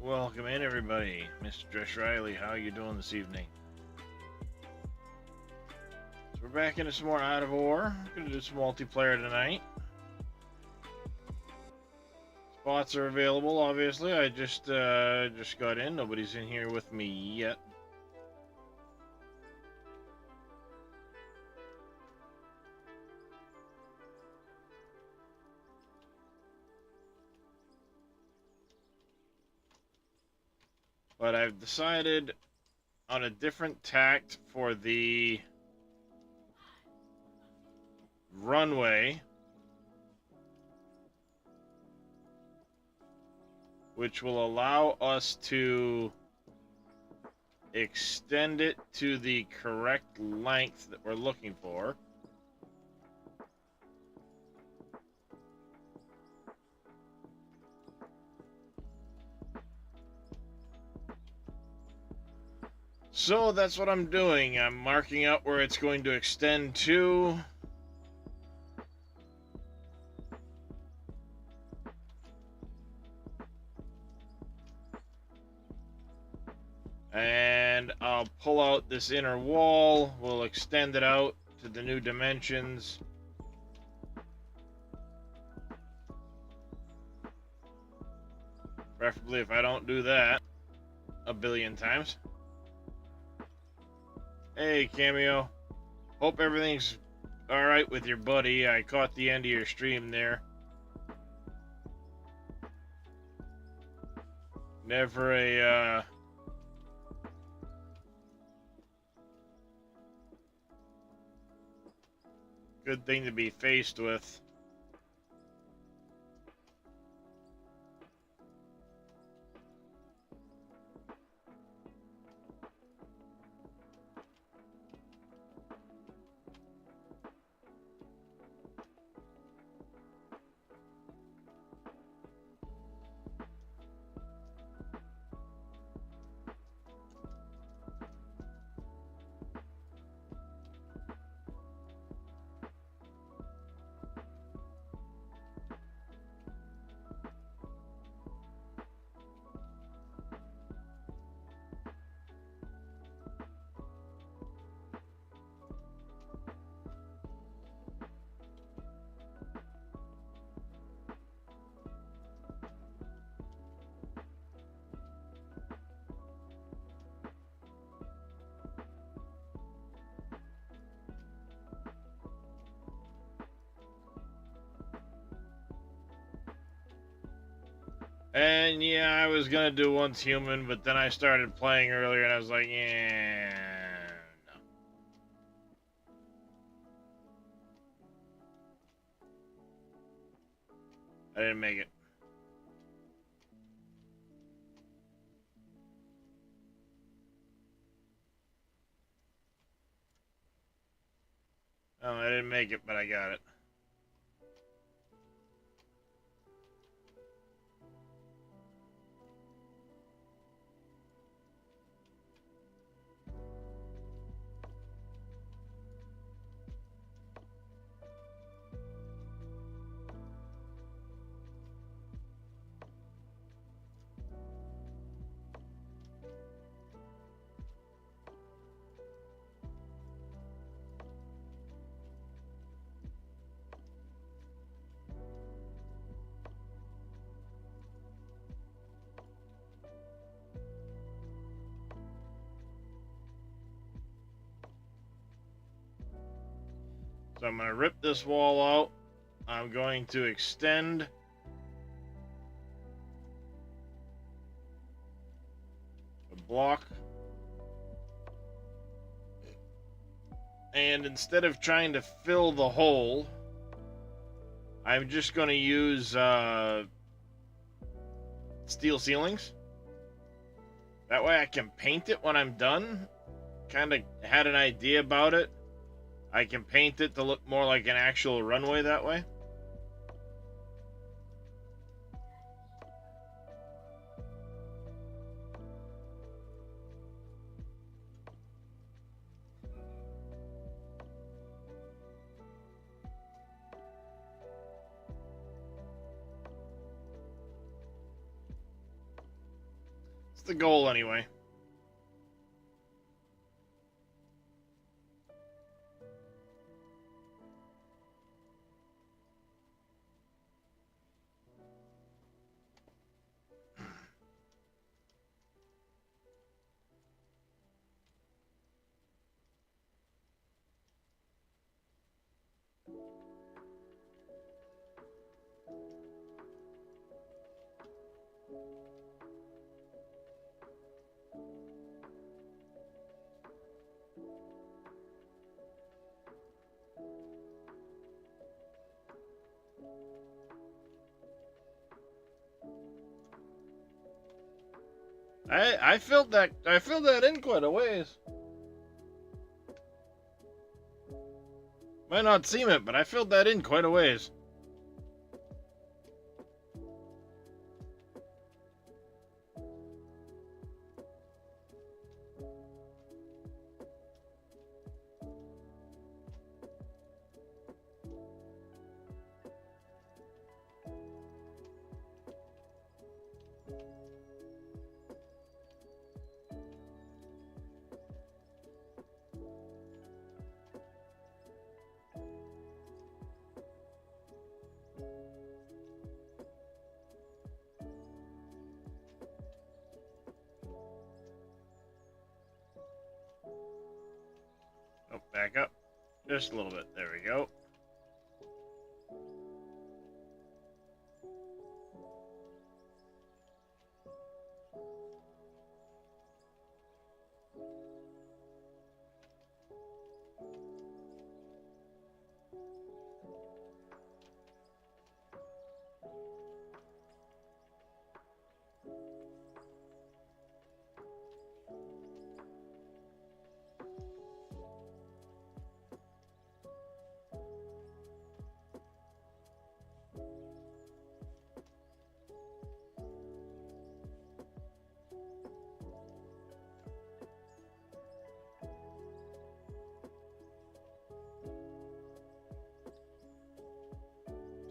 Welcome in, everybody. Mr. Dresh Riley, how are you doing this evening? So we're back into some more Out of War. We're gonna do some multiplayer tonight. Spots are available, obviously. I just got in. Nobody's in here with me yet. But I've decided on a different tact for the runway, which will allow us to extend it to the correct length that we're looking for. So that's what I'm doing. I'm marking out where it's going to extend to. And I'll pull out this inner wall. We'll extend it out to the new dimensions. Preferably if I don't do that a billion times. Hey, Cameo. Hope everything's alright with your buddy. I caught the end of your stream there. Never a, good thing to be faced with. And yeah, I was gonna do once human, but then I started playing earlier and I was like, yeah, no. I didn't make it. Oh, I didn't make it, but I got it. So I'm going to rip this wall out. I'm going to extend the block. And instead of trying to fill the hole, I'm just going to use steel ceilings. That way I can paint it when I'm done. Kind of had an idea about it. I can paint it to look more like an actual runway that way. the goal anyway. I filled that in quite a ways. Might not seem it, but I filled that in quite a ways. Oh, back up. Just a little bit. There we go.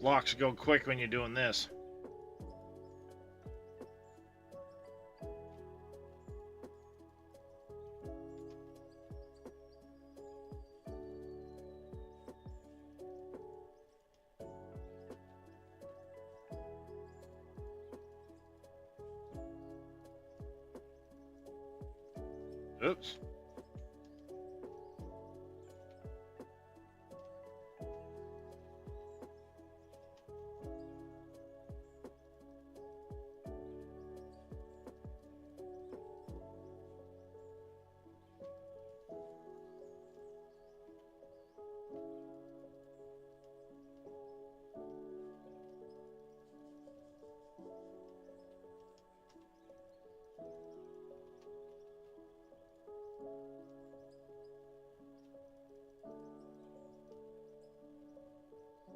Blocks go quick when you're doing this. Oops.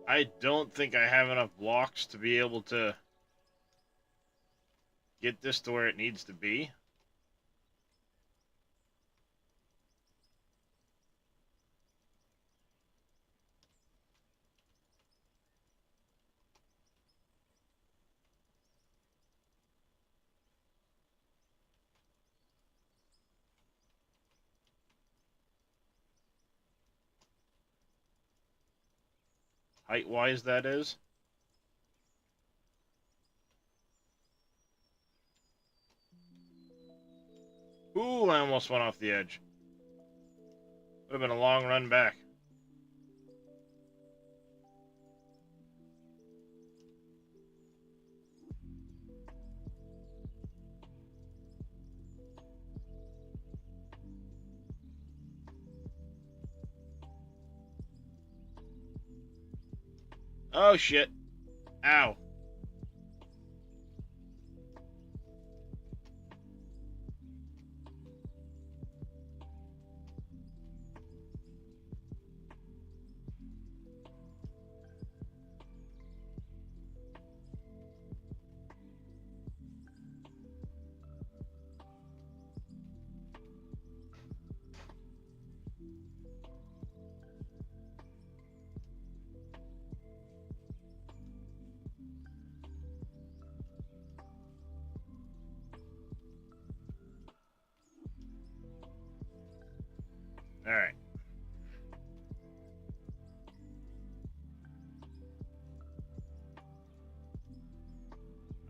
I don't think I have enough blocks to be able to get this to where it needs to be. Height-wise, that is. Ooh, I almost went off the edge. Would have been a long run back. Oh, shit. Ow.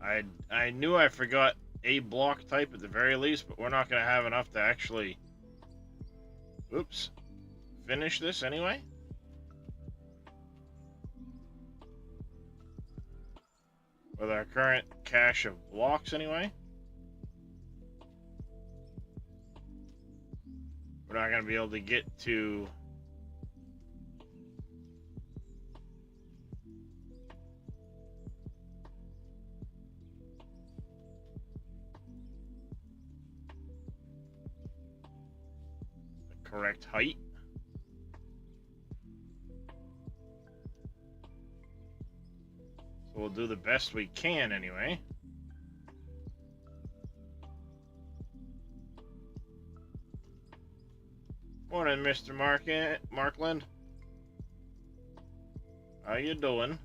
I knew I forgot a block type at the very least, but we're not going to have enough to actually, oops, finish this anyway. With our current cache of blocks anyway. We're not going to be able to get to the correct height. So we'll do the best we can anyway. Morning, Mr. Markland. How you doing?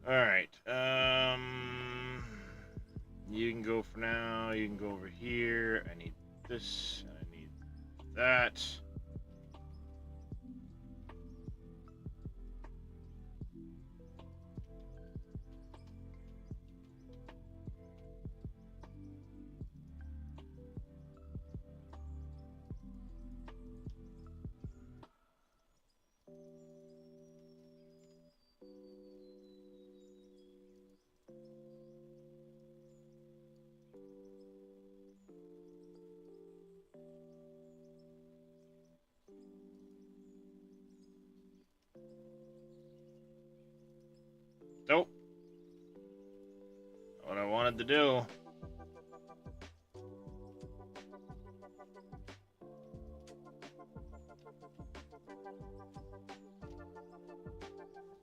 Alright, you can go for now, you can go over here. I need this, and I need that. Nope. What I wanted to do.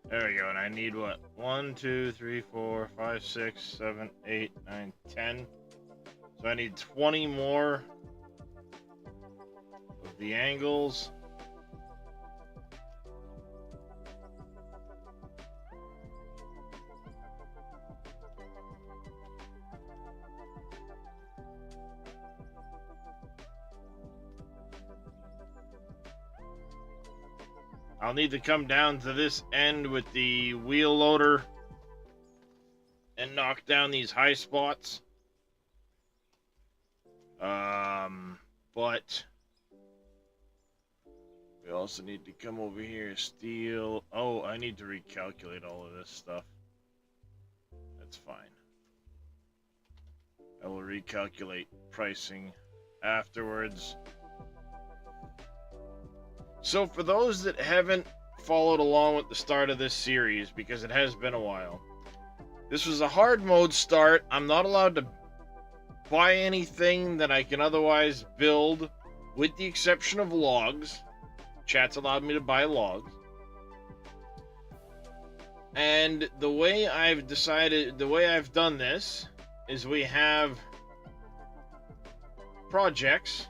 There we go, and I need what? 1, 2, 3, 4, 5, 6, 7, 8, 9, 10. So I need 20 more of the angles. I'll need to come down to this end with the wheel loader and knock down these high spots. But we also need to come over here, steel. Oh, I need to recalculate all of this stuff. That's fine. I will recalculate pricing afterwards. So for those that haven't followed along with the start of this series, because it has been a while, this was a hard mode start. I'm not allowed to buy anything that I can otherwise build, with the exception of logs. Chat's allowed me to buy logs. And the way I've done this is we have projects.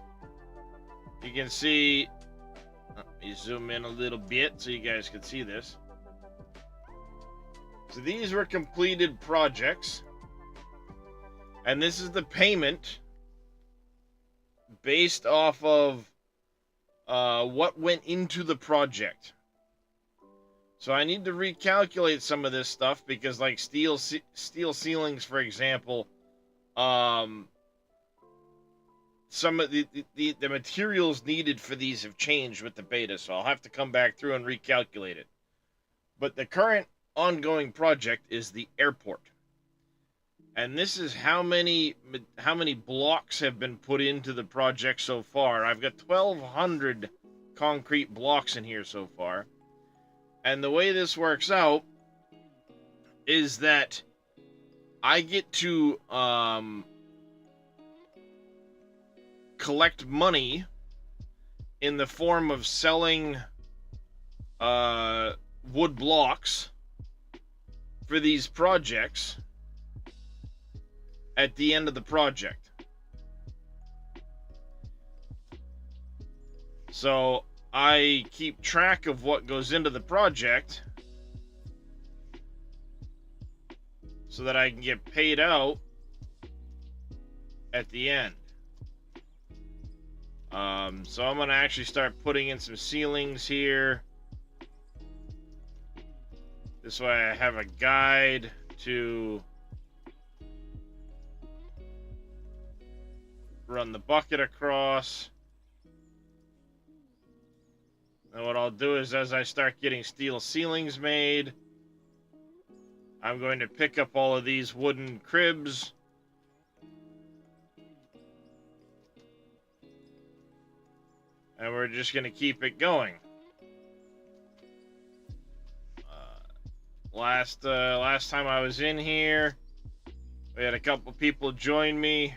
You can see, let me zoom in a little bit so you guys can see this. So these were completed projects. And this is the payment based off of what went into the project. So I need to recalculate some of this stuff because, like steel ceilings, for example, some of the materials needed for these have changed with the beta, so I'll have to come back through and recalculate it. But the current ongoing project is the airport. And this is how many blocks have been put into the project so far. I've got 1,200 concrete blocks in here so far. And the way this works out is that I get to collect money in the form of selling wood blocks for these projects at the end of the project. So I keep track of what goes into the project so that I can get paid out at the end. So I'm going to actually start putting in some ceilings here. This way I have a guide to run the bucket across. And what I'll do is, as I start getting steel ceilings made, I'm going to pick up all of these wooden cribs. And we're just going to keep it going. Last time I was in here, we had a couple people join me.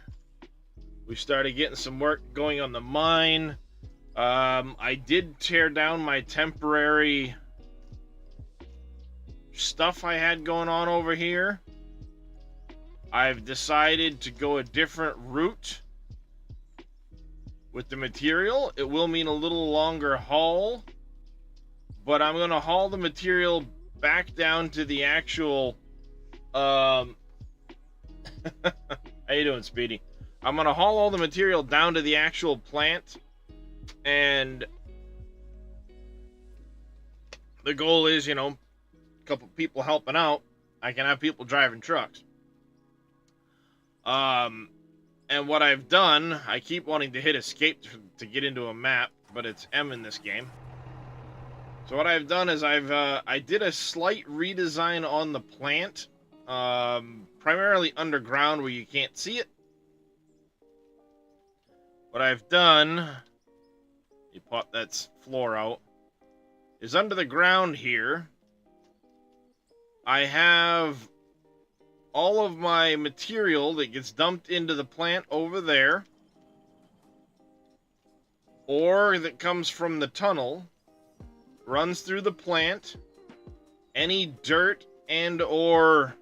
We started getting some work going on the mine. I did tear down my temporary stuff I had going on over here. I've decided to go a different route with the material. It will mean a little longer haul, but I'm going to haul the material back down to the actual how you doing, Speedy? I'm going to haul all the material down to the actual plant, and the goal is, you know, a couple people helping out. I can have people driving trucks. And what I've done, I keep wanting to hit escape to get into a map, but it's M in this game. So what I've done is I did a slight redesign on the plant, primarily underground where you can't see it. What I've done, you pop that floor out, is under the ground here, I have all of my material that gets dumped into the plant over there, or that comes from the tunnel, runs through the plant. Any dirt and or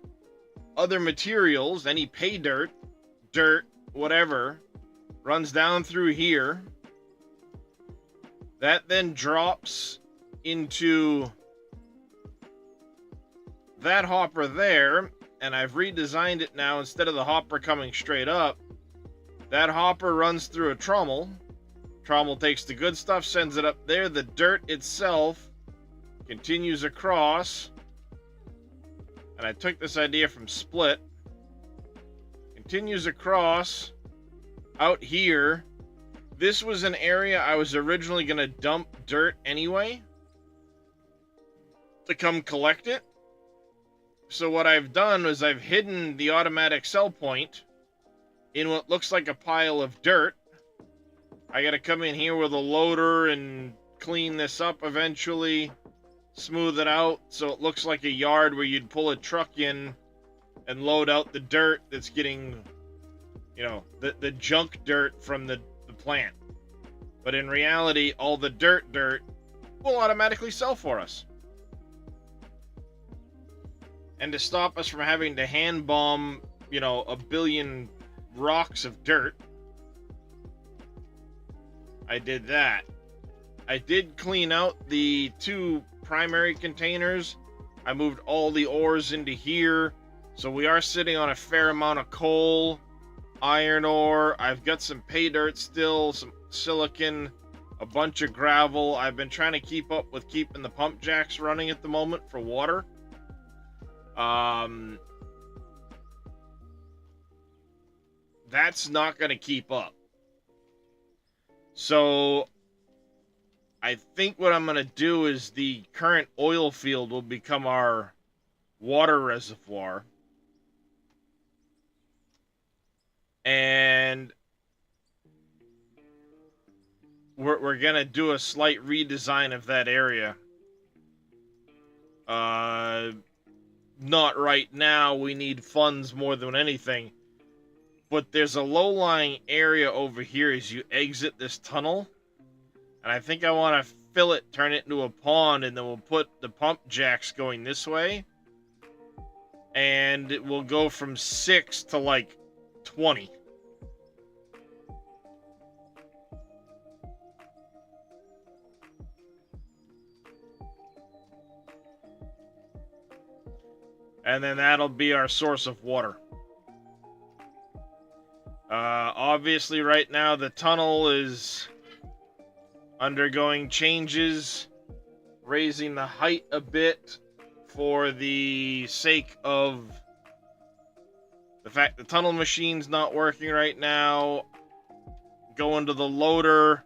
other materials, any pay dirt, whatever, runs down through here. That then drops into that hopper there, and I've redesigned it now. Instead of the hopper coming straight up, that hopper runs through a trommel. Trommel takes the good stuff, sends it up there. The dirt itself continues across. And I took this idea from Split. Continues across out here. This was an area I was originally going to dump dirt anyway, to come collect it. So what I've done is I've hidden the automatic sell point in what looks like a pile of dirt. I gotta come in here with a loader and clean this up eventually, smooth it out so it looks like a yard where you'd pull a truck in and load out the dirt that's getting, you know, the junk dirt from the plant. But in reality, all the dirt will automatically sell for us. And to stop us from having to hand bomb, you know, a billion rocks of dirt, I did that. I did clean out the 2 primary containers. I moved all the ores into here. So we are sitting on a fair amount of coal, iron ore. I've got some pay dirt still, some silicon, a bunch of gravel. I've been trying to keep up with keeping the pump jacks running at the moment for water. That's not going to keep up. So I think what I'm going to do is the current oil field will become our water reservoir. And we're going to do a slight redesign of that area. Not right now. We need funds more than anything. But there's a low-lying area over here as you exit this tunnel. And I think I want to fill it, turn it into a pond, and then we'll put the pump jacks going this way. And it will go from 6 to like 20. And then that'll be our source of water. Obviously, right now, the tunnel is undergoing changes, raising the height a bit for the sake of the fact the tunnel machine's not working right now. Go into the loader.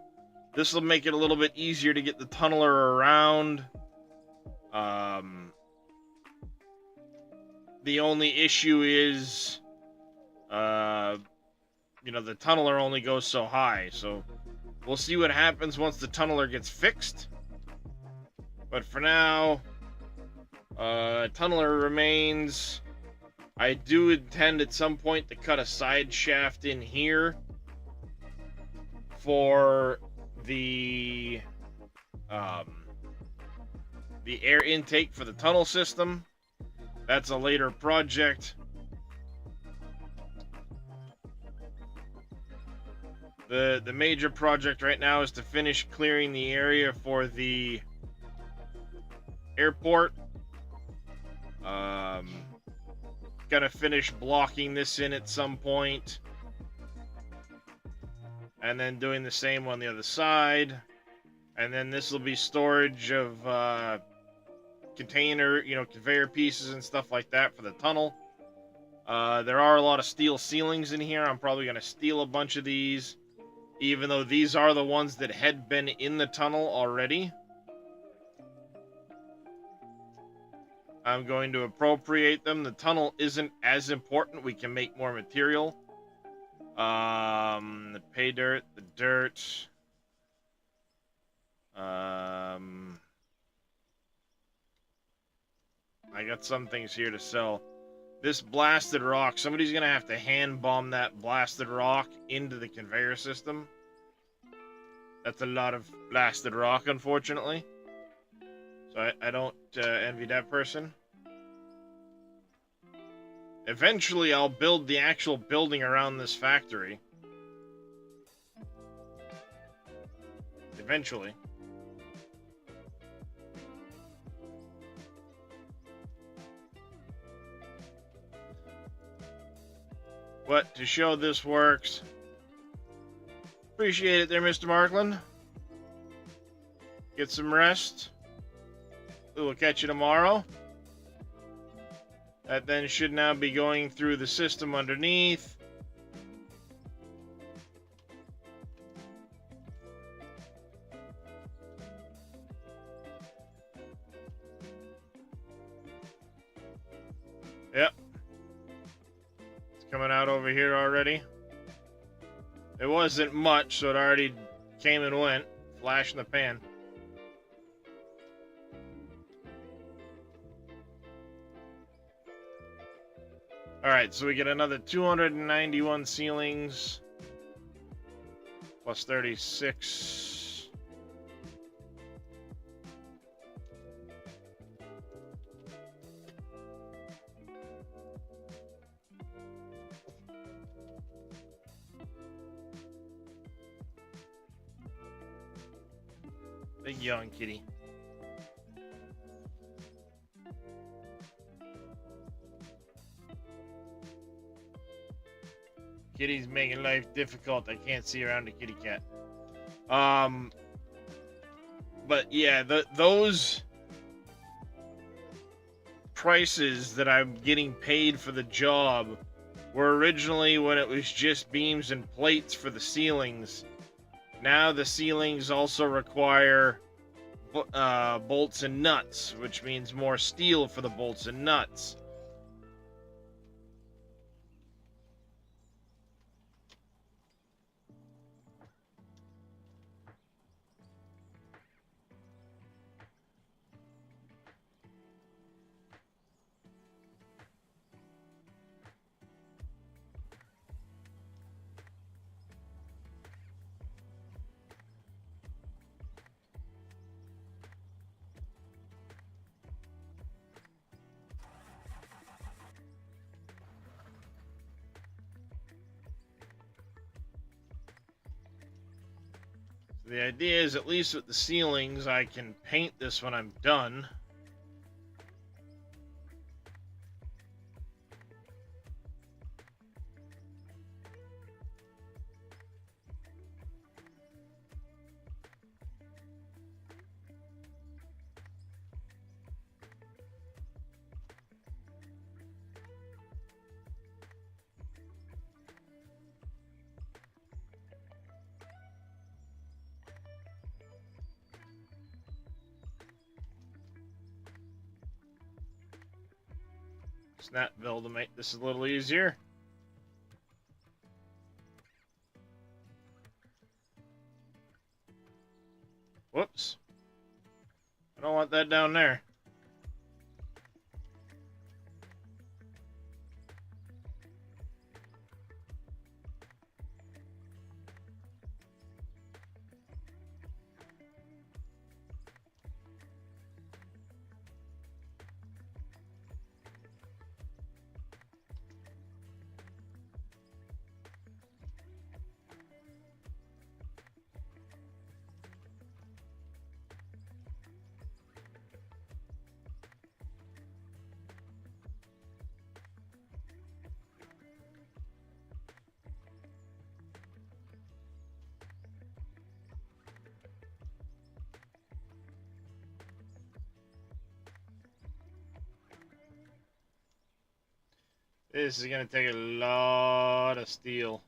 This will make it a little bit easier to get the tunneler around. The only issue is, the tunneler only goes so high. So we'll see what happens once the tunneler gets fixed. But for now, tunneler remains. I do intend at some point to cut a side shaft in here for the air intake for the tunnel system. That's a later project. The major project right now is to finish clearing the area for the airport. Gonna finish blocking this in at some point, and then doing the same on the other side. And then this will be storage of conveyor pieces and stuff like that for the tunnel. There are a lot of steel ceilings in here. I'm probably gonna steal a bunch of these, even though these are the ones that had been in the tunnel already. I'm going to appropriate them. The tunnel isn't as important. We can make more material. The pay dirt, the dirt. I got some things here to sell. This blasted rock, somebody's going to have to hand bomb that blasted rock into the conveyor system. That's a lot of blasted rock, unfortunately. So I don't envy that person. Eventually, I'll build the actual building around this factory. Eventually. But to show this works, appreciate it there, Mr. Markland. Get some rest. We will catch you tomorrow. That then should now be going through the system underneath. Yep. It's coming out over here already. It wasn't much, so it already came and went. Flash in the pan. Alright, so we get another 291 ceilings. Plus 36. Big yawn, kitty. Kitty's making life difficult. I can't see around a kitty cat. But yeah, those prices that I'm getting paid for the job were originally when it was just beams and plates for the ceilings. Now the ceilings also require bolts and nuts, which means more steel for the bolts and nuts. The idea is, at least with the ceilings, I can paint this when I'm done. Snapville to make this a little easier. Whoops. I don't want that down there. This is going to take a lot of steel.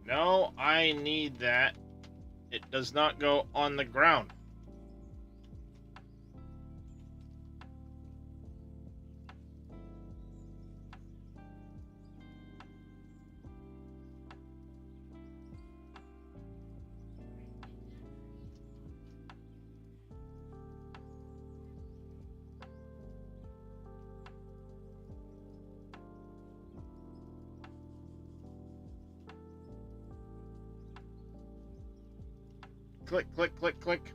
No, I need that. It does not go on the ground. Click, click, click, click.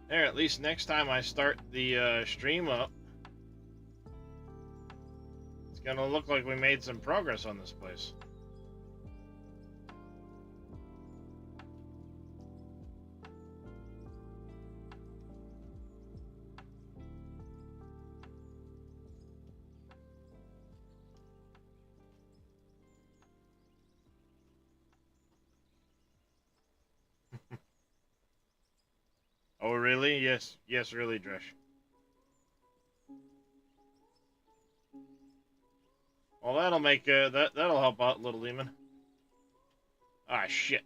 There, at least next time I start the stream up, it's gonna look like we made some progress on this place. Oh, really? Yes. Yes, really, Dresh. Well, that'll make, that'll help out, Little Demon. Ah, shit.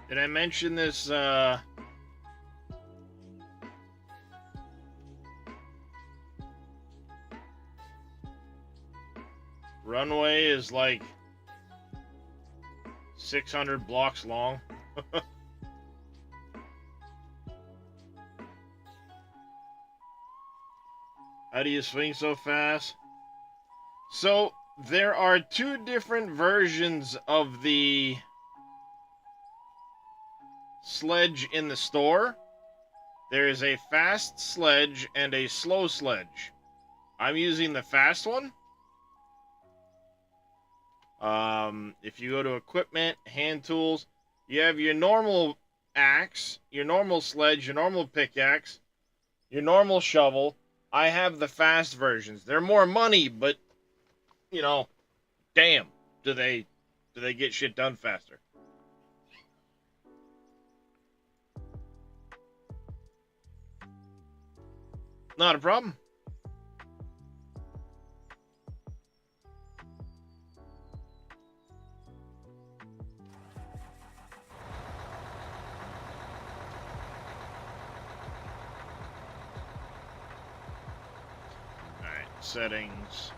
Did I mention this, runway is like 600 blocks long? How do you swing so fast? So, there are two different versions of the sledge in the store. There is a fast sledge and a slow sledge. I'm using the fast one. If you go to equipment, hand tools, you have your normal axe, your normal sledge, your normal pickaxe, your normal shovel. I have the fast versions. They're more money, but you know, damn, do they get shit done faster? Not a problem. All right, settings.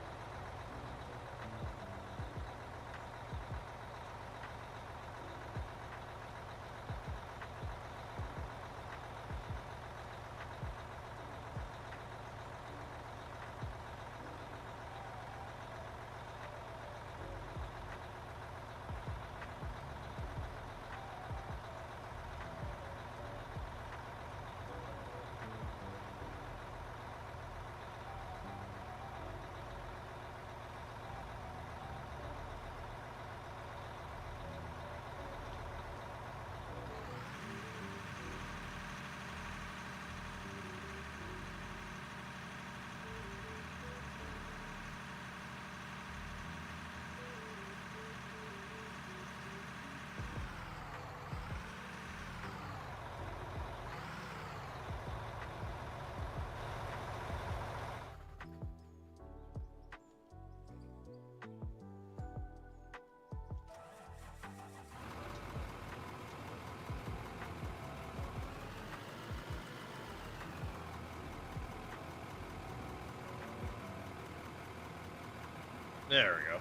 There we go.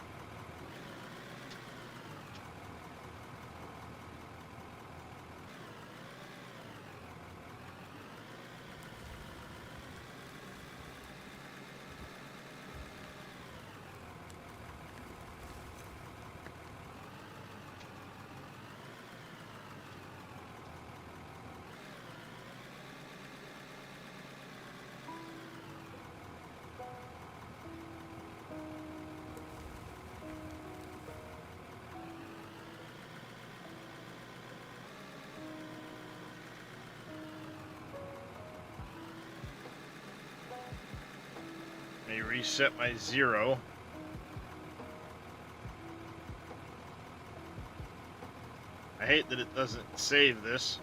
Let me reset my 0. I hate that it doesn't save this.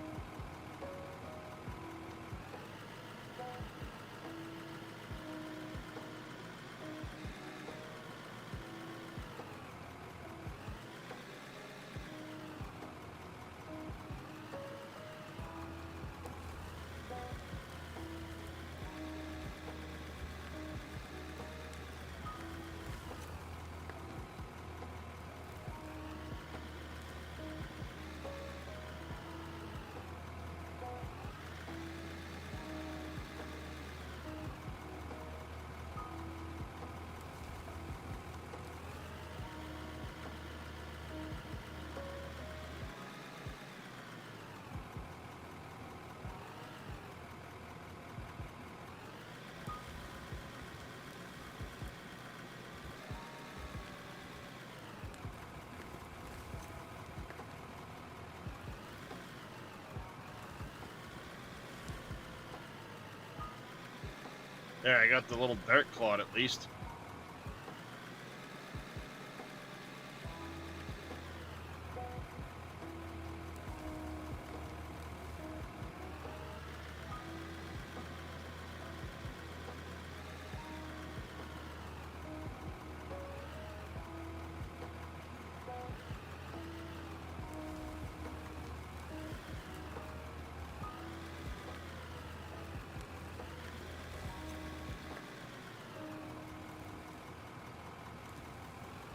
There, I got the little dart clod at least.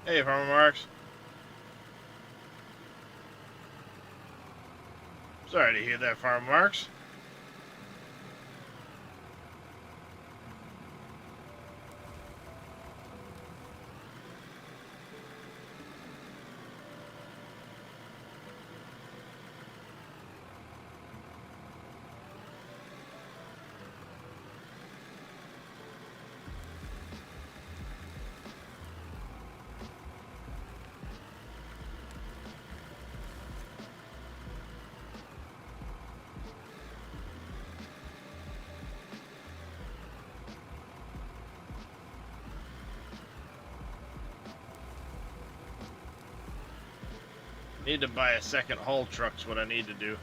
Hey, Farmer Marks. Sorry to hear that, Farmer Marks. Need to buy a second haul truck's what I need to do.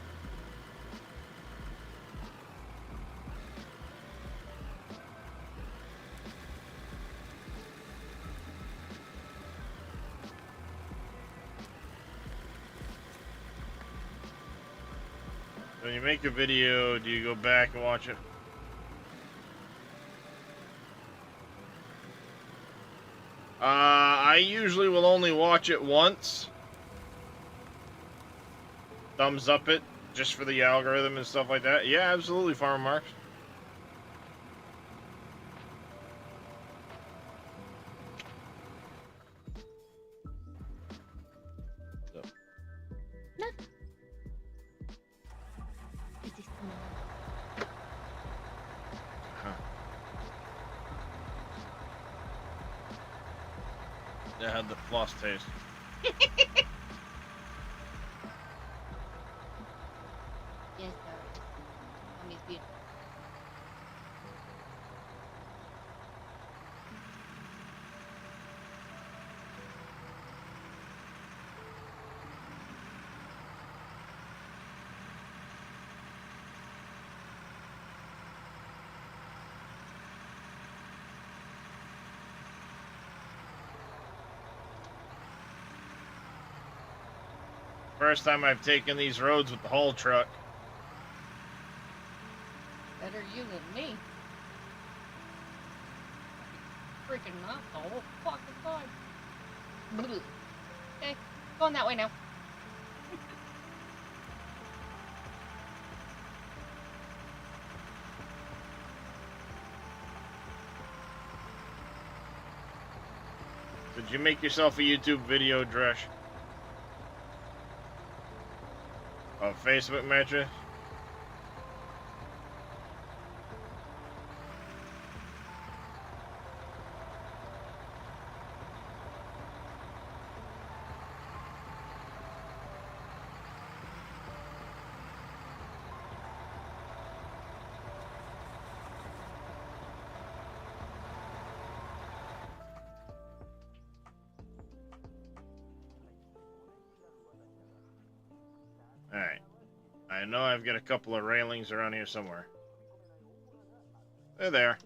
When you make a video, do you go back and watch it? I usually will only watch it once. Thumbs up it, just for the algorithm and stuff like that. Yeah, absolutely, Farmer Marks. So. No. Huh. That had the floss taste. Yes, sir. Mommy's beautiful. First time I've taken these roads with the haul truck. Better you than me. Freaking not the whole fucking time. Okay, going that way now. Did you make yourself a YouTube video, Dresh? A Facebook mattress? Alright. I know I've got a couple of railings around here somewhere. They're there.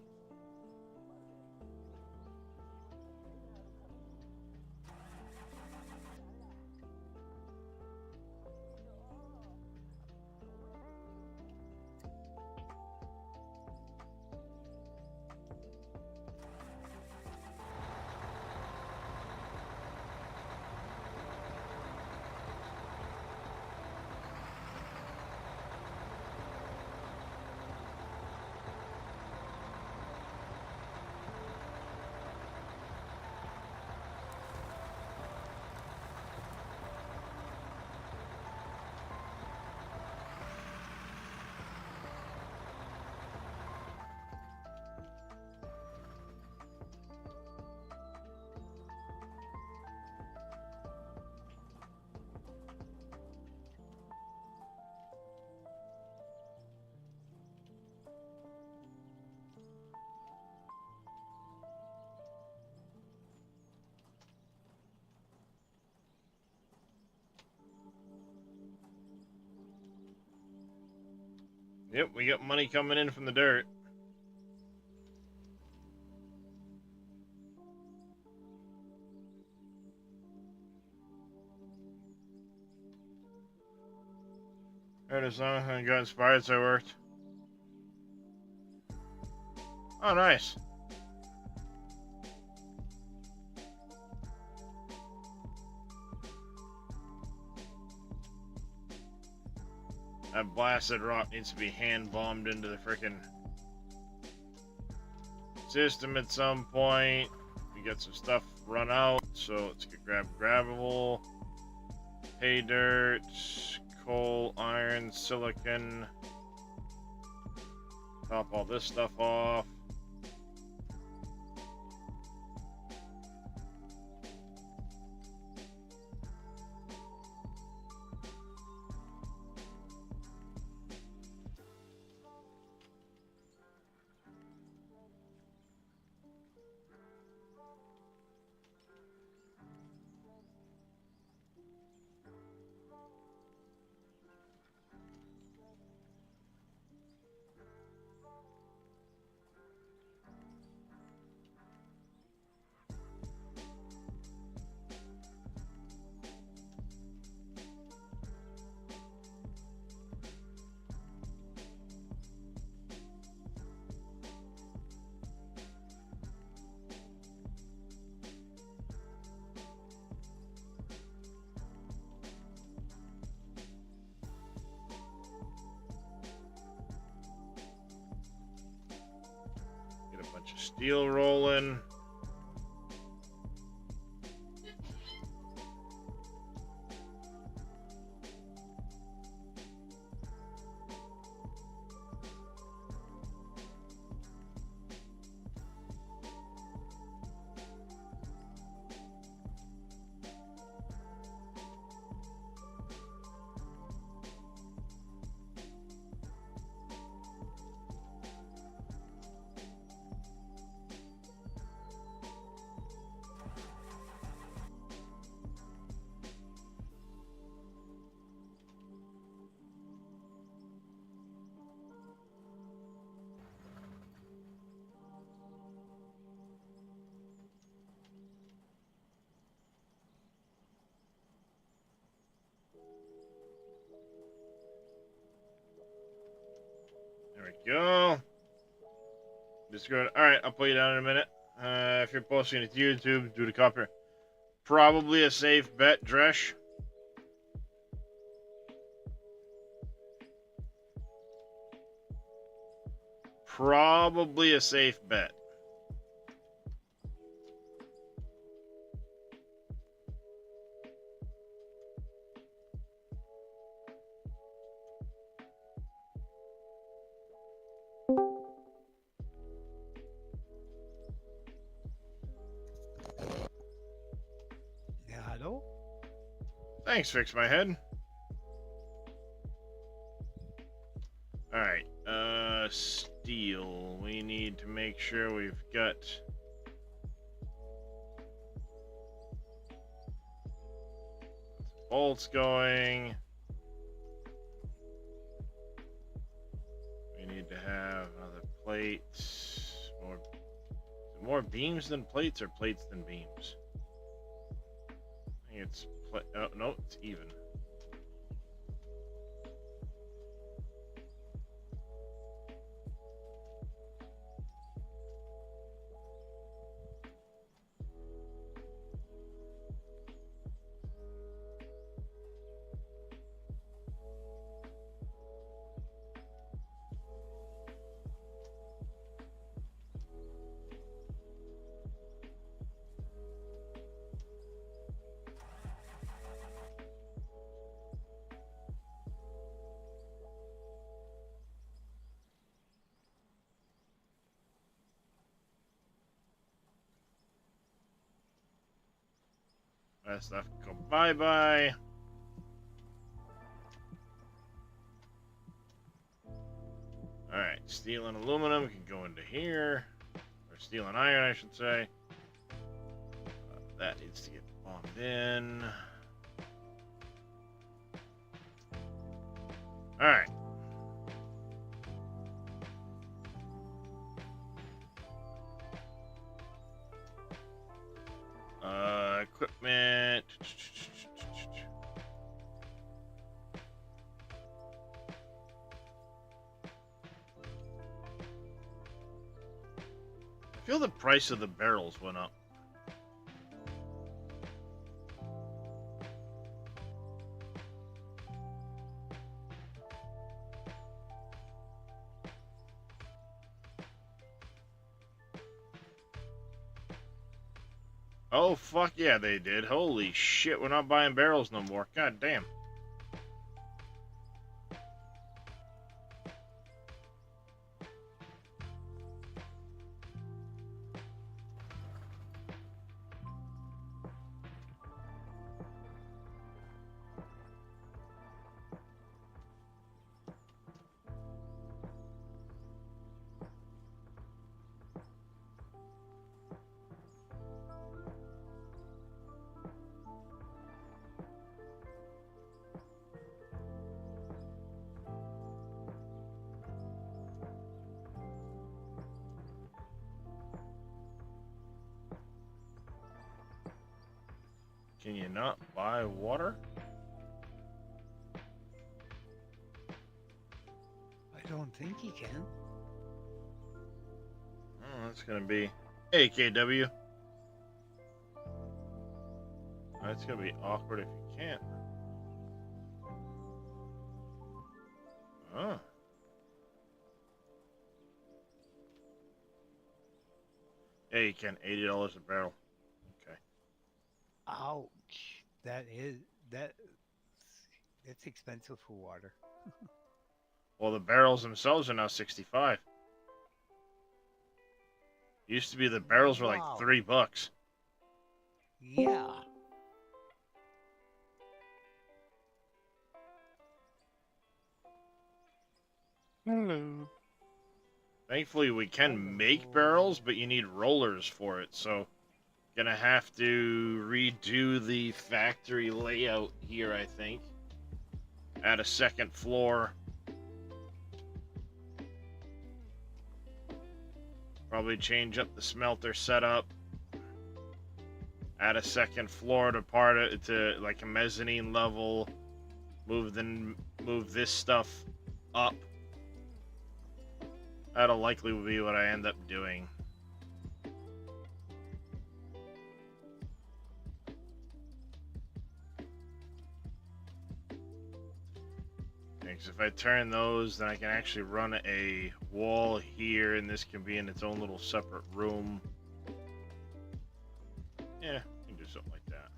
Yep, we got money coming in from the dirt. Heard a song and got inspired, so I worked. Oh, nice. That blasted rock needs to be hand bombed into the frickin' system at some point. We got some stuff run out, so let's get grabbable, pay dirt, coal, iron, silicon. Top all this stuff off. steel rolling. There we go. Just go. All right, I'll put you down in a minute. If you're posting it to YouTube, do the copy. Probably a safe bet, Dresh. Probably a safe bet. Yeah, hello? Thanks, Fix My Head. Alright, steel. We need to make sure we've got... bolts going. We need to have another plate. More beams than plates, or plates than beams? I think it's... oh, no, it's even. That stuff can go bye-bye. Alright, steel and aluminum can go into here. Or steel and iron, I should say. That needs to get bombed in. Alright. Equipment. I feel the price of the barrels went up. Oh, fuck yeah, they did. Holy shit, we're not buying barrels no more. God damn. Can you not buy water? I don't think he can. Oh, that's gonna be AKW. That's gonna be awkward if you can't. Oh. you can. $80 a barrel. Okay. Ouch. That. It's expensive for water. Well, the barrels themselves are now 65. Used to be the barrels were like Wow. $3. Yeah. Hello. Thankfully, we can make barrels, but you need rollers for it. So, gonna have to redo the factory layout here, I think. Add a second floor. Probably change up the smelter setup. Add a second floor to part it to like a mezzanine level. Move this stuff up. That'll likely be what I end up doing. Because if I turn those, then I can actually run a wall here, and this can be in its own little separate room. Yeah, we can do something like that.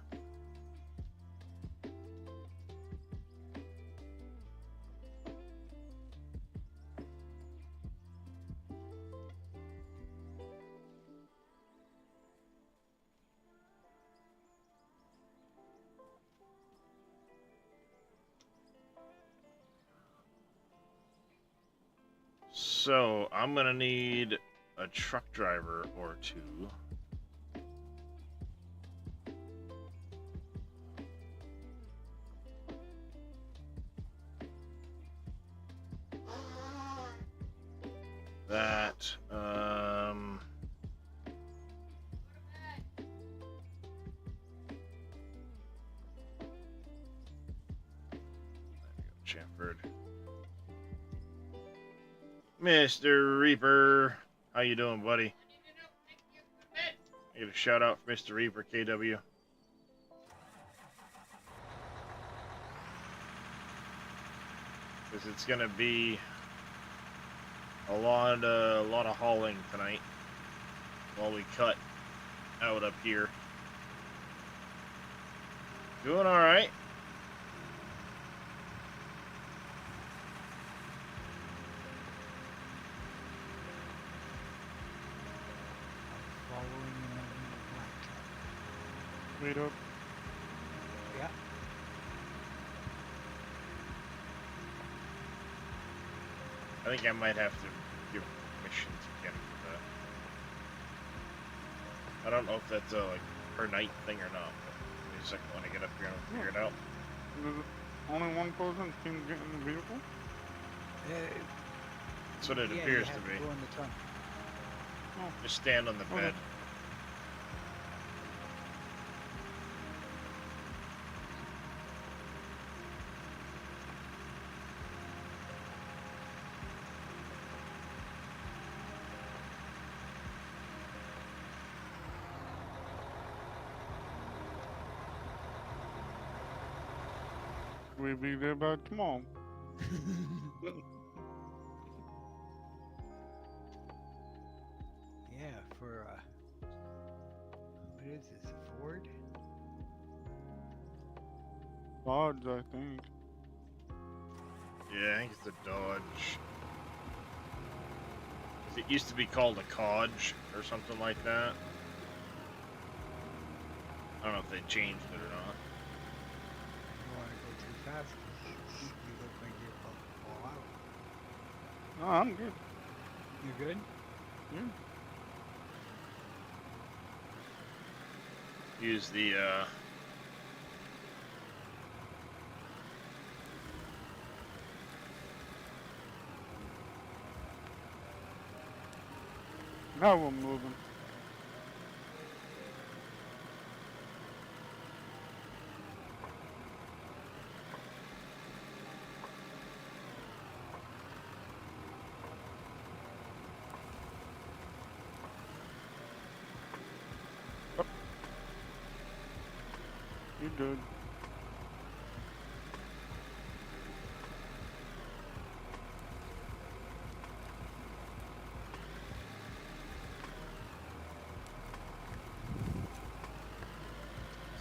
So, I'm gonna need a truck driver or two. That, Chamford. Mr. Reaper, how you doing, buddy? I get a shout out for Mr. Reaper KW. Because it's gonna be a lot of hauling tonight while we cut out up here. Doing all right. Following in a black truck. Wait up. Yeah. I think I might have to give permission to get for that. I don't know if that's a like per night thing or not. But give me a second when I get up here and I'll figure it out. Does only one person can get in the vehicle? That's what it Yeah, appears you to have be. go in the trunk. Just stand on the Okay. bed. We'll be there by tomorrow. Yeah, for what is this? A Ford? Dodge, I think. Yeah, I think it's a Dodge. 'Cause it used to be called a Codge or something like that. I don't know if they changed it or not. You want to go too fast? 'Cause you look like you're about to fall out. No, I'm good. You good? Yeah. Use the Now we're moving. Up. You're good.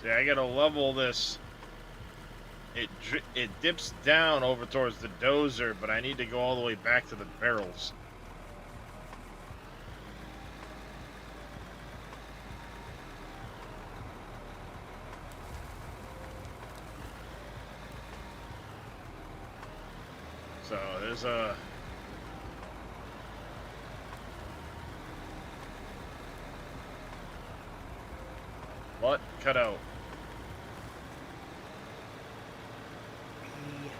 See, I gotta level this. It dips down over towards the dozer, but I need to go all the way back to the barrels. So there's a... What? Cut out. Yeah.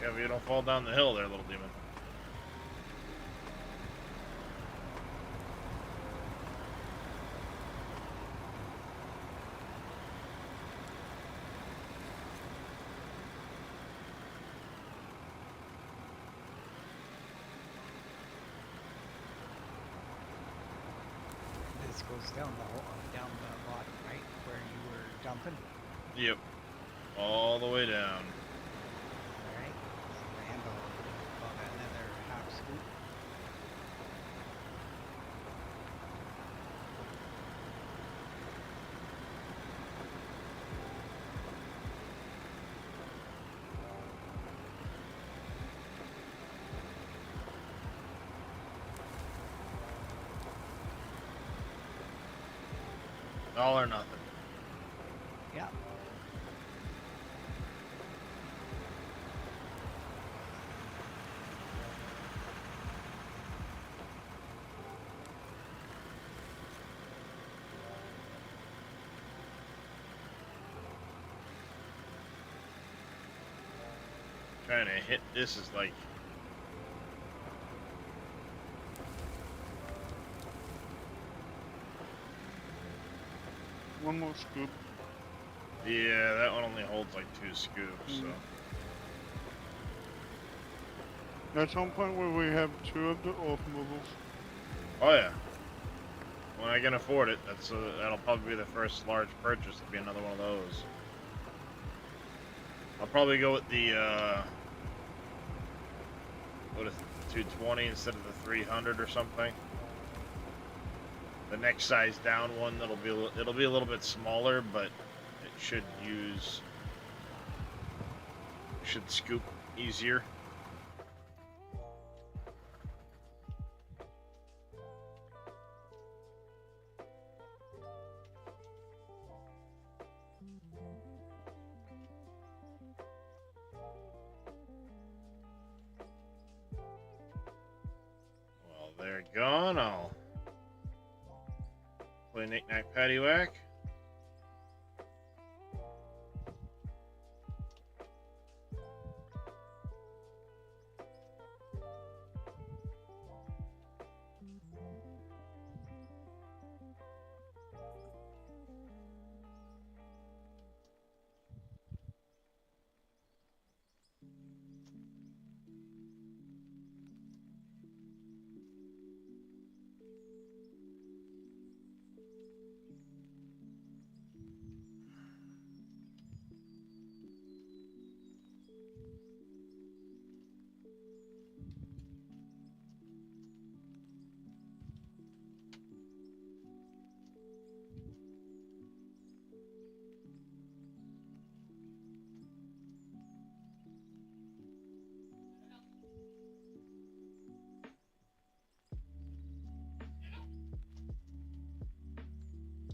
Yeah, but you don't fall down the hill there, little demon. This goes down the hole, down the bottom, right where you were dumping. Yep. All the way down. All right. Land on another half scoop. All or nothing. Yeah. Trying to hit this is like... One more scoop. Yeah, that one only holds like 2 scoops, so... At some point where we have 2 of the off movers. Oh yeah. When I can afford it, that'll probably be the first large purchase to be another one of those. I'll probably go with the what is it, 220 instead of the 300 or something. The next size down one it'll be a little bit smaller, but it should scoop easier. Well, they're gone. I'll play knick-knack paddywhack.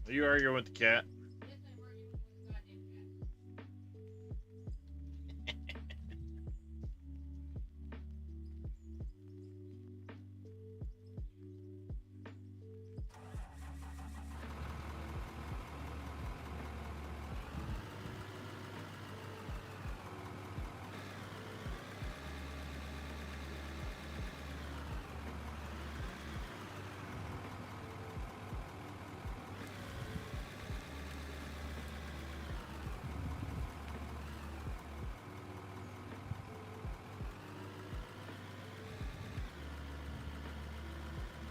Are you arguing with the cat?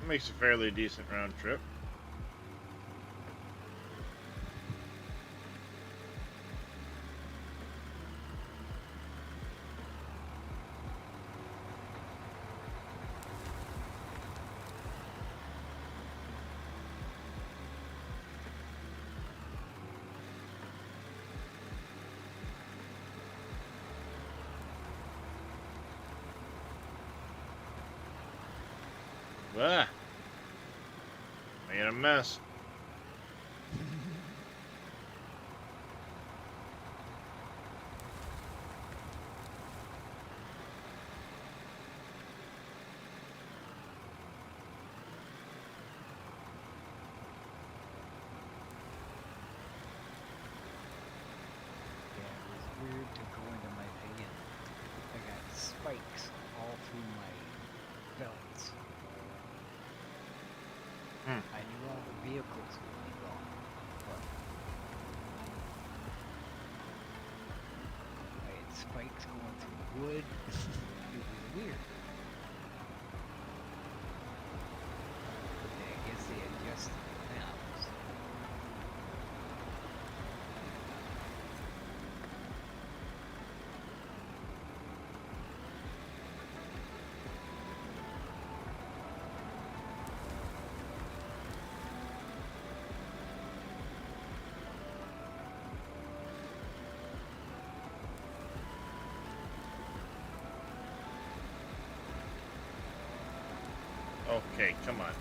Makes a fairly decent round trip. Ah, made a mess. Yeah, it was weird to go into my thing and I got spikes all through my belts. Hmm. I knew all the vehicles would be gone, but I had spikes going through wood. It was weird. I guess they adjusted the maps. Okay, come on.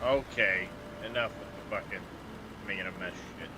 Okay, enough with the fucking making a mess shit.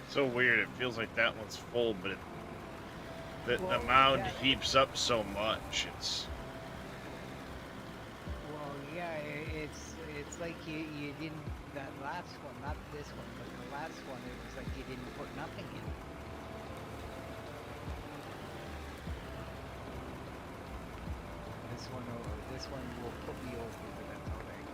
So weird. It feels like that one's full, but the Well, mound yeah. heaps up so much. It's Well, yeah, it's like you didn't, that last one, not this one, but the last one, it was like you didn't put nothing in. This one will put me over, but that's all right.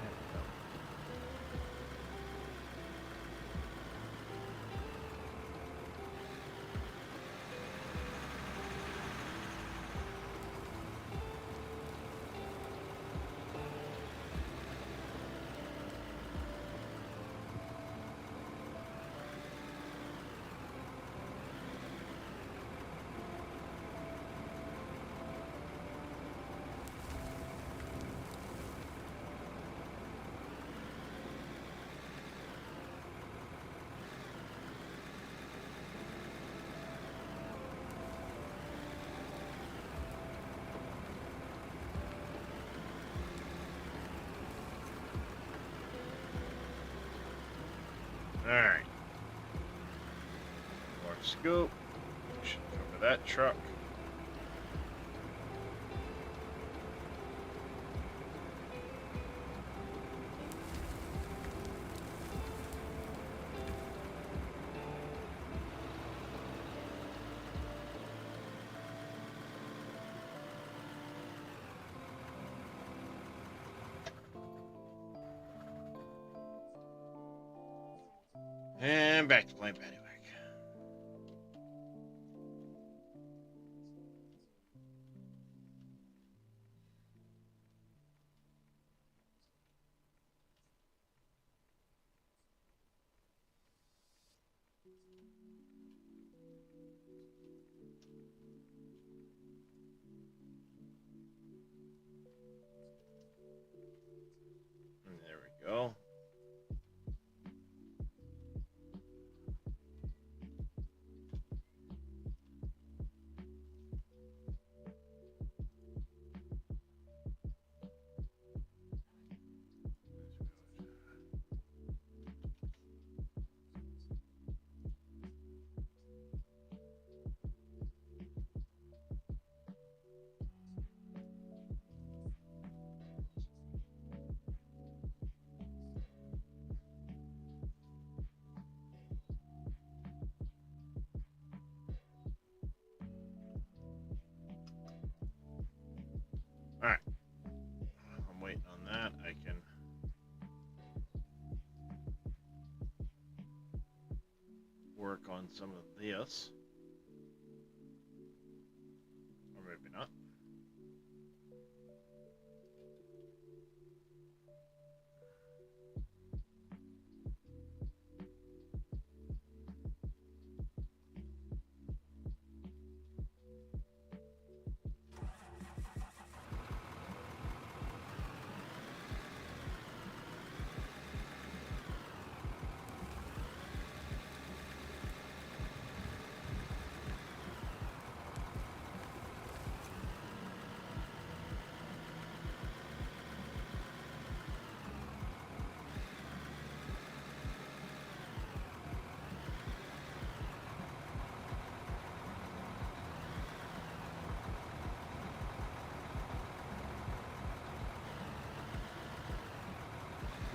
There we go. all right. More scoop. Should cover that truck. And back to playing Paddywhack. And there we go. Alright. I'm waiting on that. I can work on some of this. Or maybe not.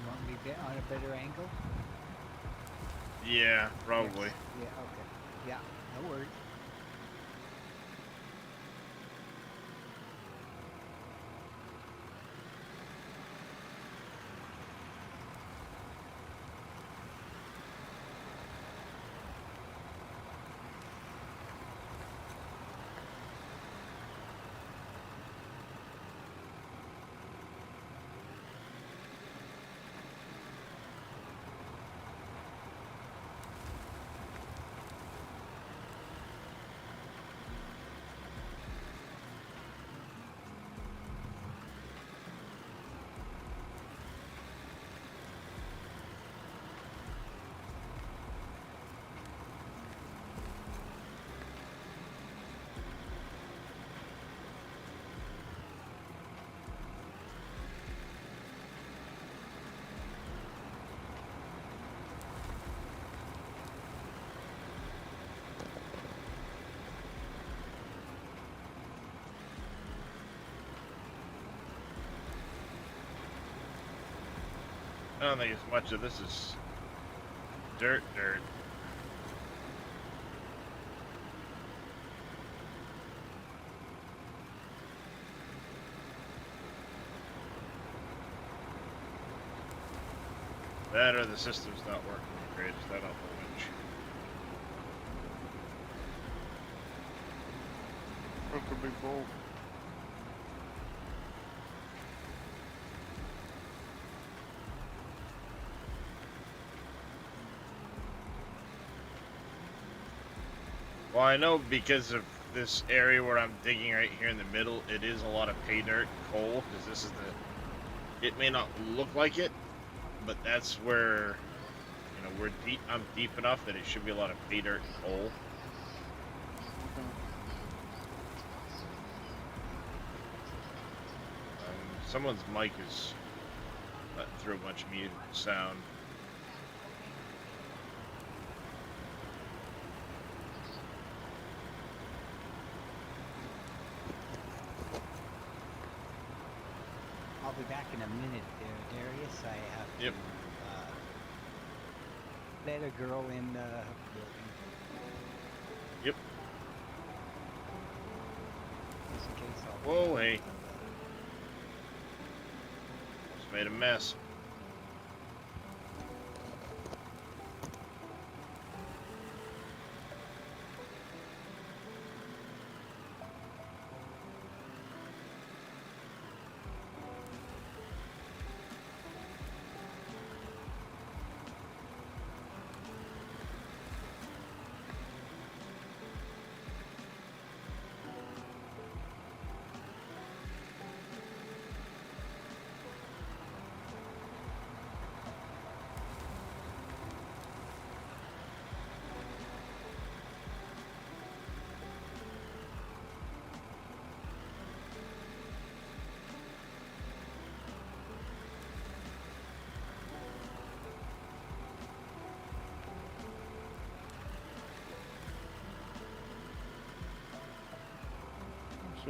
You want me to get on a better angle? Yeah, probably. Yes. Yeah, okay. Yeah, no worries. I don't think as much of this is dirt. That or the system's not working the greatest. I don't know which. That could be both. Well, I know because of this area where I'm digging right here in the middle, it is a lot of pay dirt and coal, because this is the... It may not look like it, but that's where, you know, we're deep. I'm deep enough that it should be a lot of pay dirt and coal. Someone's mic is letting through a bunch of music sound. I'll be back in a minute there, Darius. I have Yep. to let a girl in the building. Yep. Just in case I'll Whoa, hey. Just made a mess.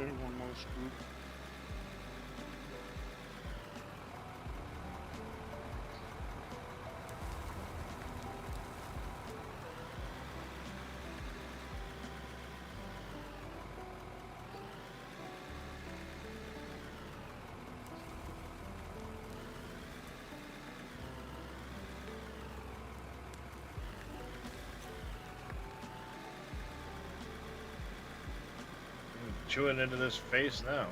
Okay, one more scoop. I'm chewing into this face now.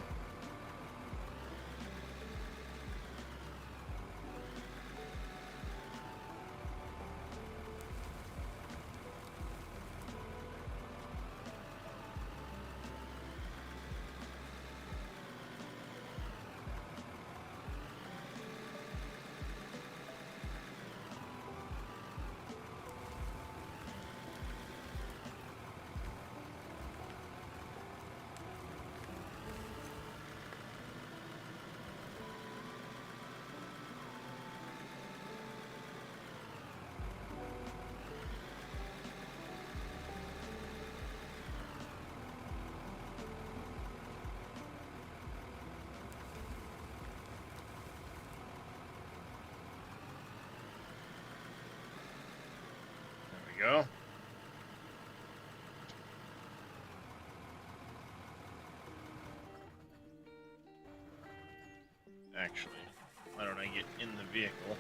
There we go. Actually, why don't I get in the vehicle,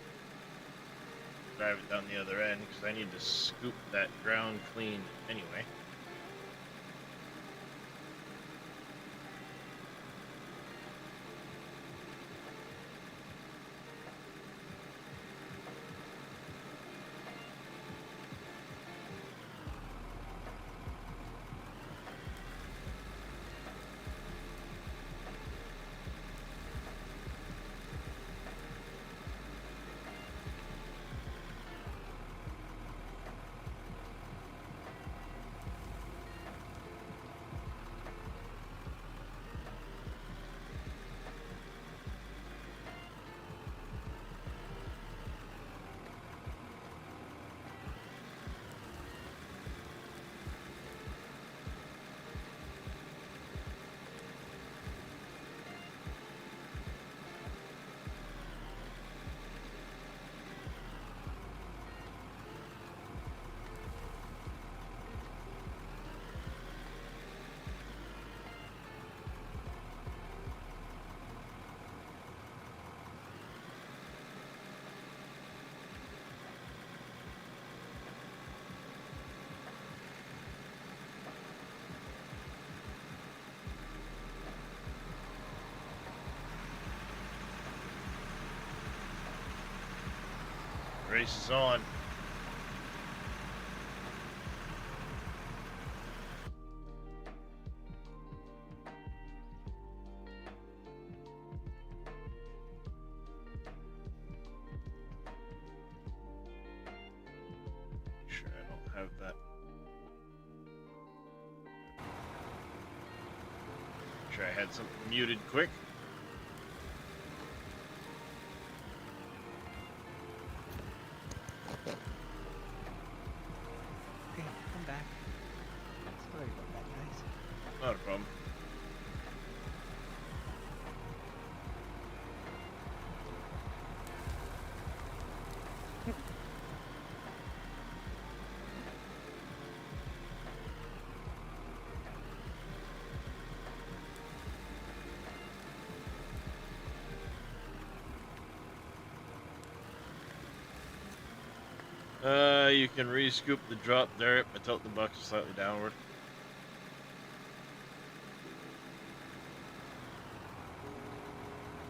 drive it down the other end, because I need to scoop that ground clean anyway. Race is on. Sure, I don't have that. Sure, I had something muted quick. Okay, I'm back. Sorry about that, guys. Not a problem. You can re-scoop the drop dirt, but tilt the bucket slightly downward.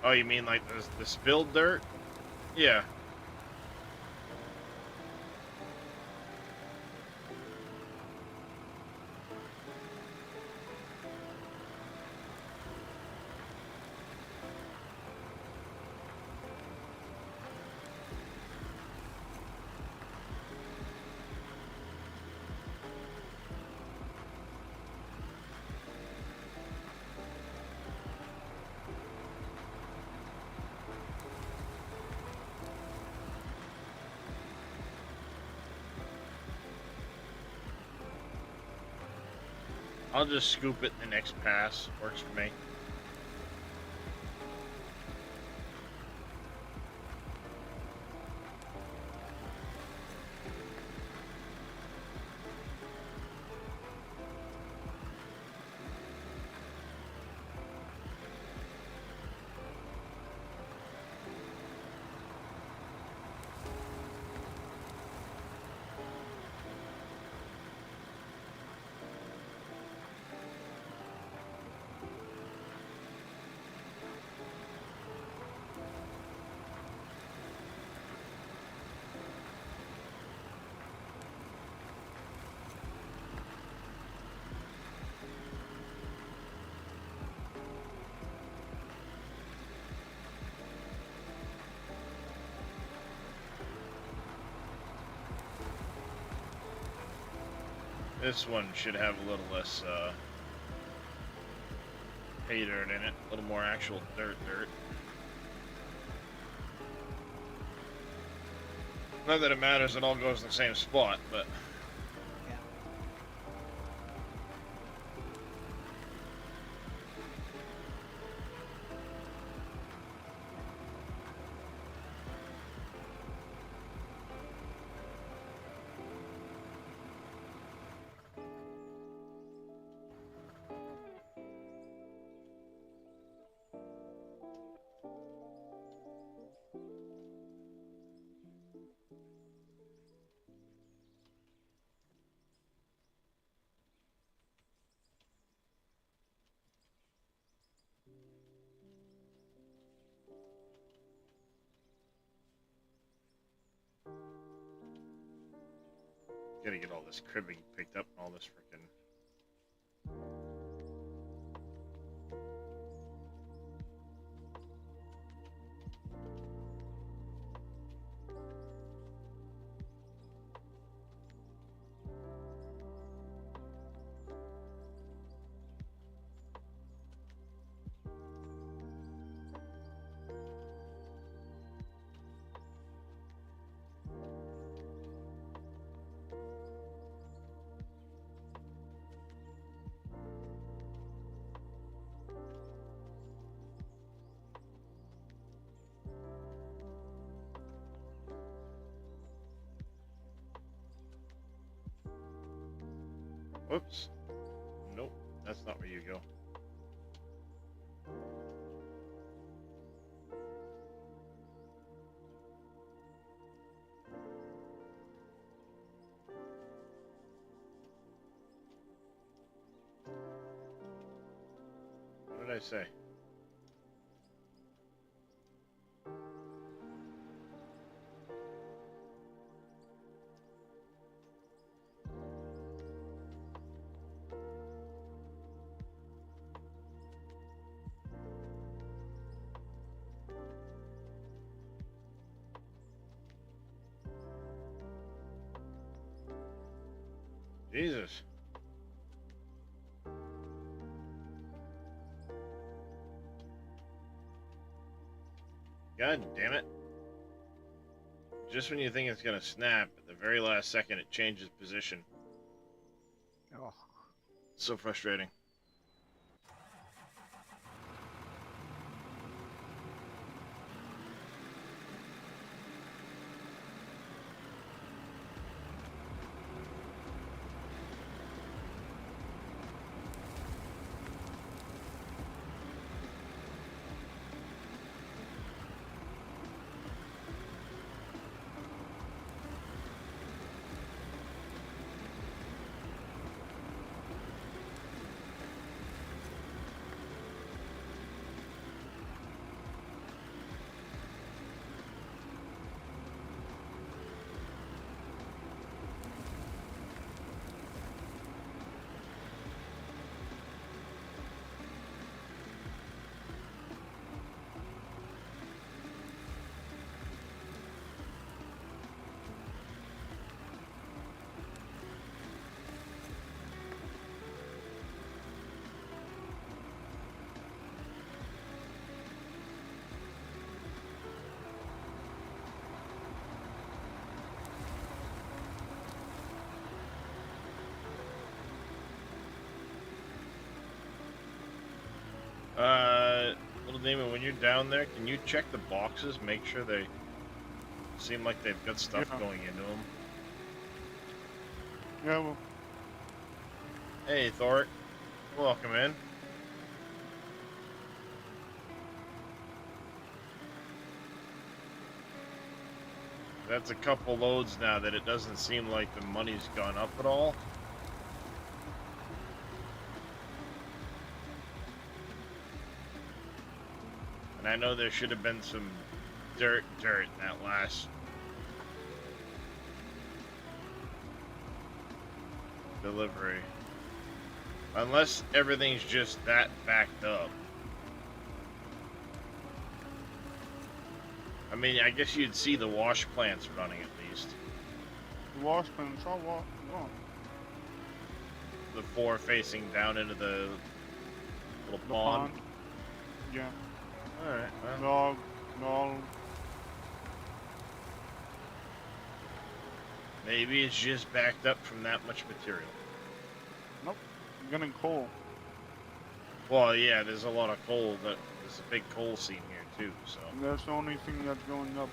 Oh, you mean like the spilled dirt? Yeah. I'll just scoop it in the next pass. Works for me. This one should have a little less pay dirt in it, a little more actual dirt. Not that it matters, it all goes in the same spot, but Yeah. gotta get all this cribbing picked up and all this frickin' Whoops. Nope, that's not where you go. What did I say? Jesus. God damn it. Just when you think it's gonna snap, at the very last second it changes position. Oh. So frustrating. Neiman, when you're down there, can you check the boxes? Make sure they seem like they've got stuff Yeah. going into them. Yeah, well, Hey, Thoric. Welcome in. That's a couple loads now that it doesn't seem like the money's gone up at all. And I know there should have been some dirt in that last delivery. Unless everything's just that backed up. I mean, I guess you'd see the wash plants running at least. the wash plants all walk gone. The four facing down into the little The pond. pond. Yeah. Alright, well. Dog. No. Maybe it's just backed up from that much material. Nope. I'm getting coal. Well, yeah, there's a lot of coal. There's a big coal scene here, too, so. And that's the only thing that's going up.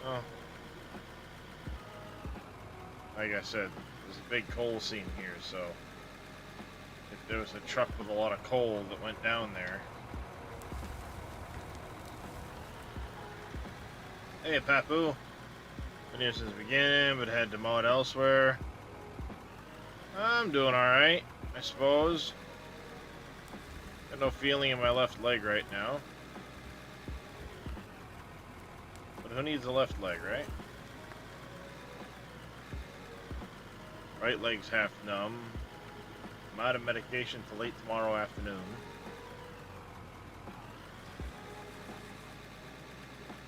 Oh. Like I said, there's a big coal scene here, so. If there was a truck with a lot of coal that went down there. Hey, Papu. Been here since the beginning, but had to mow it elsewhere. I'm doing alright, I suppose. Got no feeling in my left leg right now. But who needs a left leg, right? Right leg's half numb. I'm out of medication till late tomorrow afternoon.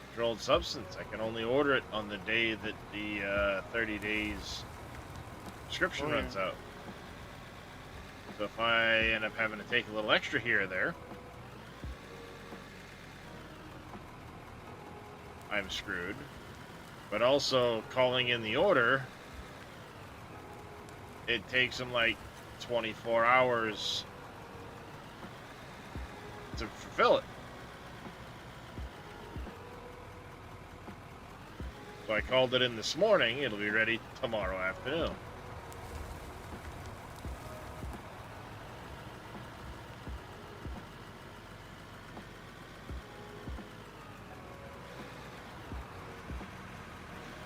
Controlled substance. I can only order it on the day that the 30 days prescription runs out. So if I end up having to take a little extra here or there, I'm screwed. But also calling in the order, it takes them like 24 hours to fulfill it. So I called it in this morning. It'll be ready tomorrow afternoon.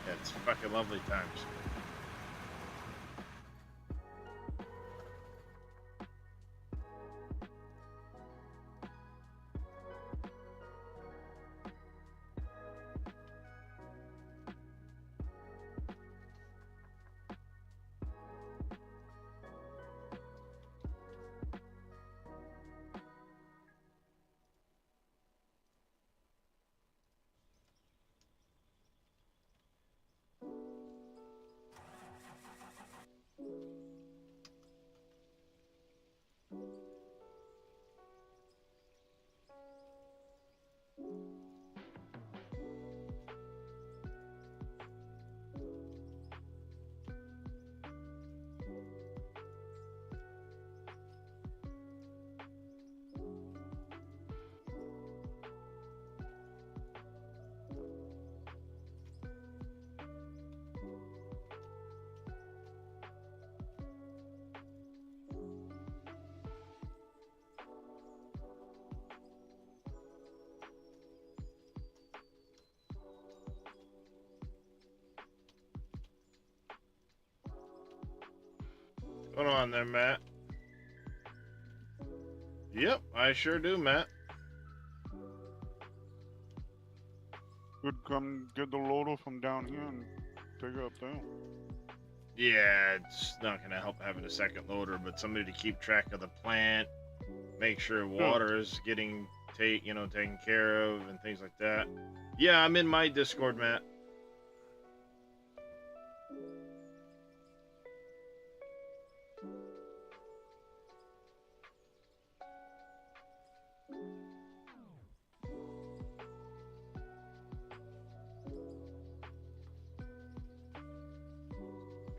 Yeah, it's fucking lovely times. What's going on there, Matt? Yep, I sure do, Matt. Could come get the loader from down here and take it up there. Yeah, it's not gonna help having a second loader, but somebody to keep track of the plant, make sure water is getting taken care of and things like that. Yeah, I'm in my Discord, Matt.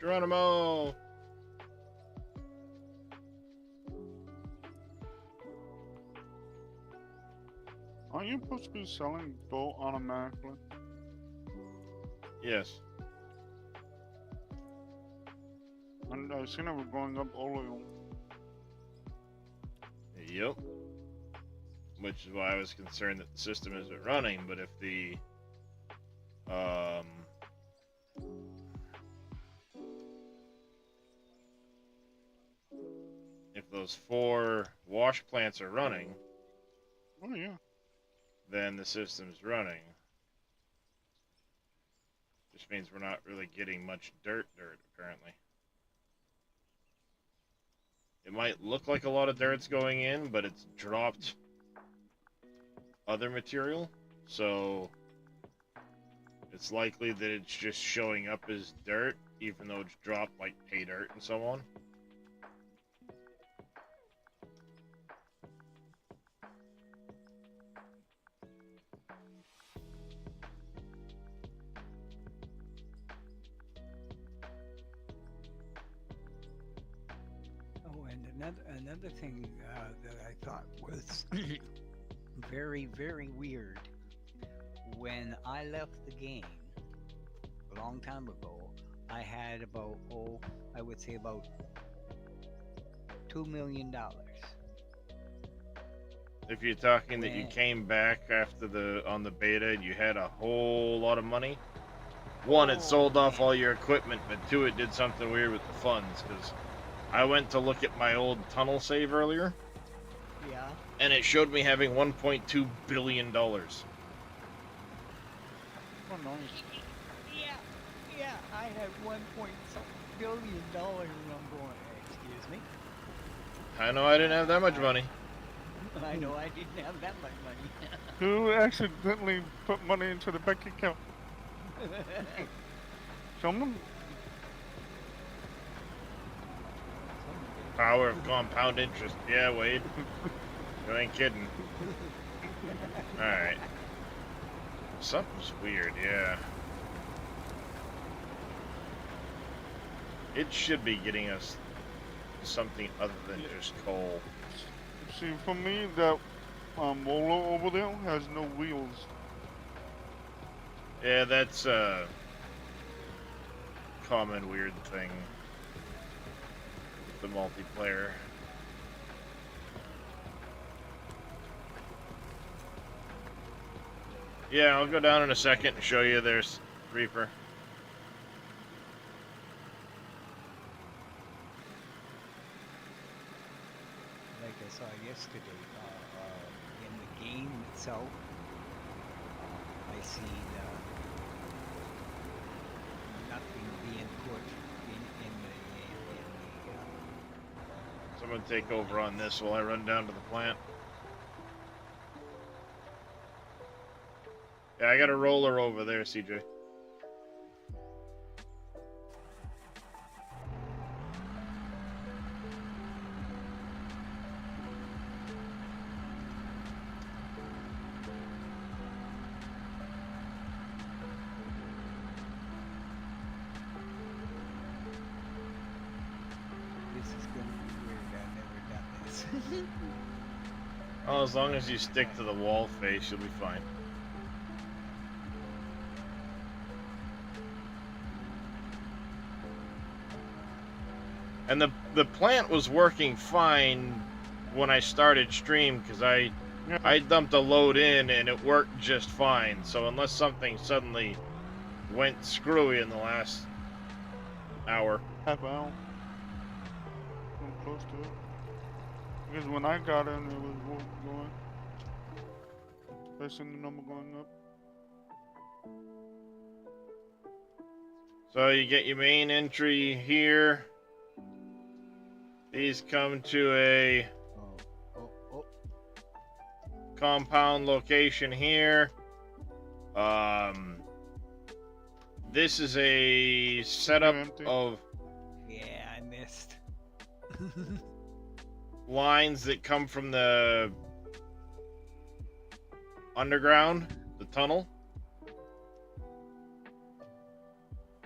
Geronimo! Aren't you supposed to be selling gold automatically? Yes. And I seen it was going up oil. Yep. Which is why I was concerned that the system isn't running, but if the if those 4 wash plants are running, Oh yeah. then the system's running. Just means we're not really getting much dirt, apparently. It might look like a lot of dirt's going in, but it's dropped other material, so it's likely that it's just showing up as dirt, even though it's dropped like pay dirt and so on. Oh, and another thing that I thought was very, very weird. When I left the game a long time ago, I had about, I would say about $2 million. If you're talking that you When- came back after on the beta and you had a whole lot of money, one, it sold off all your equipment, but 2, it did something weird with the funds, because I went to look at my old tunnel save earlier, Yeah. and it showed me having $1.2 billion. Oh nice. Yeah, I had $1 billion, and I'm going, excuse me? I know I didn't have that much money. I know I didn't have that much money. Who accidentally put money into the bank account? Someone? Power of compound interest. Yeah, Wade. You ain't kidding. Alright. Something's weird, yeah. It should be getting us something other than just coal. See, for me, that Molo over there has no wheels. Yeah, that's a common weird thing with the multiplayer. Yeah, I'll go down in a second and show you there's Reaper. Like I saw yesterday, in the game itself, I see nothing being put in the Someone take over on this while I run down to the plant. Yeah, I got a roller over there, CJ. This is gonna be weird. I've never done this. Oh, as long as you stick to the wall face, you'll be fine. And the plant was working fine when I started stream because I dumped a load in and it worked just fine. So unless something suddenly went screwy in the last hour. Half hour. I'm close to it. Because when I got in, it was going. I seen the number going up. So you get your main entry here. These come to a Oh. compound location here. This is a setup Empty. of Yeah, I missed. lines that come from the underground, the tunnel.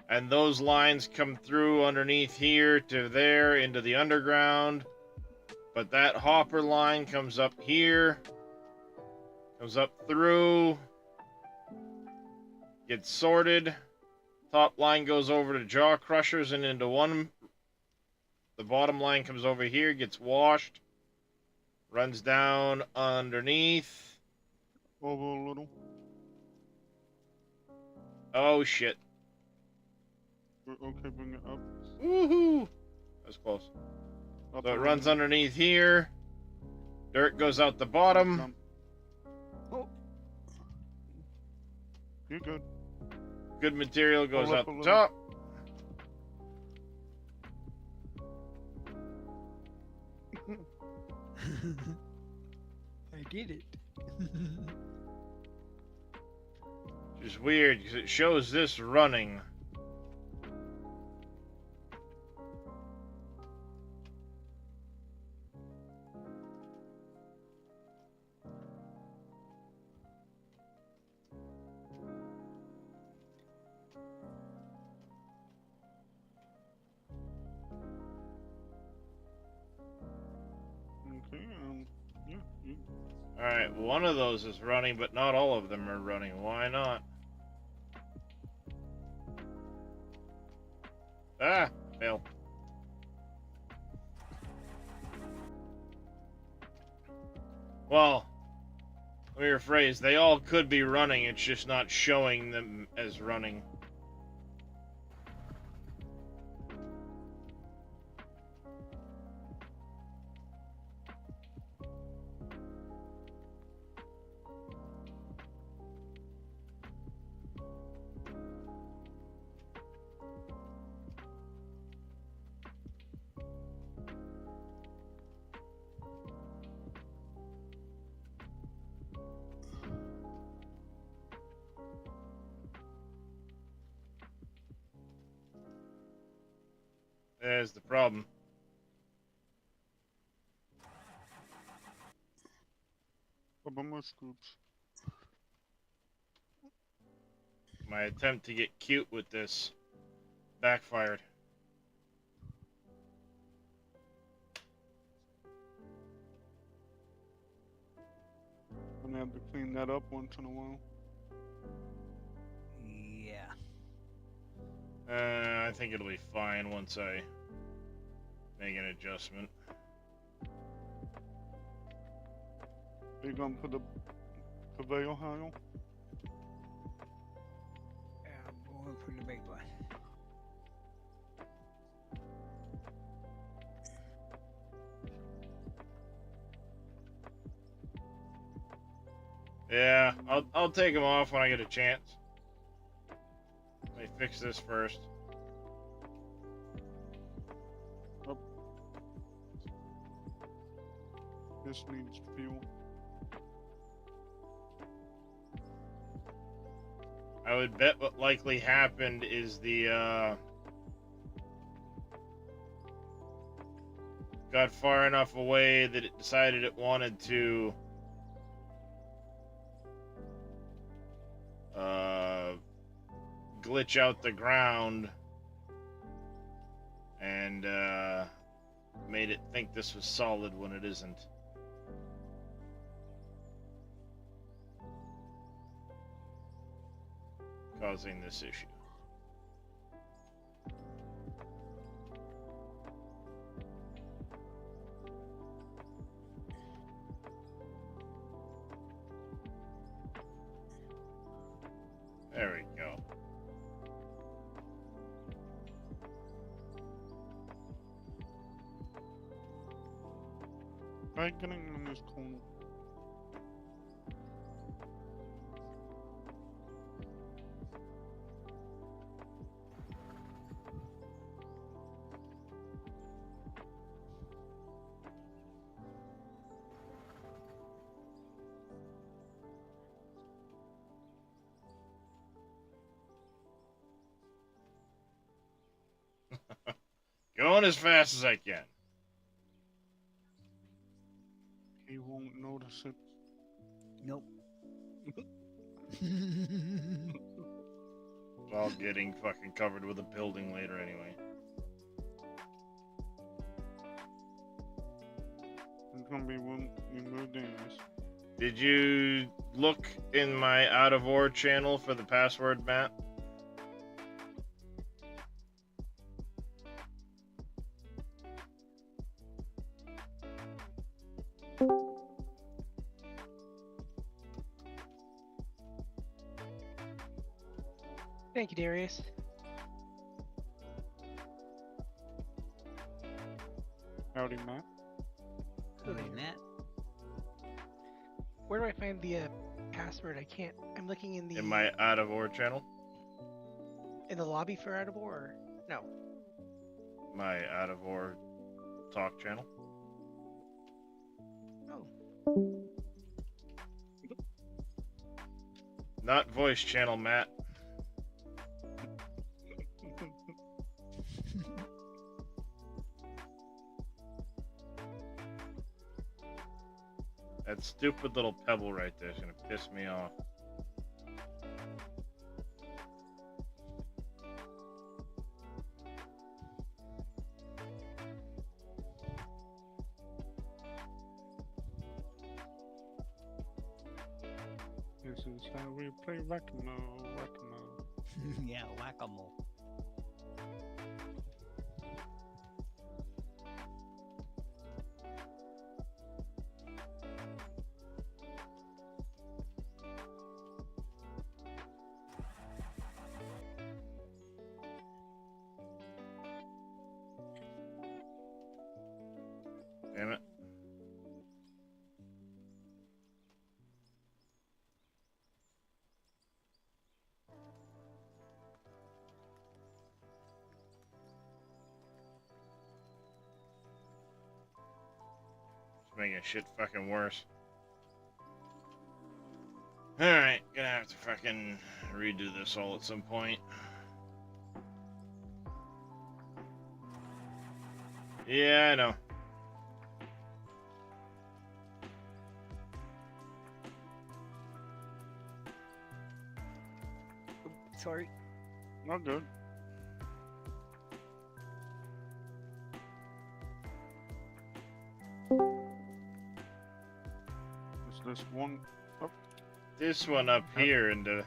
And those lines come through underneath here to there into the underground. But that hopper line comes up here, comes up through, gets sorted. Top line goes over to jaw crushers and into one. The bottom line comes over here, gets washed, runs down underneath. Over a little. Oh shit. Okay, bring it up. Woohoo! That's close. Up So it and runs running. underneath here. Dirt goes out the bottom. Dump. Oh. You're good. Good material goes Pull out up a the little. top. I did it. Which is weird because it shows this running. Okay, yeah, you. Alright, one of those is running, but not all of them are running. Why not? Ah, fail. Well, let me rephrase. They all could be running, it's just not showing them as running. There's the problem. Couple more scoops. My attempt to get cute with this backfired. Gonna have to clean that up once in a while. Yeah. I think it'll be fine once I make an adjustment. Are you gonna put the conveyor high? I'm going for the big one. Yeah, I'll take them off when I get a chance. Let me fix this first. This needs fuel. I would bet what likely happened is the got far enough away that it decided it wanted to glitch out the ground and made it think this was solid when it isn't. Causing this issue. There we go. Try getting in this corner. Going as fast as I can. He won't notice it. Nope. all getting fucking covered with a building later anyway. It's gonna be more dangerous. Did you look in my out of war channel for the password, Matt? Thank you, Darius. Howdy, Matt. Other than that, Where do I find the password? I can't. I'm looking in the In my out of war channel? lobby for out of war. No. My out of war talk channel? Oh. Not voice channel, Matt. That stupid little pebble right there is gonna piss me off. This is how we play whack-a-mole, whack-a-mole. yeah, whack-a-mole. Damn it. It's making shit fucking worse. Alright, gonna have to fucking redo this all at some point. Yeah, I know. Sorry. Not good. Is this one up? This one up here into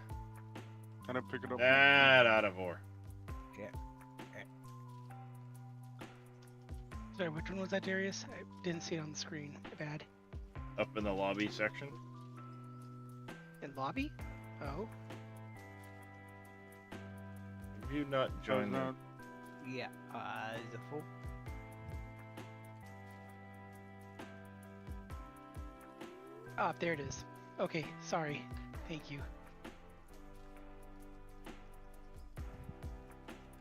Can I pick it up? that out of war. Sorry, which one was that, Darius? I didn't see it on the screen. My bad. Up in the lobby section. In lobby? Oh. Have you not joined How's the... Yeah, the full. Ah, there it is. Okay, sorry. Thank you.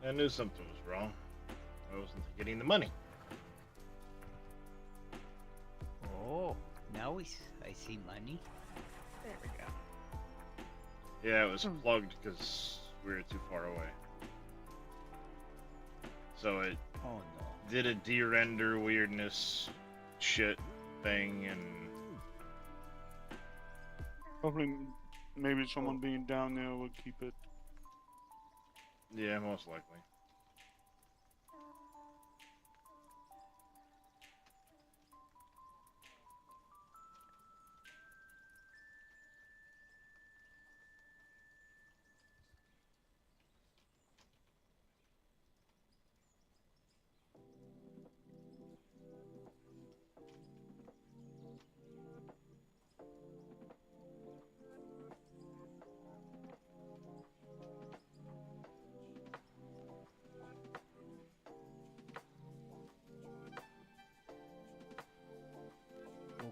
I knew something was wrong. I wasn't getting the money. Oh, now I see money. There we go. Yeah, it was plugged because we were too far away. So it Oh no. did a de-render weirdness shit thing, and Hopefully, maybe someone being down there will keep it. yeah, most likely.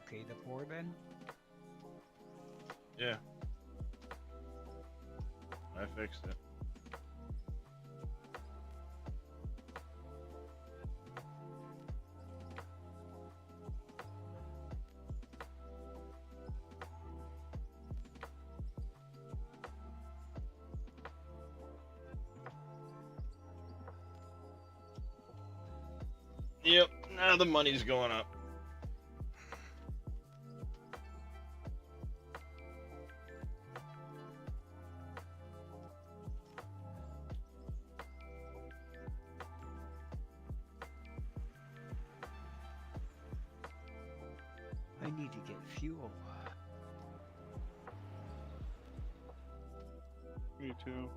Okay, the four then. Yeah. I fixed it. Yep, now the money's going up. I need to get fuel. Me too.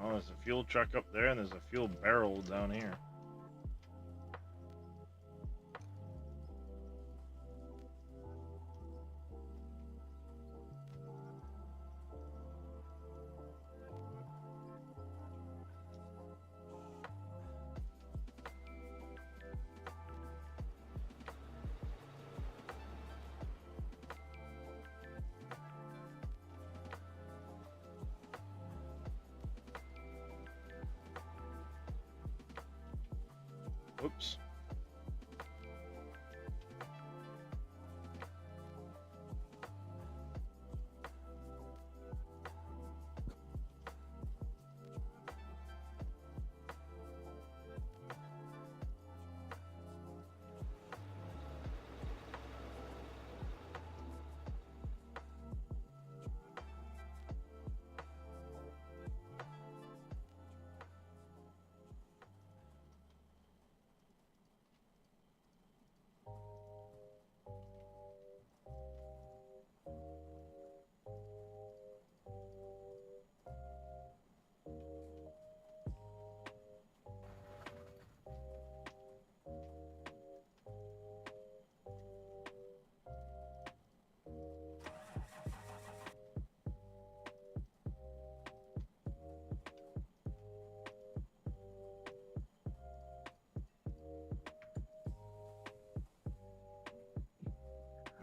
Oh, there's a fuel truck up there, and there's a fuel barrel down here. Whoops.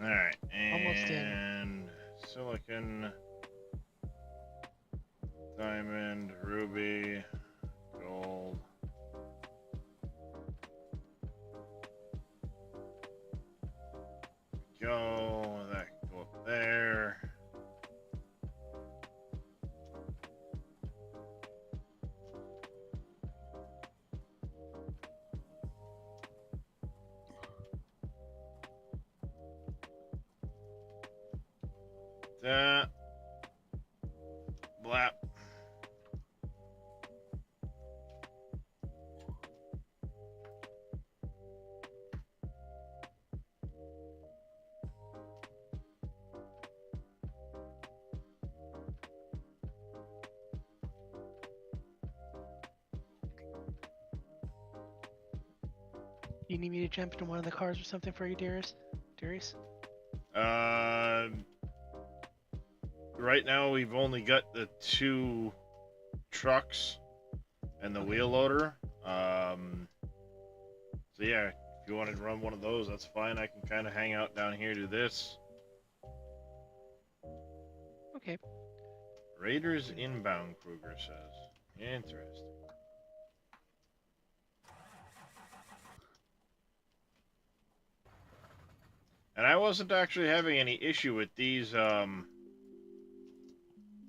Alright, Almost in. and silicon, diamond, ruby, gold. Go, that can go up there. That. Blap. You need me to jump into one of the cars or something for you, Darius? Darius? Right now we've only got the 2 trucks and the wheel loader. So yeah, if you wanted to run one of those, that's fine. I can kind of hang out down here, do this. Okay. Raiders inbound, Kruger says. Interesting. And I wasn't actually having any issue with these,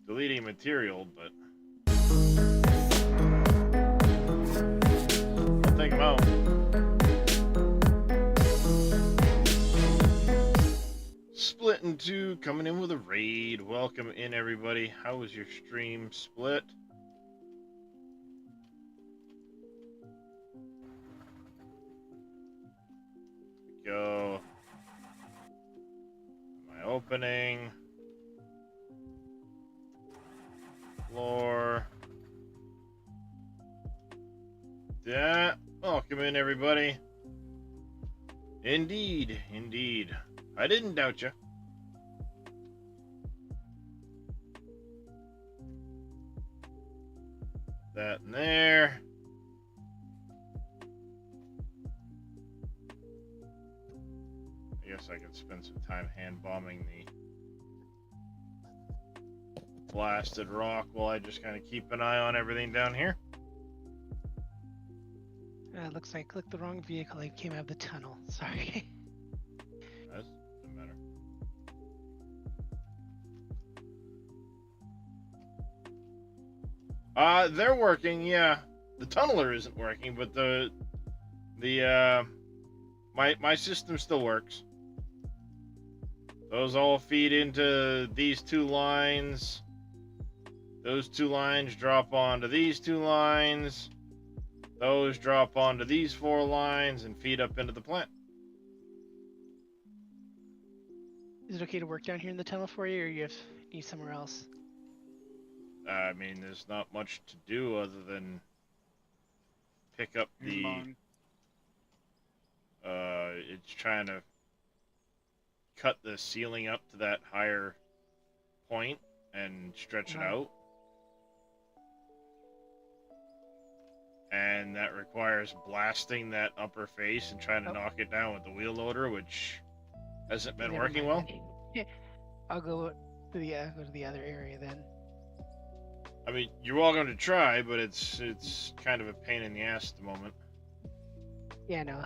deleting material, but I'll take them out. Split in 2, coming in with a raid. Welcome in, everybody. How was your stream, Split? Go. My opening. Floor. Yeah. Welcome in, everybody. Indeed, indeed. I didn't doubt you. That in there. I guess I could spend some time hand bombing the blasted rock while I just kind of keep an eye on everything down here. Looks like I clicked the wrong vehicle. I came out of the tunnel. Sorry. That doesn't matter. They're working, yeah. The tunneler isn't working, but my system still works. Those all feed into these 2 lines. Those 2 lines drop onto these 2 lines. Those drop onto these 4 lines and feed up into the plant. Is it okay to work down here in the tunnel for you, or you need somewhere else? I mean, there's not much to do other than pick up the. Mine. It's trying to cut the ceiling up to that higher point and stretch it out. And that requires blasting that upper face and trying to knock it down with the wheel loader, which hasn't been Never working mind well. then. I'll go to the other area then. I mean, you're all going to try, but it's kind of a pain in the ass at the moment. Yeah, no,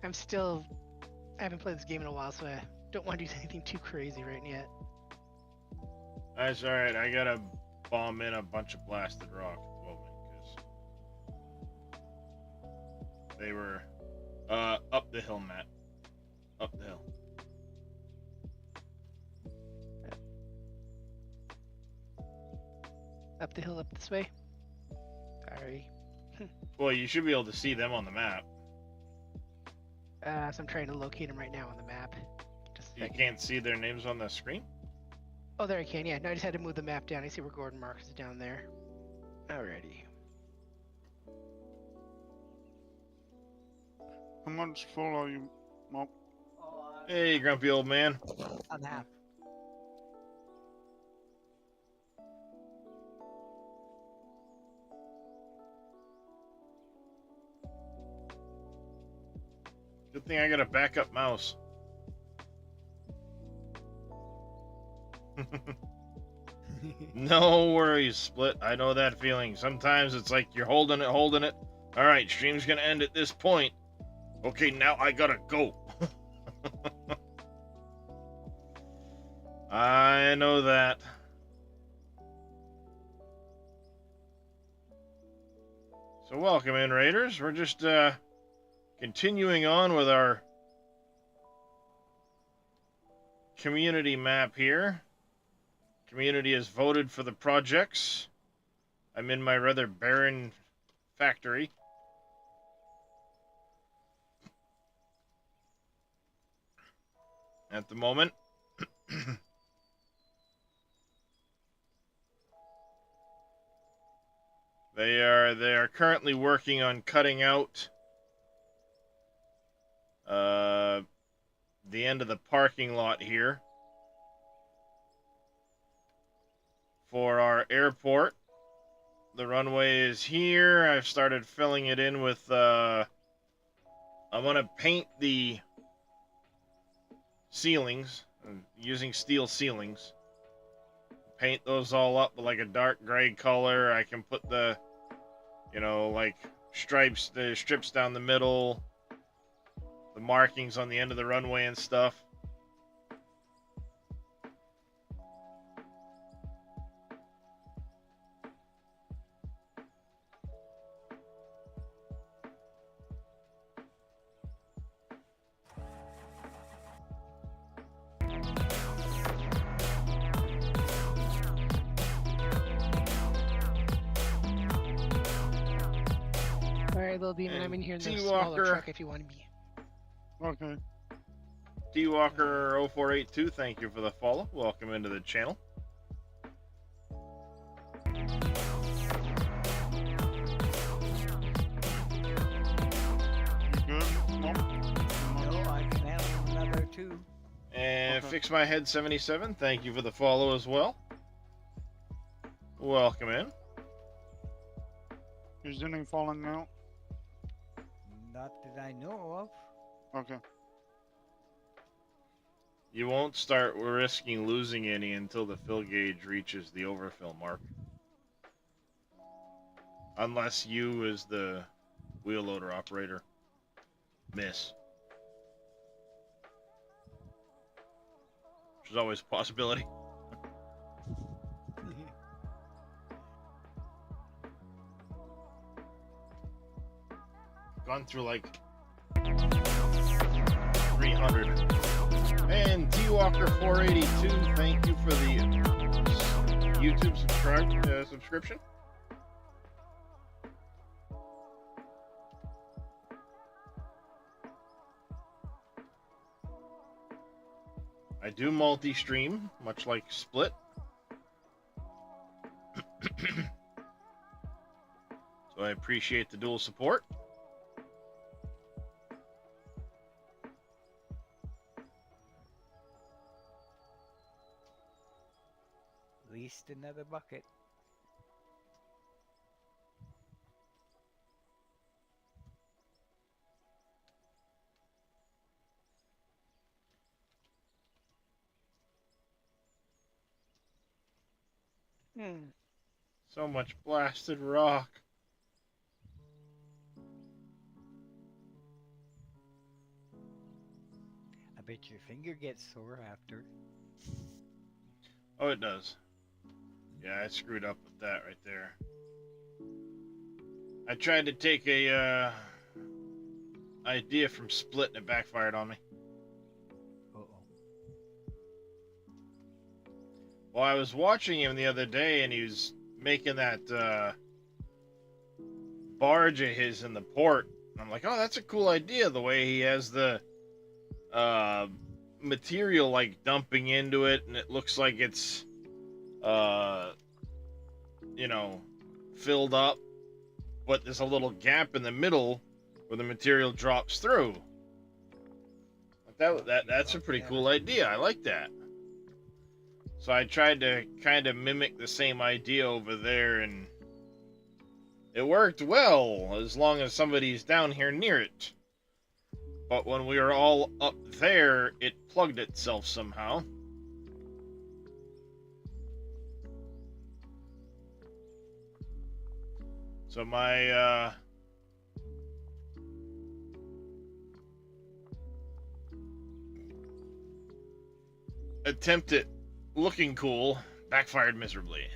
I'm still. I haven't played this game in a while, so I don't want to do anything too crazy right yet. That's all right. I gotta bomb in a bunch of blasted rock at the moment because they were up the hill, Matt. Up the hill. Up the hill, up this way. Sorry. Well, you should be able to see them on the map. So I'm trying to locate them right now on the map. Just a You second. can't see their names on the screen? Oh, there I can. Yeah, no, I just had to move the map down. I see where Gordon Marks is down there. Alrighty. How much full are you, Mop? Hey, grumpy old man. On half. Good thing I got a backup mouse. No worries, Split. I know that feeling. Sometimes it's like you're holding it. All right, stream's gonna end at this point. Okay, now I gotta go. I know that. So welcome in, Raiders. We're just continuing on with our community map here. Community has voted for the projects. I'm in my rather barren factory. At the moment. They are currently working on cutting out the end of the parking lot here for our airport. The runway is here. I've started filling it in with I'm gonna paint the ceilings using steel ceilings. Paint those all up with like a dark gray color. I can put the, like stripes, the strips down the middle, the markings on the end of the runway and stuff. Alright, little demon, I'm in here in the T-Walker. smaller truck if you want to be. Okay. D-Walker0482, thank you for the follow. Welcome into the channel. You good, Mop? No, I can have another two. And Okay. Fix My Head 77, thank you for the follow as well. Welcome in. Is anything falling out? Not that I know of. Okay. You won't start risking losing any until the fill gauge reaches the overfill mark. Unless you, as the wheel loader operator, miss. Which is always a possibility. Gone through like 300. And T-Walker482, thank you for the YouTube subscription. I do multi-stream, much like Split. So I appreciate the dual support. At least another bucket. Hmm. So much blasted rock. I bet your finger gets sore after. Oh, it does. Yeah, I screwed up with that right there. I tried to take a idea from Split and it backfired on me. Uh-oh. Well, I was watching him the other day and he was making that barge of his in the port. And I'm like, oh, that's a cool idea, the way he has the material like dumping into it and it looks like it's you know, filled up, but there's a little gap in the middle where the material drops through. That's a pretty cool idea. I like that. So I tried to kind of mimic the same idea over there, and it worked well as long as somebody's down here near it. But when we were all up there, it plugged itself somehow. So my attempt at looking cool backfired miserably.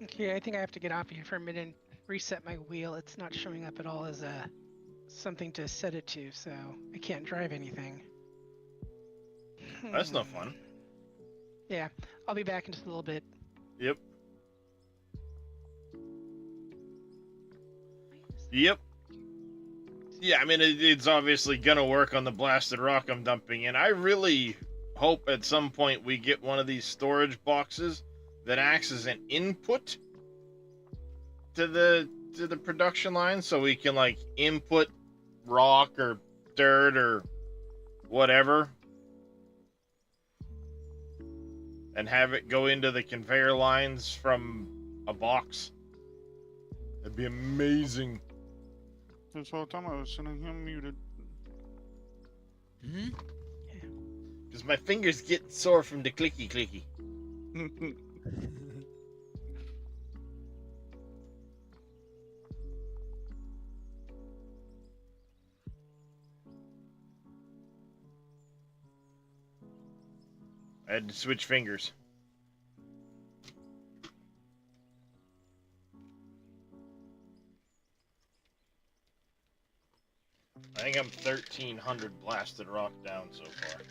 Okay, I think I have to get off here for a minute and reset my wheel. It's not showing up at all as something to set it to, so I can't drive anything. That's no fun. Yeah, I'll be back in just a little bit. Yep. Yep. Yeah, I mean, it's obviously gonna work on the blasted rock I'm dumping in. I really hope at some point we get one of these storage boxes that acts as an input to the production line, so we can like input rock or dirt or whatever and have it go into the conveyor lines from a box. That'd be amazing. This whole time I was sitting him muted. Hmm? Because my fingers get sore from the clicky. I had to switch fingers. I think I'm 1,300 blasted rock down so far.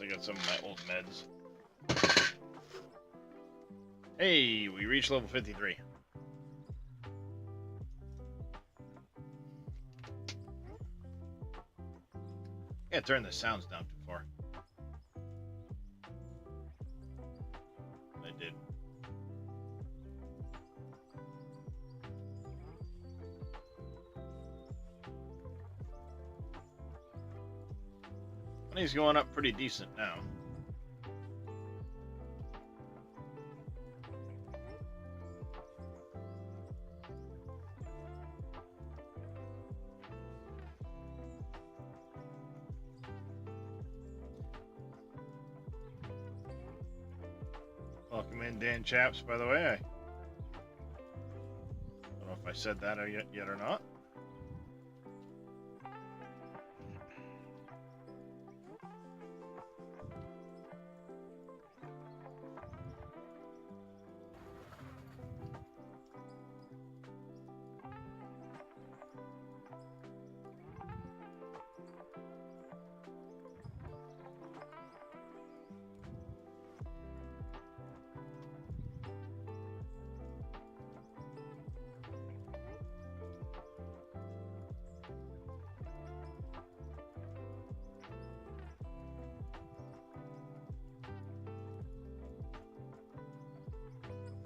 I got some of my old meds. Hey, we reached level 53. Yeah, turn the sounds down too far. I did. Money's going up pretty decent now. Welcome in, Dan Chaps, by the way. I don't know if I said that yet or not.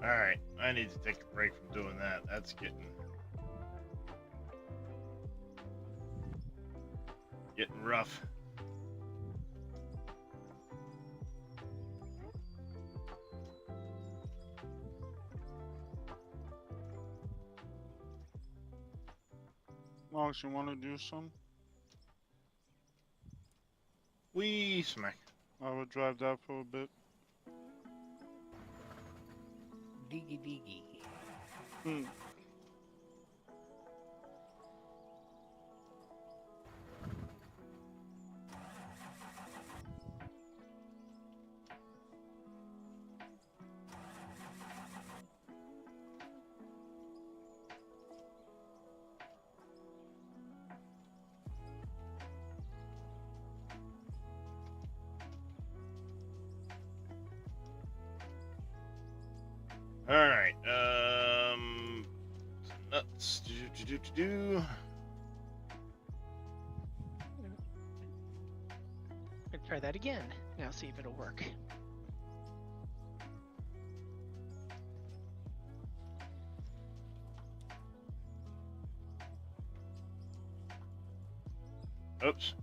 Alright, I need to take a break from doing that. That's getting rough. Alex, you want to do some? Wee smack. I would drive that for a bit. Diggy diggy. Hmm. Alright, nuts. Do. Let's try that again. Now see if it'll work. Oops.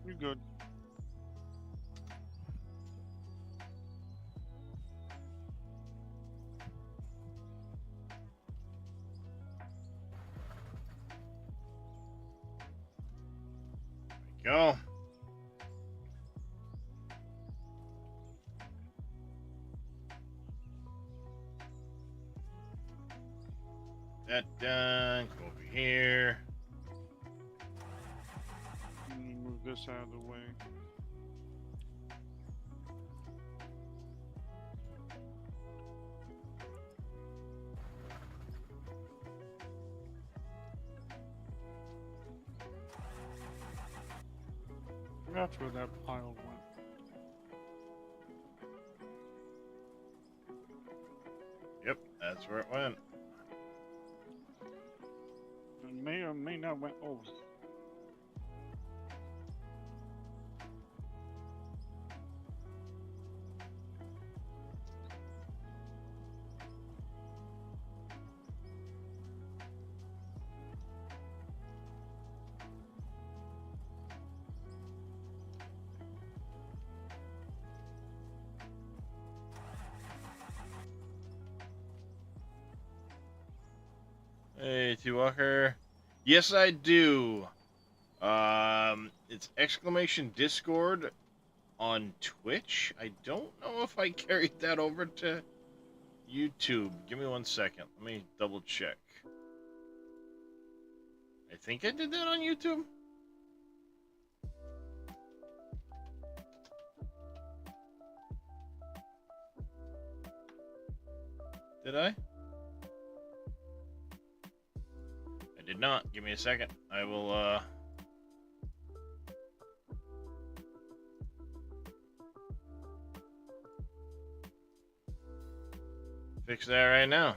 You're good. Go. That done. Come over here. Let me move this out of the way. That's where that pile went. Yep, that's where it went. It may or may not went over. Hey, T Walker. Yes, I do. It's exclamation Discord on Twitch. I don't know if I carried that over to YouTube. Give me 1 second. Let me double check. I think I did that on YouTube. Did I? I did not. Give me a second. I will, fix that right now.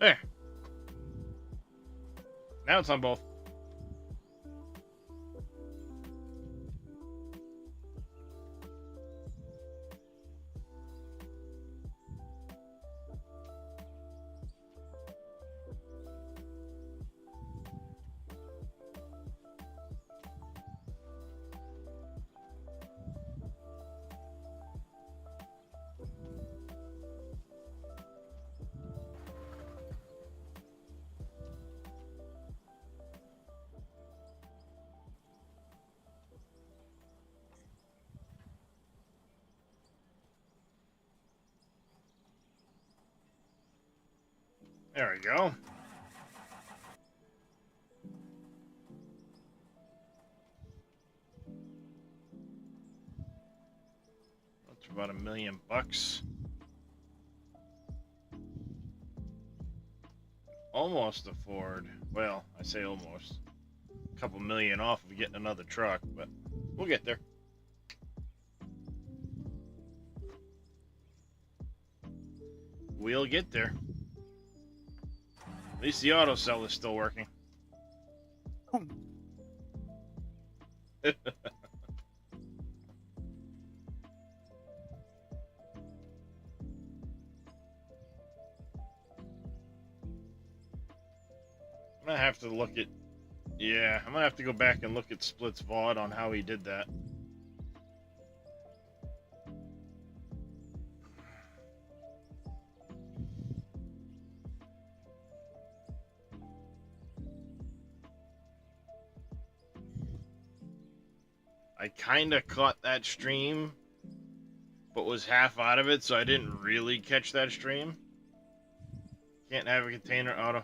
There. Now it's on both. There we go. That's about $1 million. Almost afford. Well, I say almost. A couple million off of getting another truck, but we'll get there. We'll get there. At least the auto cell is still working. I'm gonna have to look at. Yeah, I'm gonna have to go back and look at Split's VOD on how he did that. I kind of caught that stream, but was half out of it, so I didn't really catch that stream. Can't have a container auto.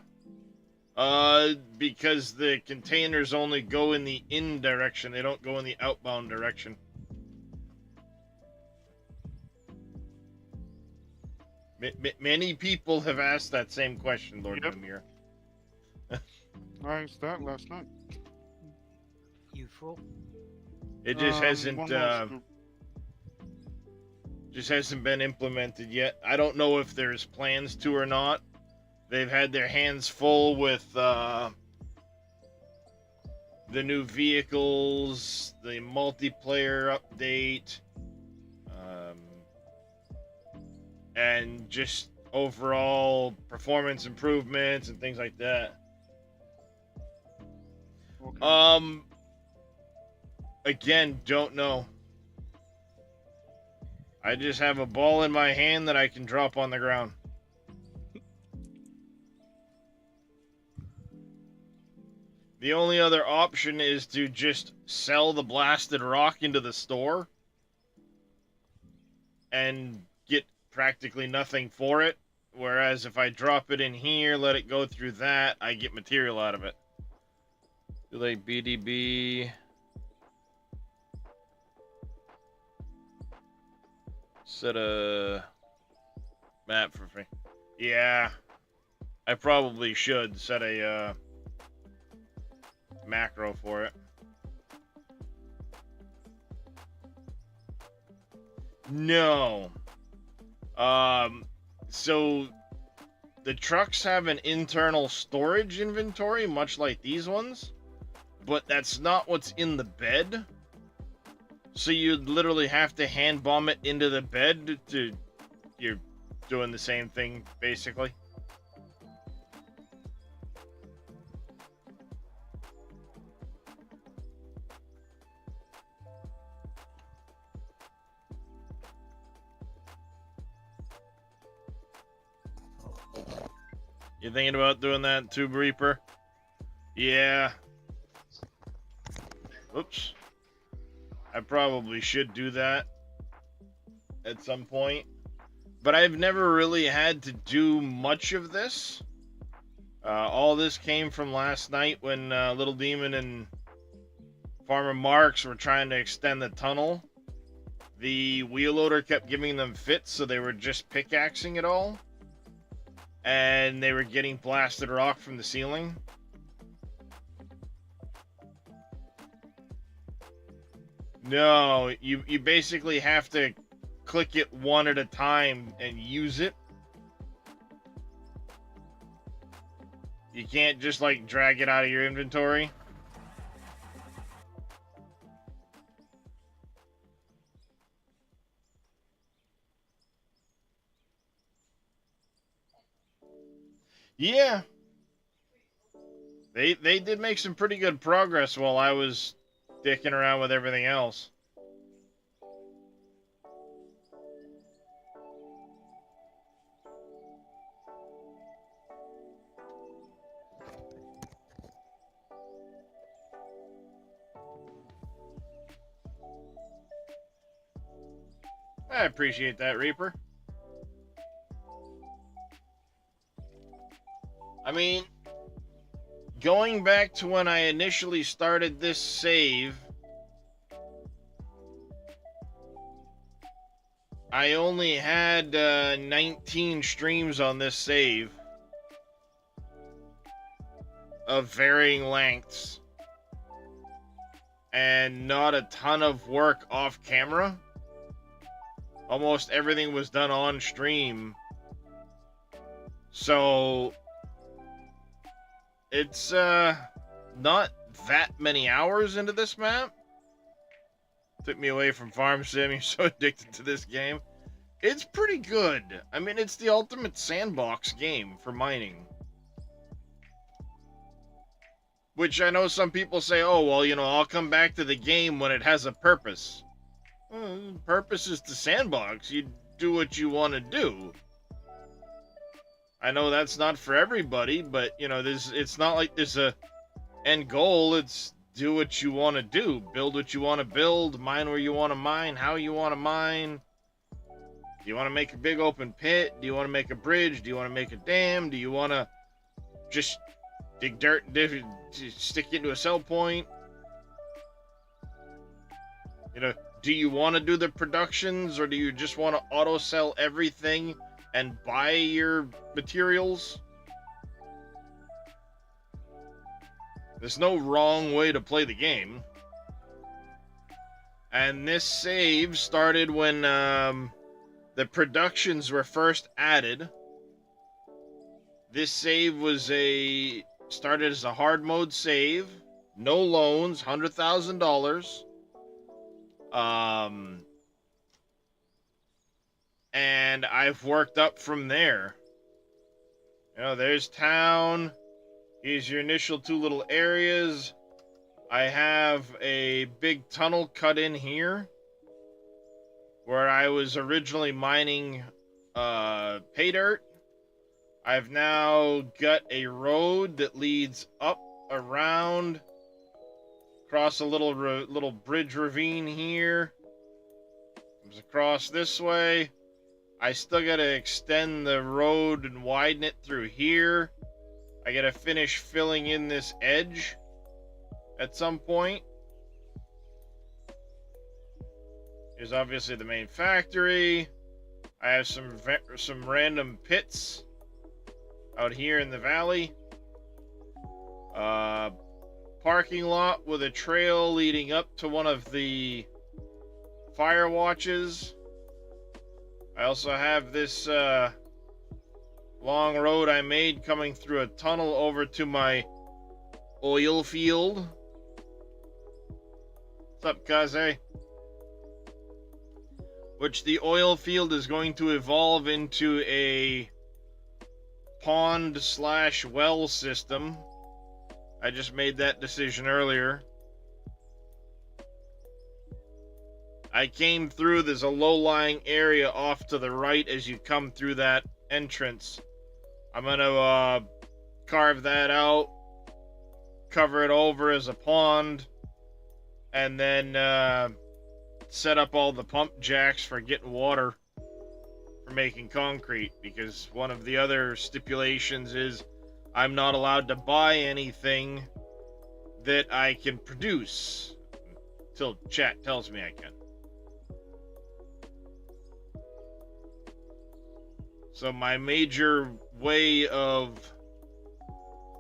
Because the containers only go in the in direction, they don't go in the outbound direction. Many people have asked that same question, Lord Namir. I asked that last night. You full? It just hasn't, one more scoop. just hasn't been implemented yet. I don't know if there's plans to or not. They've had their hands full with the new vehicles, the multiplayer update, and just overall performance improvements and things like that. Okay. Again, don't know. I just have a ball in my hand that I can drop on the ground. The only other option is to just sell the blasted rock into the store and get practically nothing for it. Whereas if I drop it in here, let it go through that, I get material out of it. Do like BDB. Set a map for free. Yeah, I probably should set a macro for it. No. So the trucks have an internal storage inventory, much like these ones, but that's not what's in the bed. So you'd literally have to hand bomb it into the bed to. You're doing the same thing, basically. You thinking about doing that, Tube Reaper? Yeah. Oops. I probably should do that at some point. But I've never really had to do much of this. All this came from last night when Little Demon and Farmer Marks were trying to extend the tunnel. The wheel loader kept giving them fits, so they were just pickaxing it all. And they were getting blasted rock from the ceiling. No, you basically have to click it one at a time and use it. You can't just like drag it out of your inventory. Yeah. They did make some pretty good progress while I was dicking around with everything else. I appreciate that, Reaper. I mean, going back to when I initially started this save, I only had 19 streams on this save of varying lengths and not a ton of work off camera. Almost everything was done on stream. So it's not that many hours into this map. Took me away from Farm Sim. You're so addicted to this game. It's pretty good. I mean, it's the ultimate sandbox game for mining. Which I know some people say, oh, well, you know, I'll come back to the game when it has a purpose. Well, purpose is to sandbox. You do what you want to do. I know that's not for everybody, but, you know, it's not like there's a end goal. It's do what you want to do. Build what you want to build. Mine where you want to mine. How you want to mine. Do you want to make a big open pit? Do you want to make a bridge? Do you want to make a dam? Do you want to just dig dirt and stick it into a sell point? You know, do you want to do the productions, or do you just want to auto sell everything and buy your materials? There's no wrong way to play the game. And this save started when the productions were first added. This save was started as a hard mode save, no loans, $100,000. And I've worked up from there. You know, there's town. Here's your initial two little areas. I have a big tunnel cut in here where I was originally mining pay dirt. I've now got a road that leads up, around, across a little bridge ravine here. Comes across this way. I still gotta extend the road and widen it through here. I gotta finish filling in this edge at some point. Here's obviously the main factory. I have some random pits out here in the valley. Parking lot with a trail leading up to one of the fire watches. I also have this long road I made coming through a tunnel over to my oil field. What's up, Kaze? Which the oil field is going to evolve into a pond/well system. I just made that decision earlier. I came through, there's a low-lying area off to the right as you come through that entrance. I'm gonna carve that out, cover it over as a pond, and then set up all the pump jacks for getting water for making concrete, because one of the other stipulations is I'm not allowed to buy anything that I can produce until chat tells me I can. So my major way of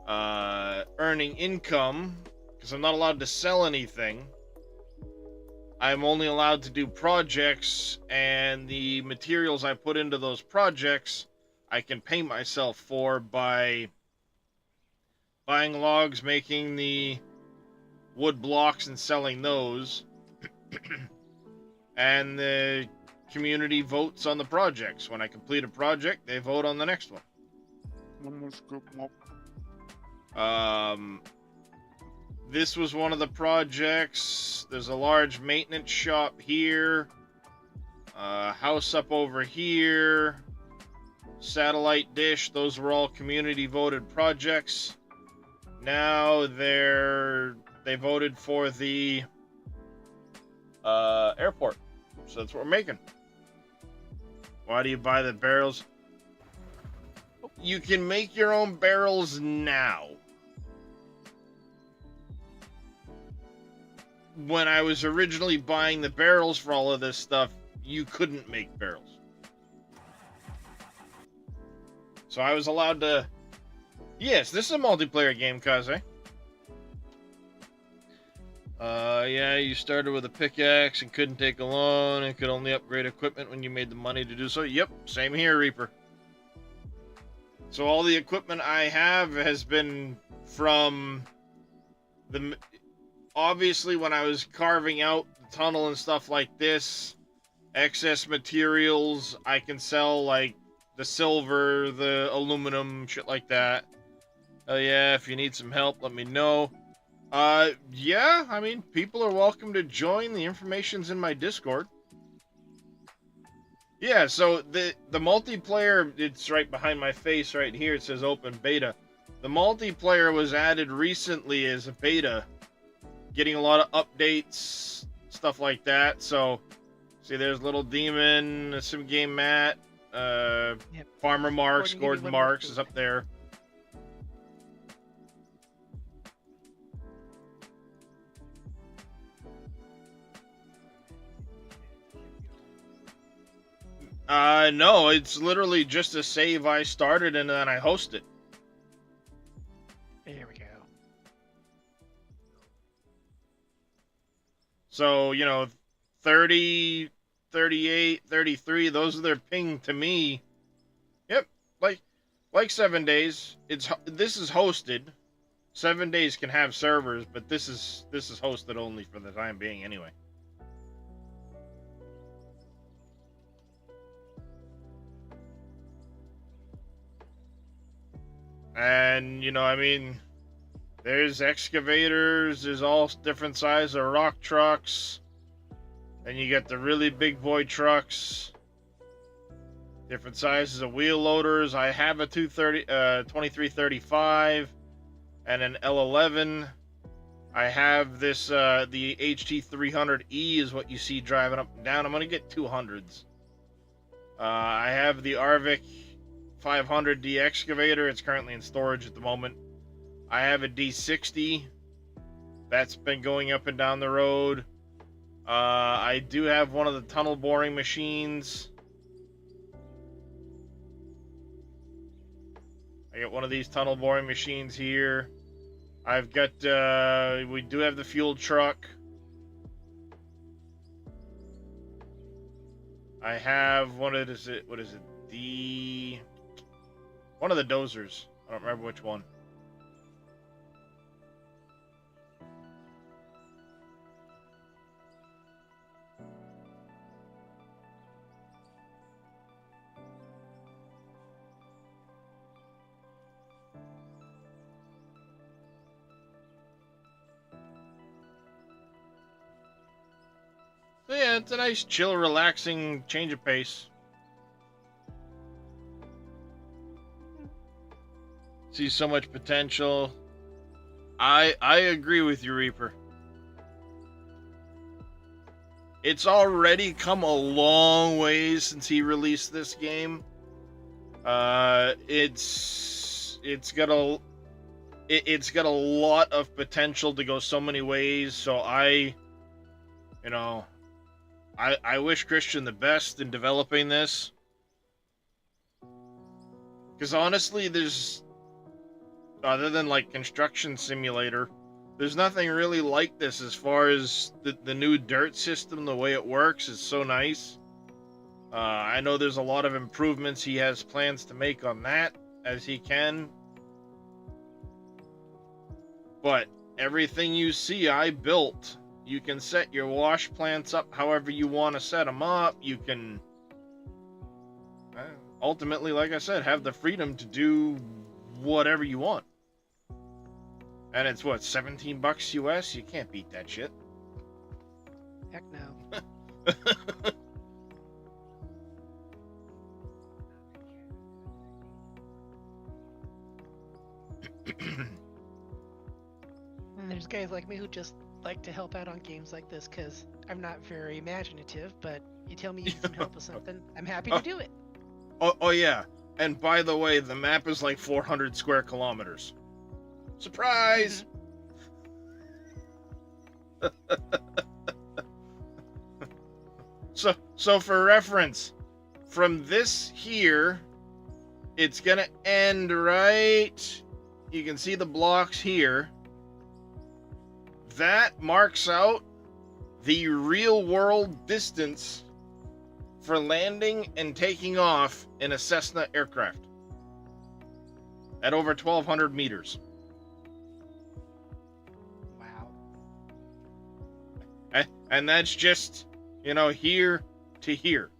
earning income, because I'm not allowed to sell anything, I'm only allowed to do projects, and the materials I put into those projects I can pay myself for by buying logs, making the wood blocks and selling those. And the community votes on the projects. When I complete a project, they vote on the next one. One more scoop mop. This was one of the projects. There's a large maintenance shop here. House up over here. Satellite dish. Those were all community voted projects. Now they voted for the airport. So that's what we're making. Why do you buy the barrels? Oh, you can make your own barrels now. When I was originally buying the barrels for all of this stuff, you couldn't make barrels. So I was allowed to... Yes, this is a multiplayer game, Kaze. Yeah, you started with a pickaxe and couldn't take a loan and could only upgrade equipment when you made the money to do so. Yep, same here, Reaper. So all the equipment I have has been from the... Obviously, when I was carving out the tunnel and stuff like this, excess materials, I can sell, like, the silver, the aluminum, shit like that. Yeah, if you need some help, let me know. Yeah, I mean, people are welcome to join. The information's in my Discord. Yeah, so the multiplayer, it's right behind my face right here. It says open beta. The multiplayer was added recently as a beta, getting a lot of updates, stuff like that. So, see, there's Little Demon, Sim Game Matt, Farmer Marks, Gordon Marks is up there. No, it's literally just a save I started and then I host it. There we go. So, you know, 30, 38, 33, those are their ping to me. Yep, like 7 days. This is hosted. 7 days can have servers, but this is hosted only for the time being anyway. And, you know, I mean, there's excavators, there's all different sizes of rock trucks. Then you get the really big boy trucks. Different sizes of wheel loaders. I have a 2335 and an L11. I have this, the HT300E is what you see driving up and down. I'm going to get 200s. I have the Arvik 500D excavator. It's currently in storage at the moment. I have a D60 that's been going up and down the road. I do have one of the tunnel boring machines. I got one of these tunnel boring machines here. I've got, we do have the fuel truck. I have one of, what is it? One of the dozers. I don't remember which one. So yeah, it's a nice, chill, relaxing change of pace. See so much potential. I agree with you, Reaper. It's already come a long ways since he released this game. It's got a lot of potential to go so many ways. So I wish Christian the best in developing this. Because honestly, there's, other than like Construction Simulator, there's nothing really like this as far as the new dirt system. The way it works is so nice. I know there's a lot of improvements he has plans to make on that as he can. But everything you see I built. You can set your wash plants up however you want to set them up. You can ultimately, like I said, have the freedom to do whatever you want. And it's what, $17 US? You can't beat that shit. Heck no. And there's guys like me who just like to help out on games like this because I'm not very imaginative, but you tell me you need some help with something, I'm happy to do it. Oh yeah. And by the way, the map is like 400 square kilometers. Surprise! So for reference, from this here, it's gonna end right. You can see the blocks here. That marks out the real world distance for landing and taking off in a Cessna aircraft at over 1,200 meters. Wow. And that's just, here to here.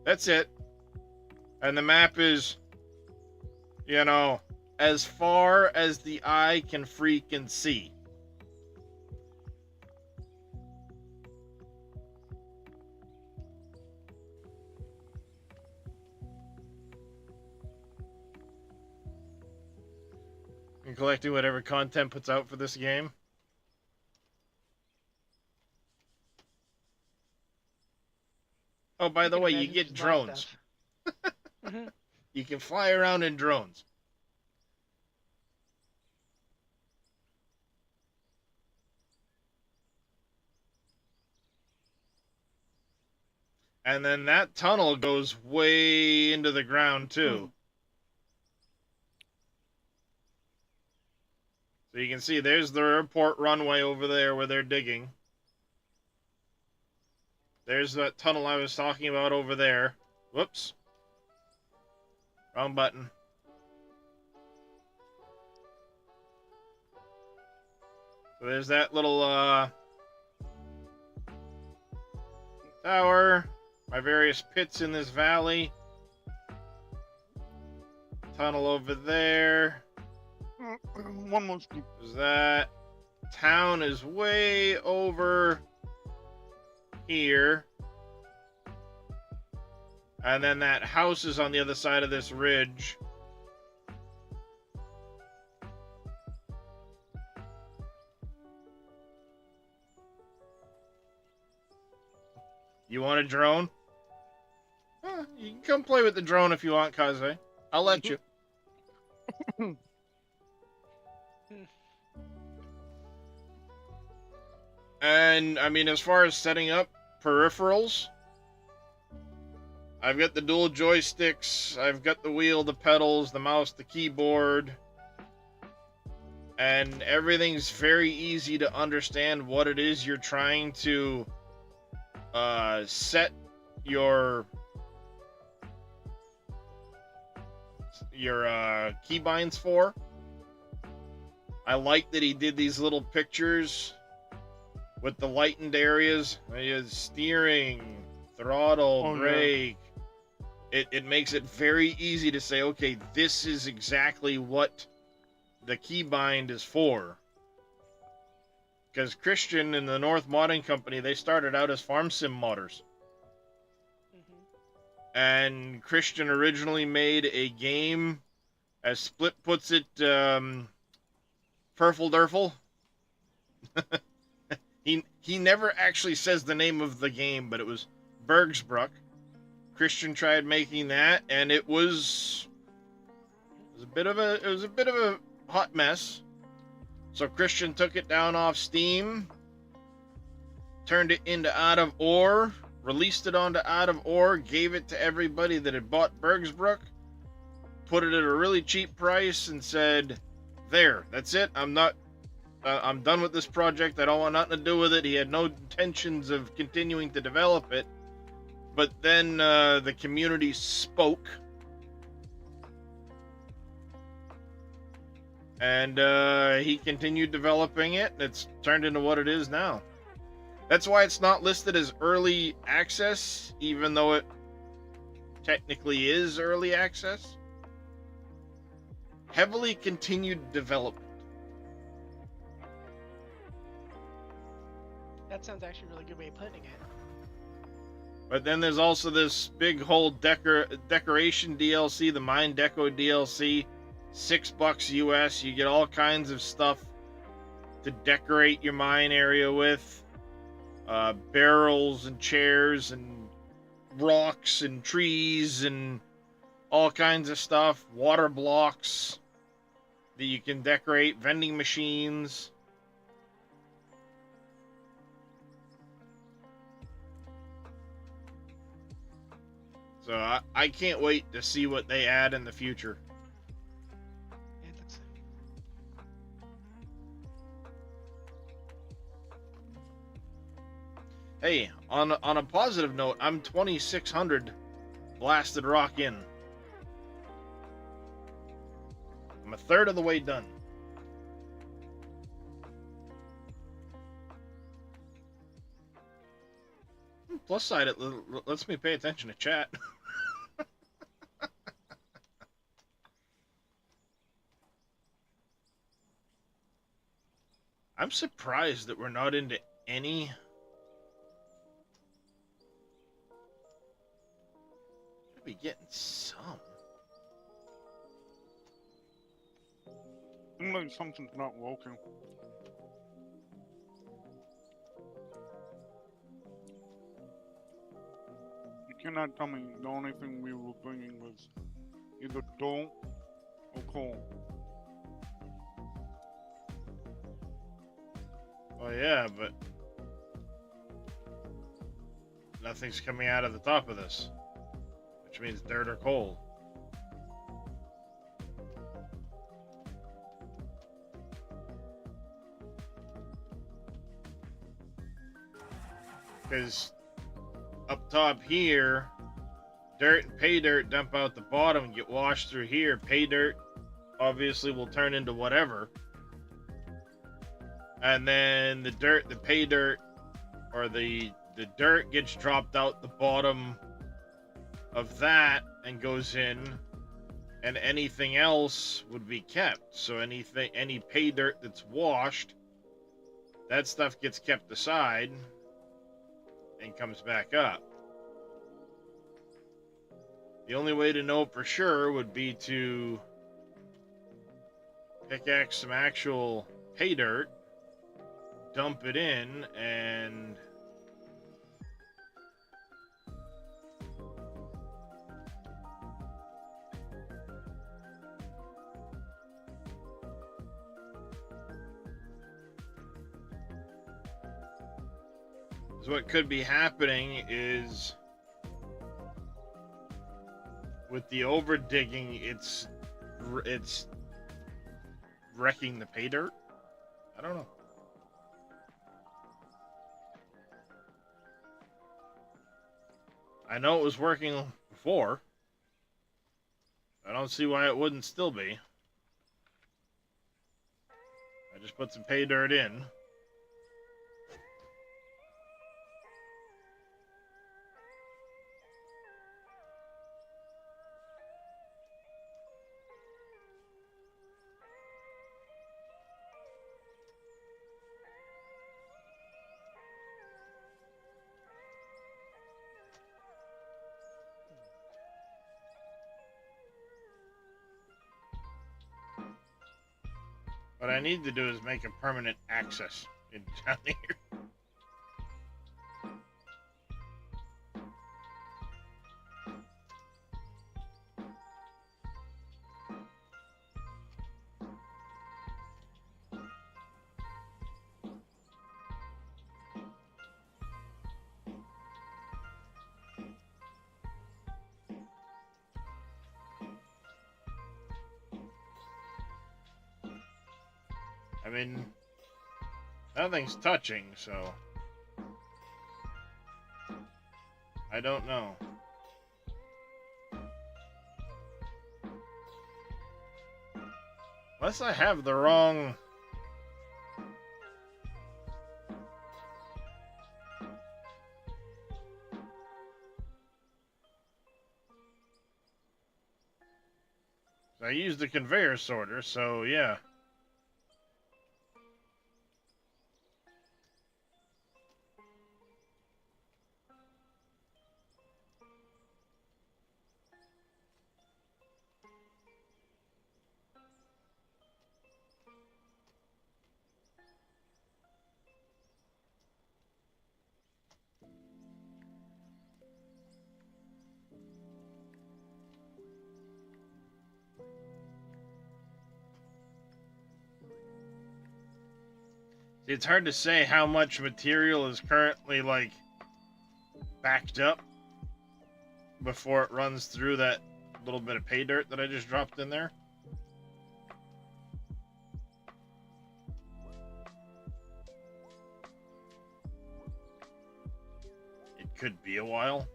That's it. And the map is, as far as the eye can freaking see. And collecting whatever content puts out for this game. Oh, by I the can way, you imagine get there's a lot of drones. stuff. Mhm. You can fly around in drones. And then that tunnel goes way into the ground, too. So you can see there's the airport runway over there where they're digging. There's that tunnel I was talking about over there. Whoops. Wrong button. So there's that little tower. My various pits in this valley. Tunnel over there. One more scoop. There's that. Town is way over here. And then that house is on the other side of this ridge. You want a drone? You can come play with the drone if you want, Kaze. I'll let you. And, I mean, as far as setting up peripherals, I've got the dual joysticks, I've got the wheel, the pedals, the mouse, the keyboard, and everything's very easy to understand what it is you're trying to set your keybinds for. I like that he did these little pictures with the lightened areas. Steering, throttle, brake. Yeah. It makes it very easy to say, okay, this is exactly what the keybind is for. Because Christian and the North Modding Company, they started out as farm sim modders. And Christian originally made a game, as Split puts it, Purfle Durfle. He never actually says the name of the game, but it was Bergsbruck. Christian tried making that, and it was a bit of a hot mess. So Christian took it down off Steam, turned it into Out of Ore, released it onto Out of Ore, gave it to everybody that had bought Bergsbruck, put it at a really cheap price, and said, "There, that's it. I'm done with this project. I don't want nothing to do with it." He had no intentions of continuing to develop it. But then the community spoke. And he continued developing it, and it's turned into what it is now. That's why it's not listed as early access, even though it technically is early access. Heavily continued development. That sounds actually a really good way of putting it. But then there's also this big whole decoration DLC, the Mine Deco DLC, $6 US. You get all kinds of stuff to decorate your mine area with. Barrels and chairs and rocks and trees and all kinds of stuff, water blocks that you can decorate, vending machines. So I can't wait to see what they add in the future. Yeah, that's Hey, on a positive note, I'm 2,600 blasted rock in. I'm a third of the way done. Plus side, it lets me pay attention to chat. I'm surprised that we're not into any. Should be getting some. I'm like something's not working. You cannot tell me the only thing we were bringing was either dough or coal. Oh yeah, but nothing's coming out of the top of this, which means dirt or coal. Because up top here, dirt and pay dirt dump out the bottom and get washed through here. Pay dirt obviously will turn into whatever. And then the pay dirt, or the dirt gets dropped out the bottom of that and goes in, and anything else would be kept. So any pay dirt that's washed, that stuff gets kept aside and comes back up. The only way to know for sure would be to pickaxe some actual pay dirt, dump it in, and so what could be happening is with the over digging, it's wrecking the pay dirt. I don't know. I know it was working before. I don't see why it wouldn't still be. I just put some pay dirt in. What I need to do is make a permanent access in down here. I mean, nothing's touching, so I don't know. Unless I have the wrong... I used the conveyor sorter, so yeah. It's hard to say how much material is currently, like, backed up before it runs through that little bit of pay dirt that I just dropped in there. It could be a while.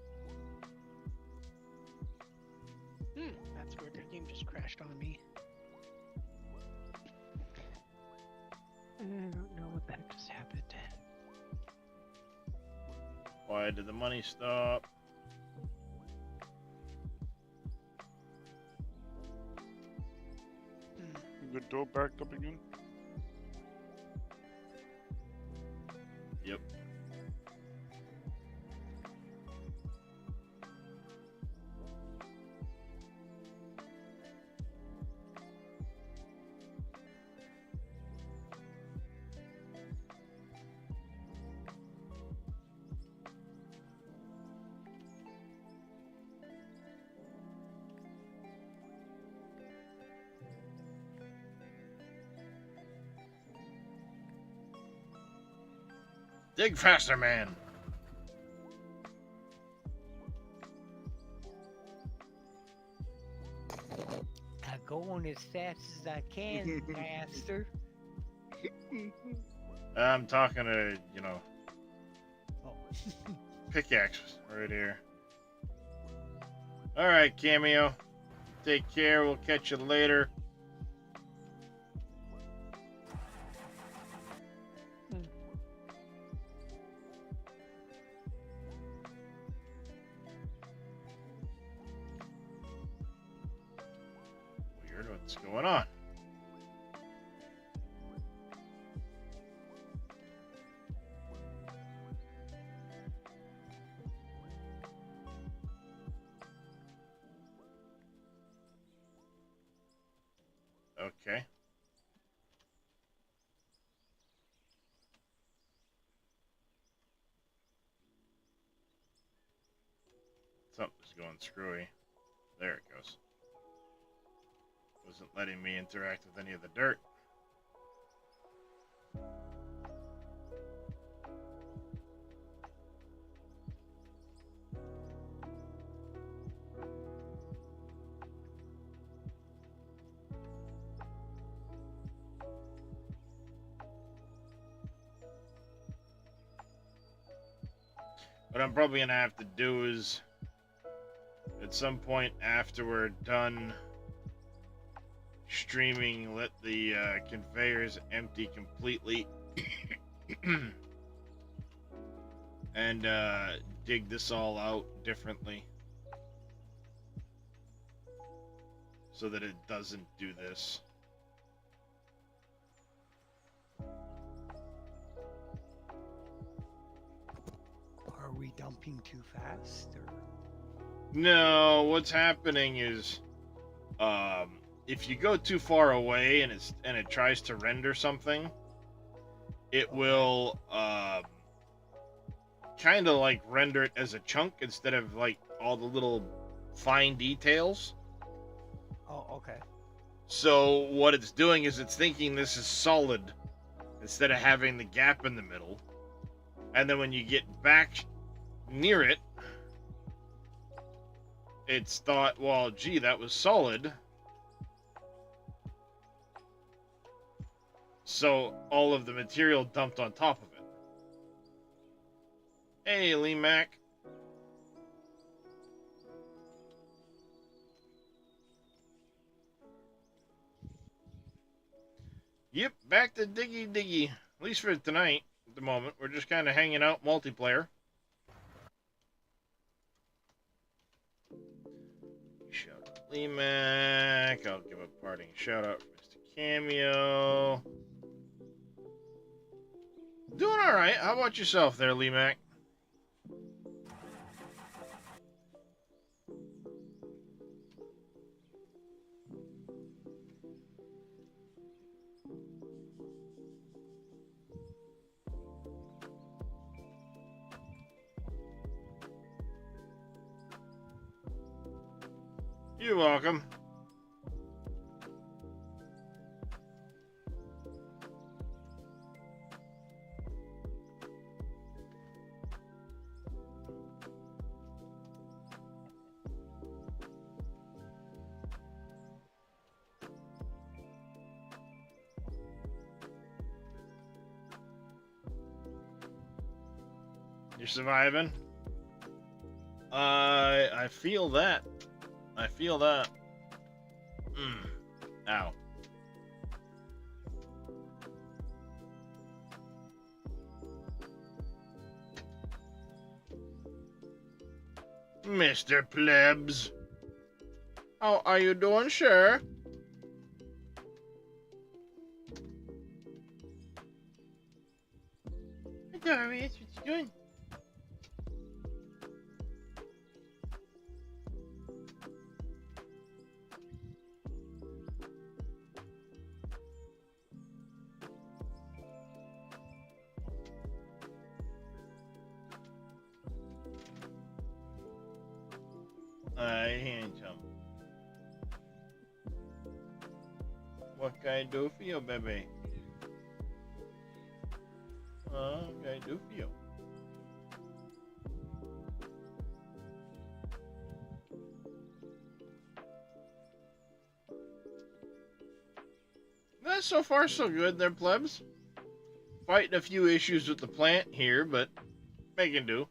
That's weird. The game just crashed on me. I don't know what the heck just happened. Why did the money stop? The door backed up again. Yep. Dig faster, man. I'm going as fast as I can, master. I'm talking to, Oh. pickaxe right here. Alright, Cameo. Take care. We'll catch you later. Weird, what's going on? Okay. Something's going screwy. There it goes. Wasn't letting me interact with any of the dirt. What I'm probably gonna have to do is, at some point after we're done streaming, let the conveyors empty completely and dig this all out differently so that it doesn't do this. Are we dumping too fast? Or? No, what's happening is, if you go too far away and it tries to render something, it will kind of like render it as a chunk instead of like all the little fine details. Oh, okay. So what it's doing is it's thinking this is solid instead of having the gap in the middle, and then when you get back near it, it's thought, well, gee, that was solid. So all of the material dumped on top of it. Hey, Lee Mac. Yep, back to Diggy Diggy. At least for tonight, at the moment. We're just kind of hanging out multiplayer. Shout out Lee Mac. I'll give a parting shout out for Mr. Cameo. Doing alright. How about yourself there, Lee Mac? You're welcome. You're surviving? I feel that. I feel that. Ow. Mr. Plebs. How are you doing, sir? Darius, what you doing? I ain't jump. What can I do for you, baby? What can I do for you? So far, so good there, plebs. Fighting a few issues with the plant here, but making do.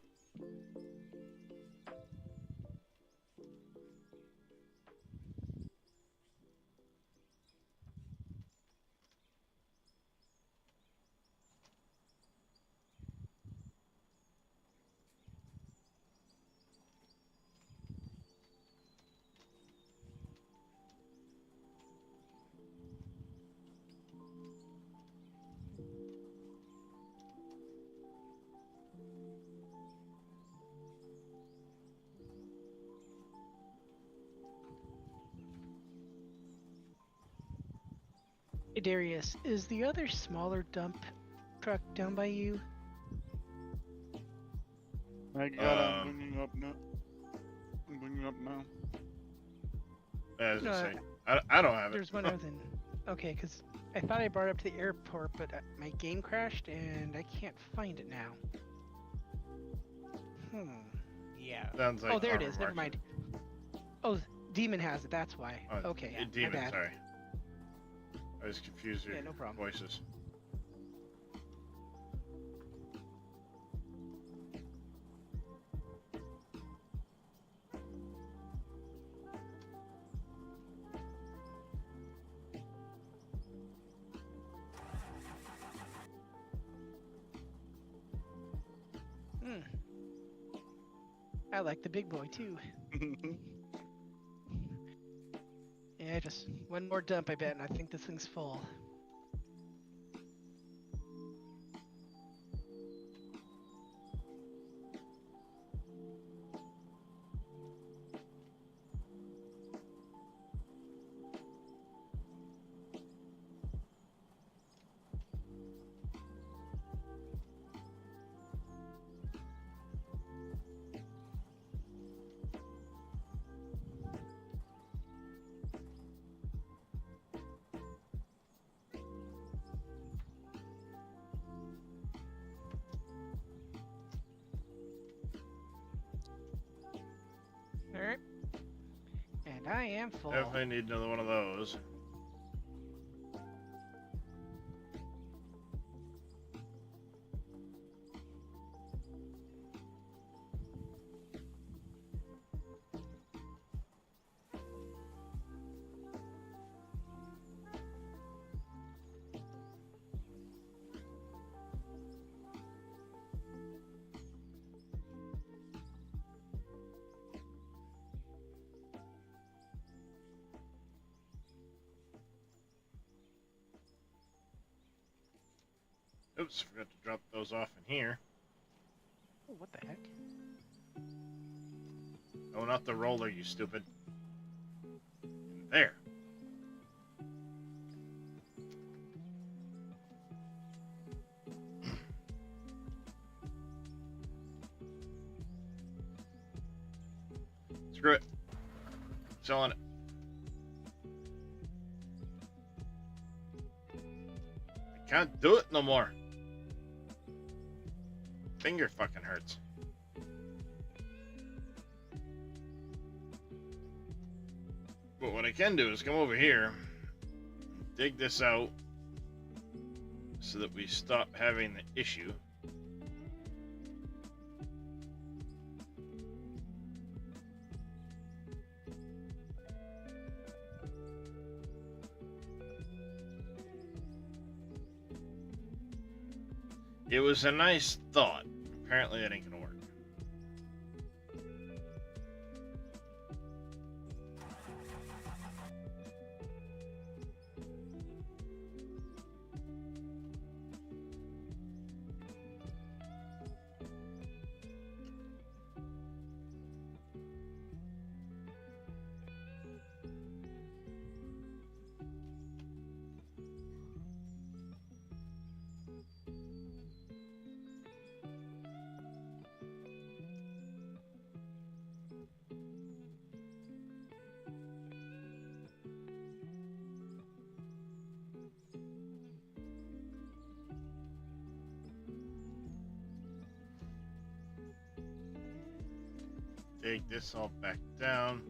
Hey, Darius, is the other smaller dump truck down by you? I got it. I'm bringing up now. I'm bringing up now. As I No, say, I don't have it. There's one other than. Okay, because I thought I brought it up to the airport, but my game crashed and I can't find it now. Yeah. Sounds like Oh, there it Armor is. Never March. mind. Oh, Demon has it. That's why. Oh, Okay. Yeah, my Demon, bad. sorry. I was confused with Yeah, no problem. voices. I like the big boy too. Yeah, just one more dump, I bet, and I think this thing's full. Alright. And I am full. Definitely need another one of those. Oops, forgot to drop those off in here. Oh, what the heck? Oh, not the roller, you stupid. There. Screw it. Selling it. I can't do it no more. Finger fucking hurts. But what I can do is come over here, dig this out, so that we stop having the issue. It was a nice thought. Apparently that ain't gonna work. Take this all back down.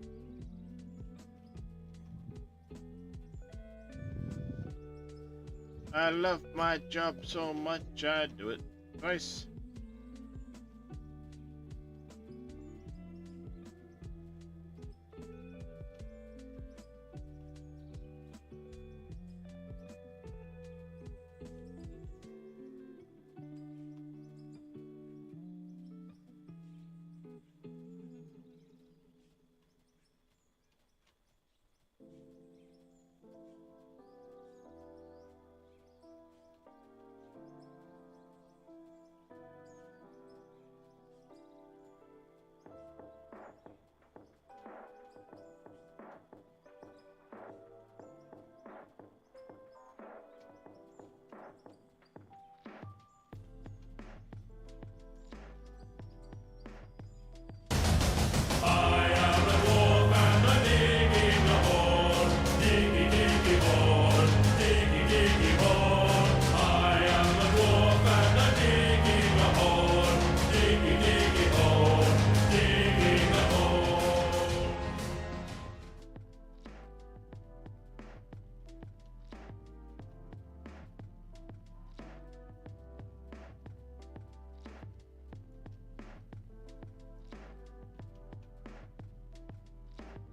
I love my job so much I do it twice.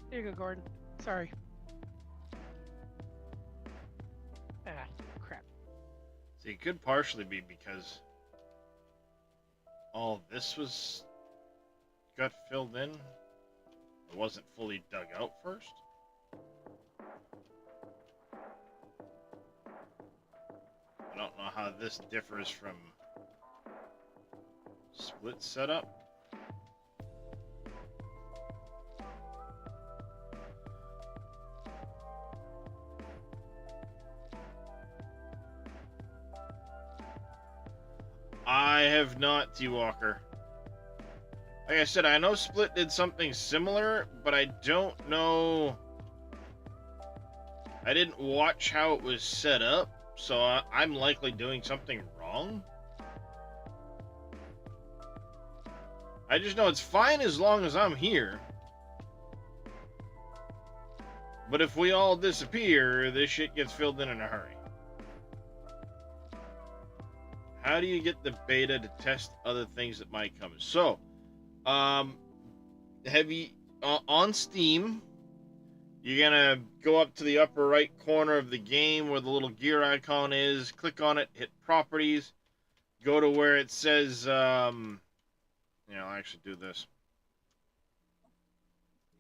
There you go, Gordon. Sorry. Ah, crap. See, it could partially be because all this got filled in. It wasn't fully dug out first. I don't know how this differs from split setup. I have not, T-Walker. Like I said, I know Split did something similar, but I don't know. I didn't watch how it was set up, so I'm likely doing something wrong. I just know it's fine as long as I'm here. But if we all disappear, this shit gets filled in a hurry. How do you get the beta to test other things that might come? So, on Steam, you're gonna go up to the upper right corner of the game where the little gear icon is, click on it, hit properties, go to where it says, I'll actually do this.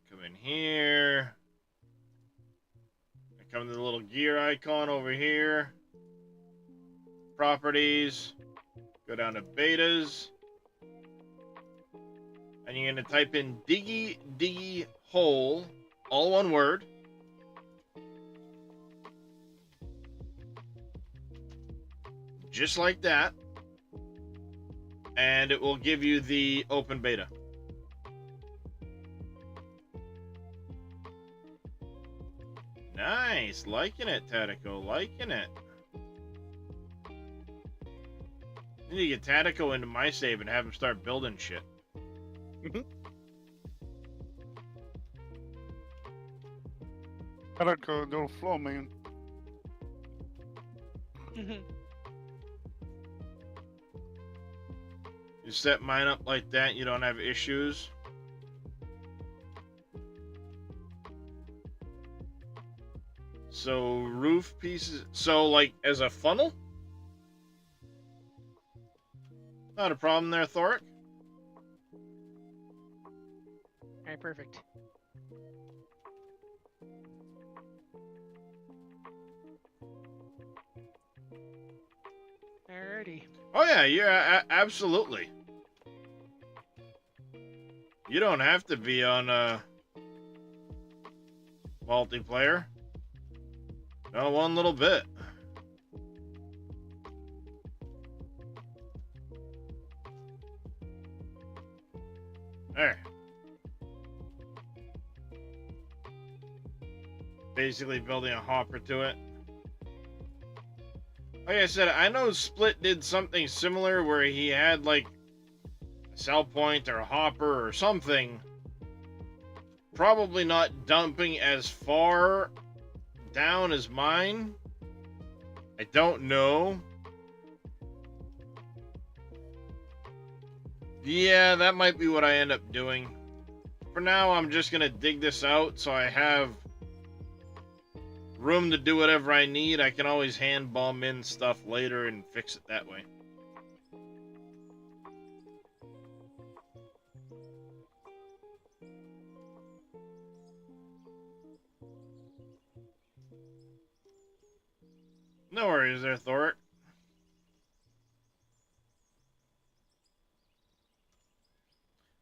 Come in here, come to the little gear icon over here. Properties, go down to betas, and you're going to type in diggy hole, all one word. Just like that. And it will give you the open beta. Nice, liking it, Tatico, liking it. I need to get Tatico into my save and have him start building shit. Tatico, don't flow, man. You set mine up like that, you don't have issues. So roof pieces, so like as a funnel? Not a problem there, Thoric. Alright, perfect. Alrighty. Oh yeah, yeah, absolutely. You don't have to be on multiplayer. No, one little bit. There. Basically building a hopper to it. Like I said, I know Split did something similar where he had like a cell point or a hopper or something. Probably not dumping as far down as mine. I don't know. Yeah, that might be what I end up doing. For now, I'm just gonna dig this out so I have room to do whatever I need. I can always hand bomb in stuff later and fix it that way. No worries there, Thoric.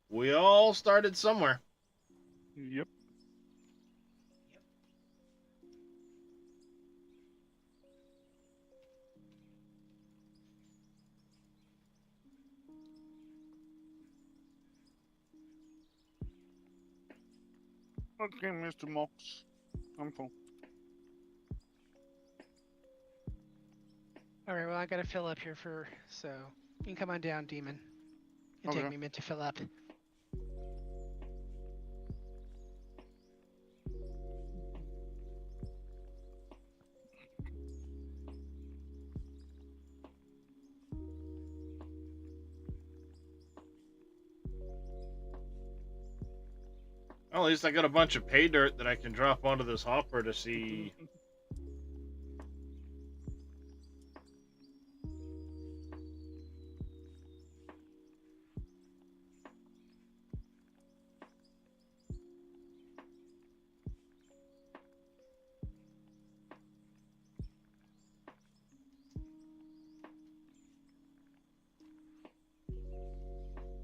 We all started somewhere. Yep. Okay, Mr. Mox. I'm full. Alright, well, I gotta fill up here so you can come on down, Demon. It'll take Okay. me a minute to fill up. Well, at least I got a bunch of pay dirt that I can drop onto this hopper to see.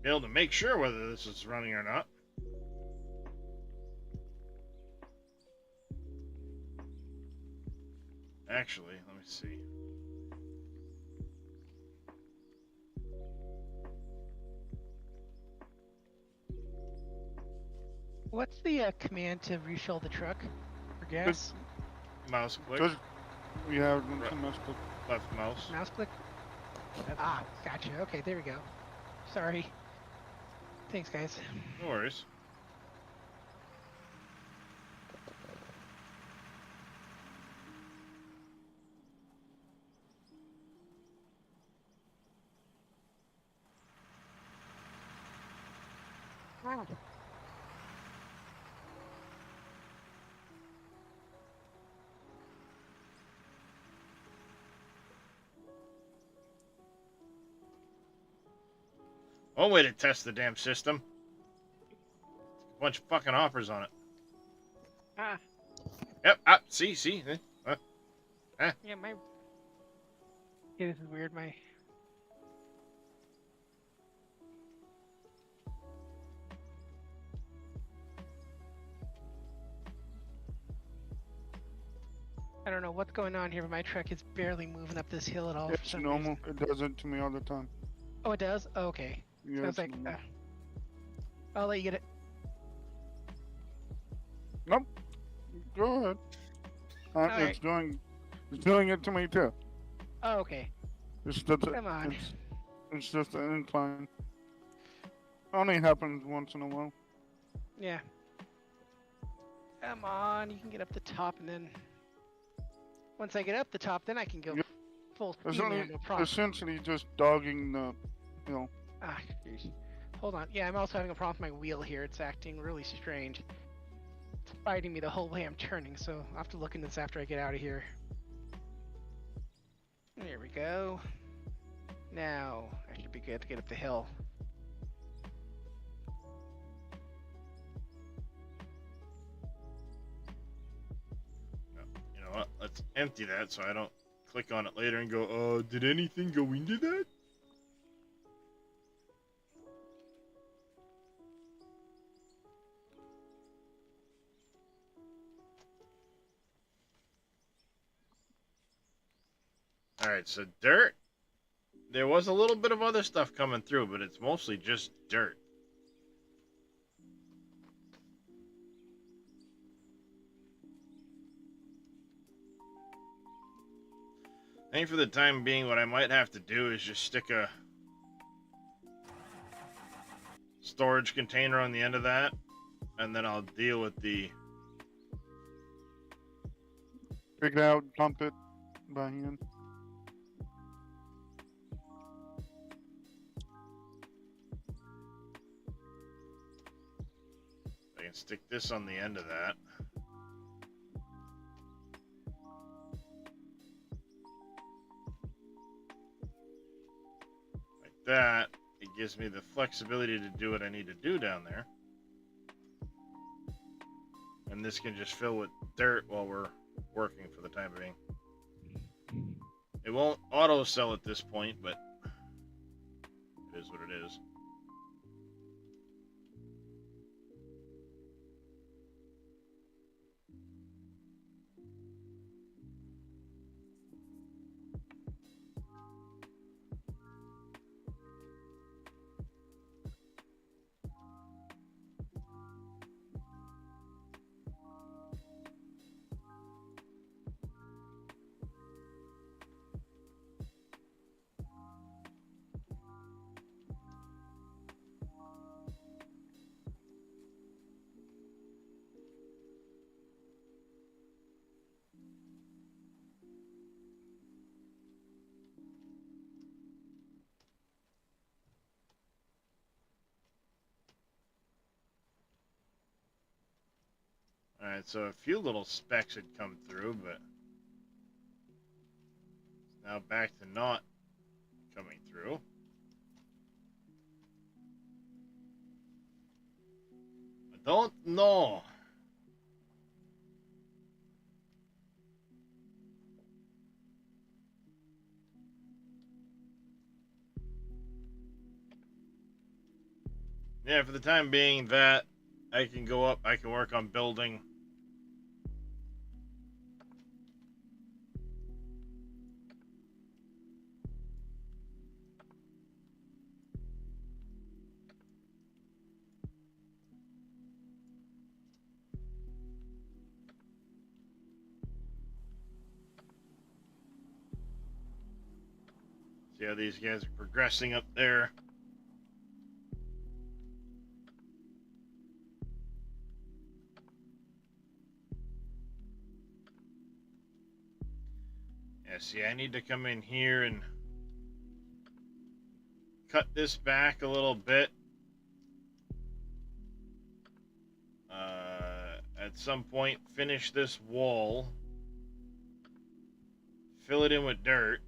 Be able to make sure whether this is running or not. Actually, let me see. What's the command to refill the truck for gas? Mouse click, Just, we have Right. some messed up. left mouse. Mouse click? Ah, gotcha. Okay, there we go. Sorry. Thanks, guys. No worries. One way to test the damn system. A bunch of fucking hoppers on it. Ah, Yep, see. yeah, my... Yeah, this is weird, my... I don't know what's going on here, but my truck is barely moving up this hill at all for It's some normal. reason. It does it to me all the time. Oh, it does? Oh, okay. Yeah, So I was it's like, normal. I'll let you get it. Nope. Go ahead. Alright. It's doing it to me too. Oh, okay. It's just, Come on. It's just an incline. Only happens once in a while. Yeah. Come on, you can get up the top and then... Once I get up the top, then I can go Yep. full It's speed, only man, no problem. essentially just dogging the, you know. Ah, jeez. Hold on. Yeah, I'm also having a problem with my wheel here. It's acting really strange. It's fighting me the whole way I'm turning, so I'll have to look into this after I get out of here. There we go. Now, I should be good to get up the hill. You know what? Let's empty that so I don't click on it later and go, oh, did anything go into that? Alright, so dirt. There was a little bit of other stuff coming through, but it's mostly just dirt. I think for the time being, what I might have to do is just stick a storage container on the end of that, and then I'll deal with the... Pick it out, dump it by hand. I can stick this on the end of that. Like that. It gives me the flexibility to do what I need to do down there. And this can just fill with dirt while we're working for the time being. It won't auto sell at this point, but it is what it is. Alright, so a few little specks had come through, but it's now back to not coming through. I don't know. Yeah, for the time being, that I can go up, I can work on building. See how these guys are progressing up there. Yeah, see, I need to come in here and cut this back a little bit. At some point, finish this wall. Fill it in with dirt.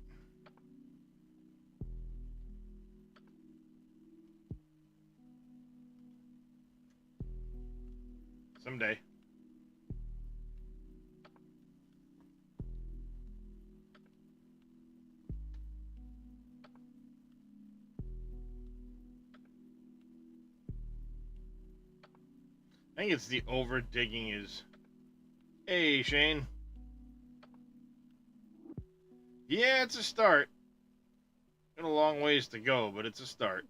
Someday. I think it's the over digging is. Hey, Shane. Yeah, it's a start. Got a long ways to go, but it's a start.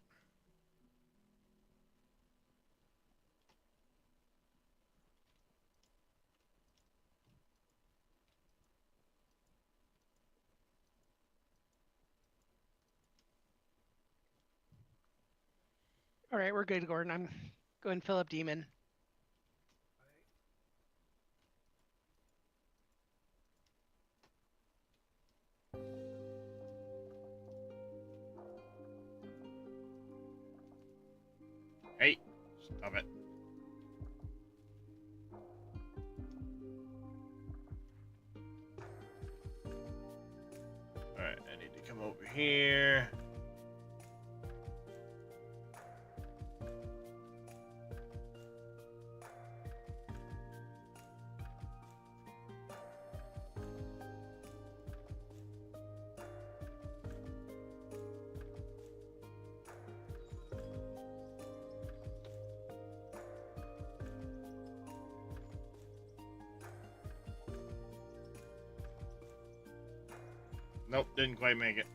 All right, we're good, Gordon. I'm going to fill up Demon. Hey, stop it. Alright, I need to come over here. Nope, didn't quite make it.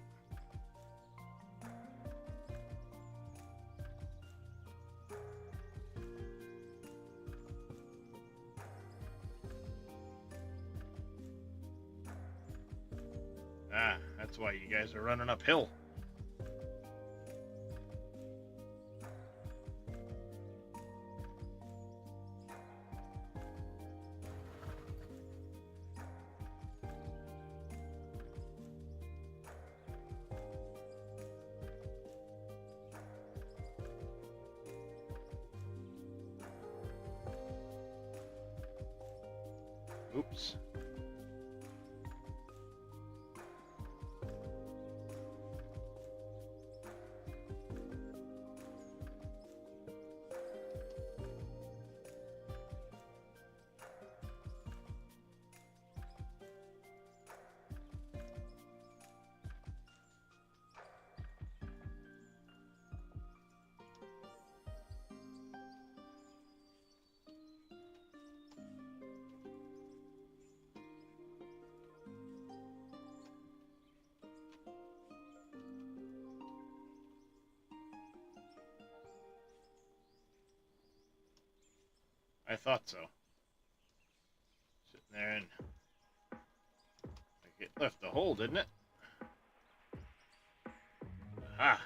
Ah, that's why you guys are running uphill. Oops. I thought so. Sitting there and it left the hole, didn't it? Ah.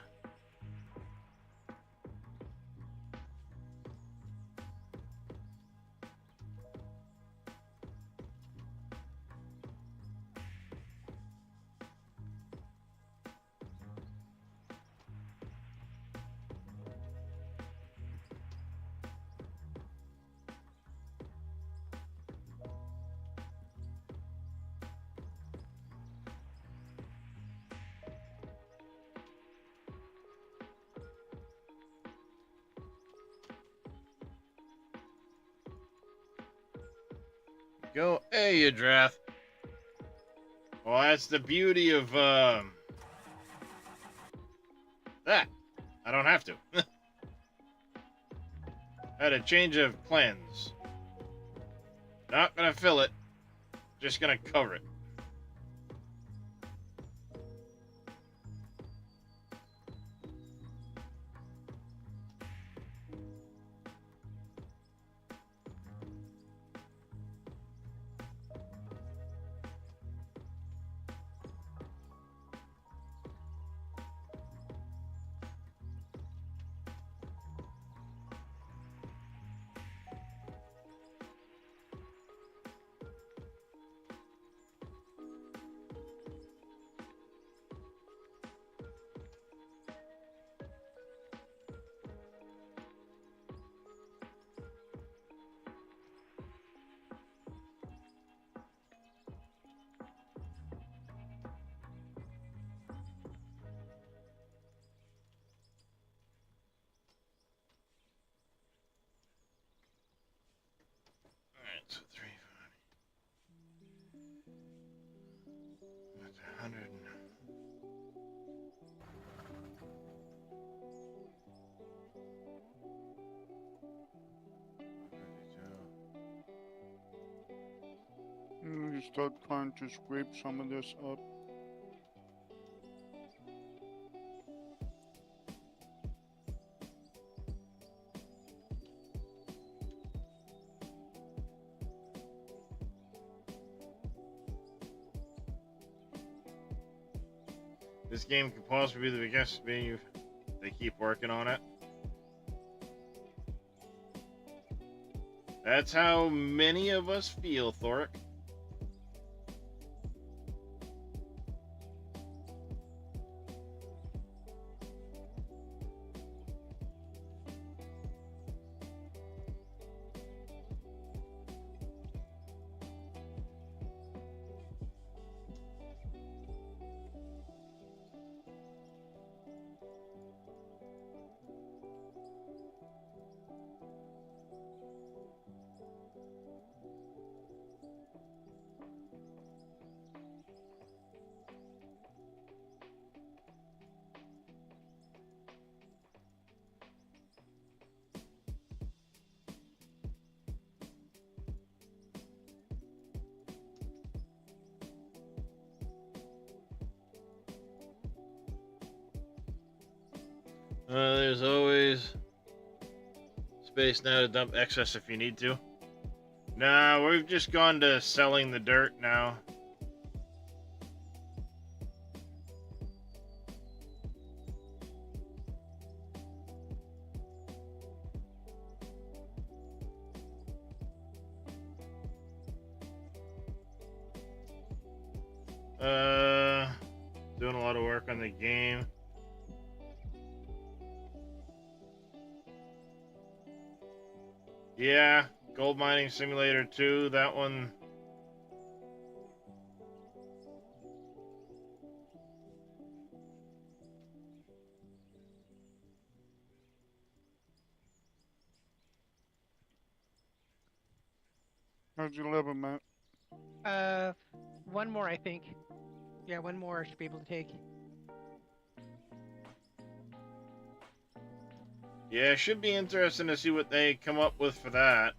Go, hey, you Drath. Well, that's the beauty of that. I don't have to. Had a change of plans. Not gonna fill it. Just gonna cover it. Alright, so 340. That's 100. You start trying to scrape some of this up. This game could possibly be the biggest being if they keep working on it. That's how many of us feel, Thoric. There's always space now to dump excess if you need to. Nah, we've just gone to selling the dirt now. Doing a lot of work on the game. Yeah, Gold Mining Simulator 2, that one. How'd you live, Matt? One more, I think. Yeah, one more I should be able to take. Yeah, it should be interesting to see what they come up with for that.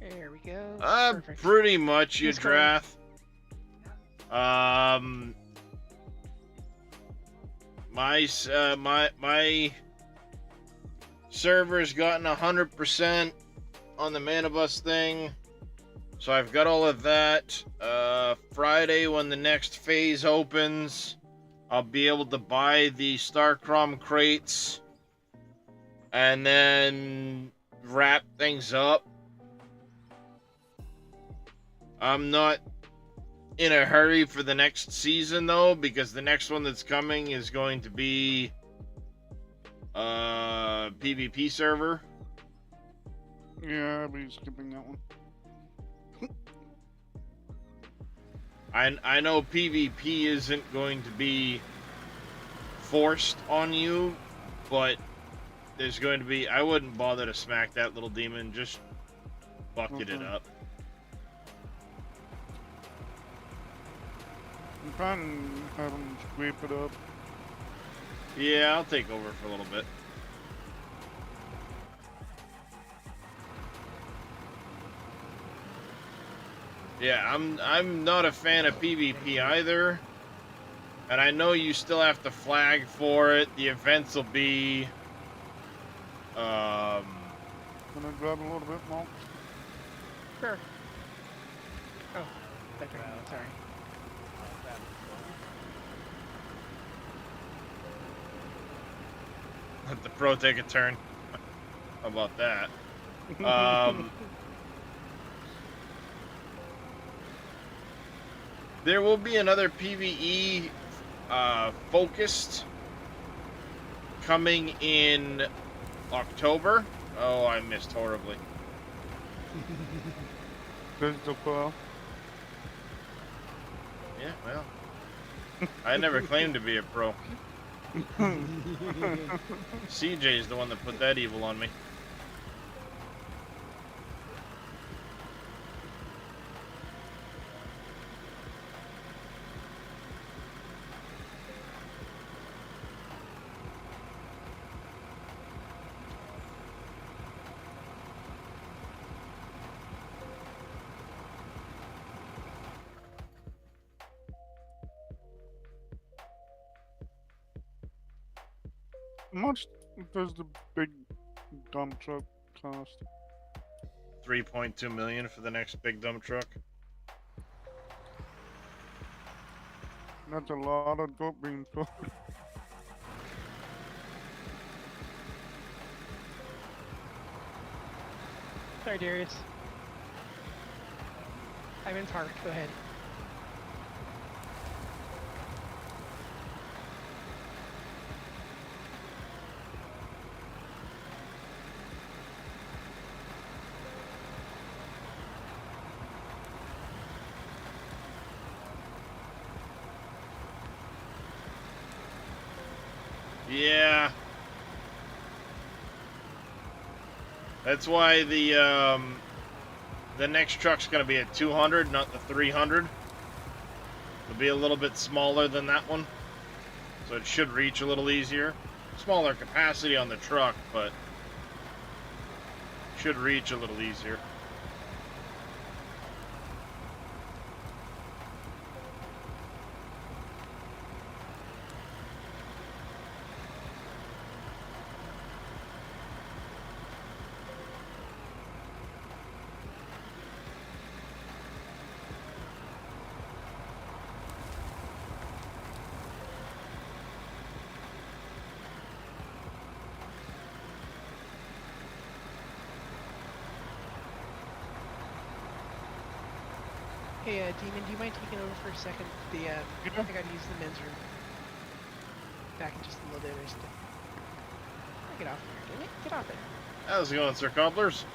There we go. Perfect. Pretty much, He's going. Yadrath. My server's gotten 100% on the Manabus thing, so I've got all of that. Friday, when the next phase opens, I'll be able to buy the Starcrom crates and then wrap things up. I'm not in a hurry for the next season though, because the next one that's coming is going to be PvP server. Yeah, I'll be skipping that one. I know PvP isn't going to be forced on you, but there's going to be. I wouldn't bother to smack that little demon, just bucket it Okay. up. I'm trying to have him scrape it up. Yeah, I'll take over for a little bit. Yeah, I'm not a fan of PvP either. And I know you still have to flag for it. The events will be Can I grab a little bit more? Sure. Oh, that's right. Sorry. let the pro take a turn. How about that? There will be another PvE focused coming in October. Oh, I missed horribly. There's the file. Yeah, well, I never claimed to be a pro. CJ's the one that put that evil on me. How much does the big dump truck cost? 3.2 million for the next big dump truck. That's a lot of dope being sold. Sorry, Darius. I'm in park. Go ahead. Yeah. That's why the the next truck's going to be a 200, not the 300. It'll be a little bit smaller than that one, so it should reach a little easier. Smaller capacity on the truck, but should reach a little easier. Hey, Demon, do you mind taking over for a second? I gotta use the men's room. Back in just a little bit. Get off there, damn it. Get off there. How's it going, Sir Cobblers?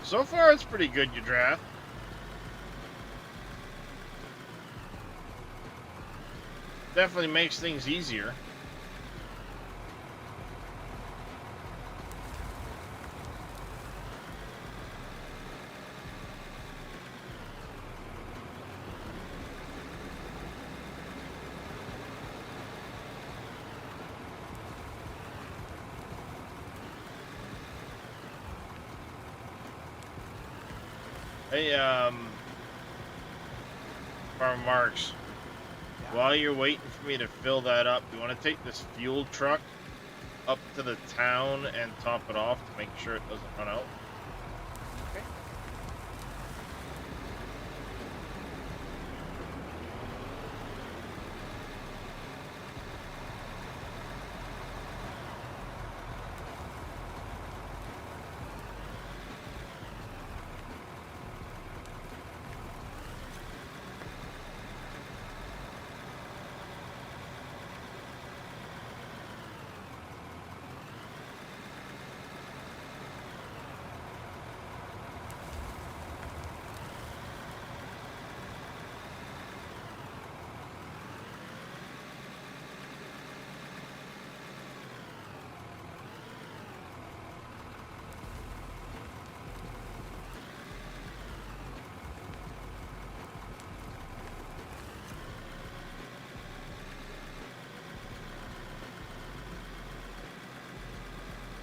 So far, it's pretty good, you draft. Definitely makes things easier. Hey, Farm Marks, Yeah. while you're waiting for me to fill that up, you want to take this fuel truck up to the town and top it off to make sure it doesn't run out? Okay.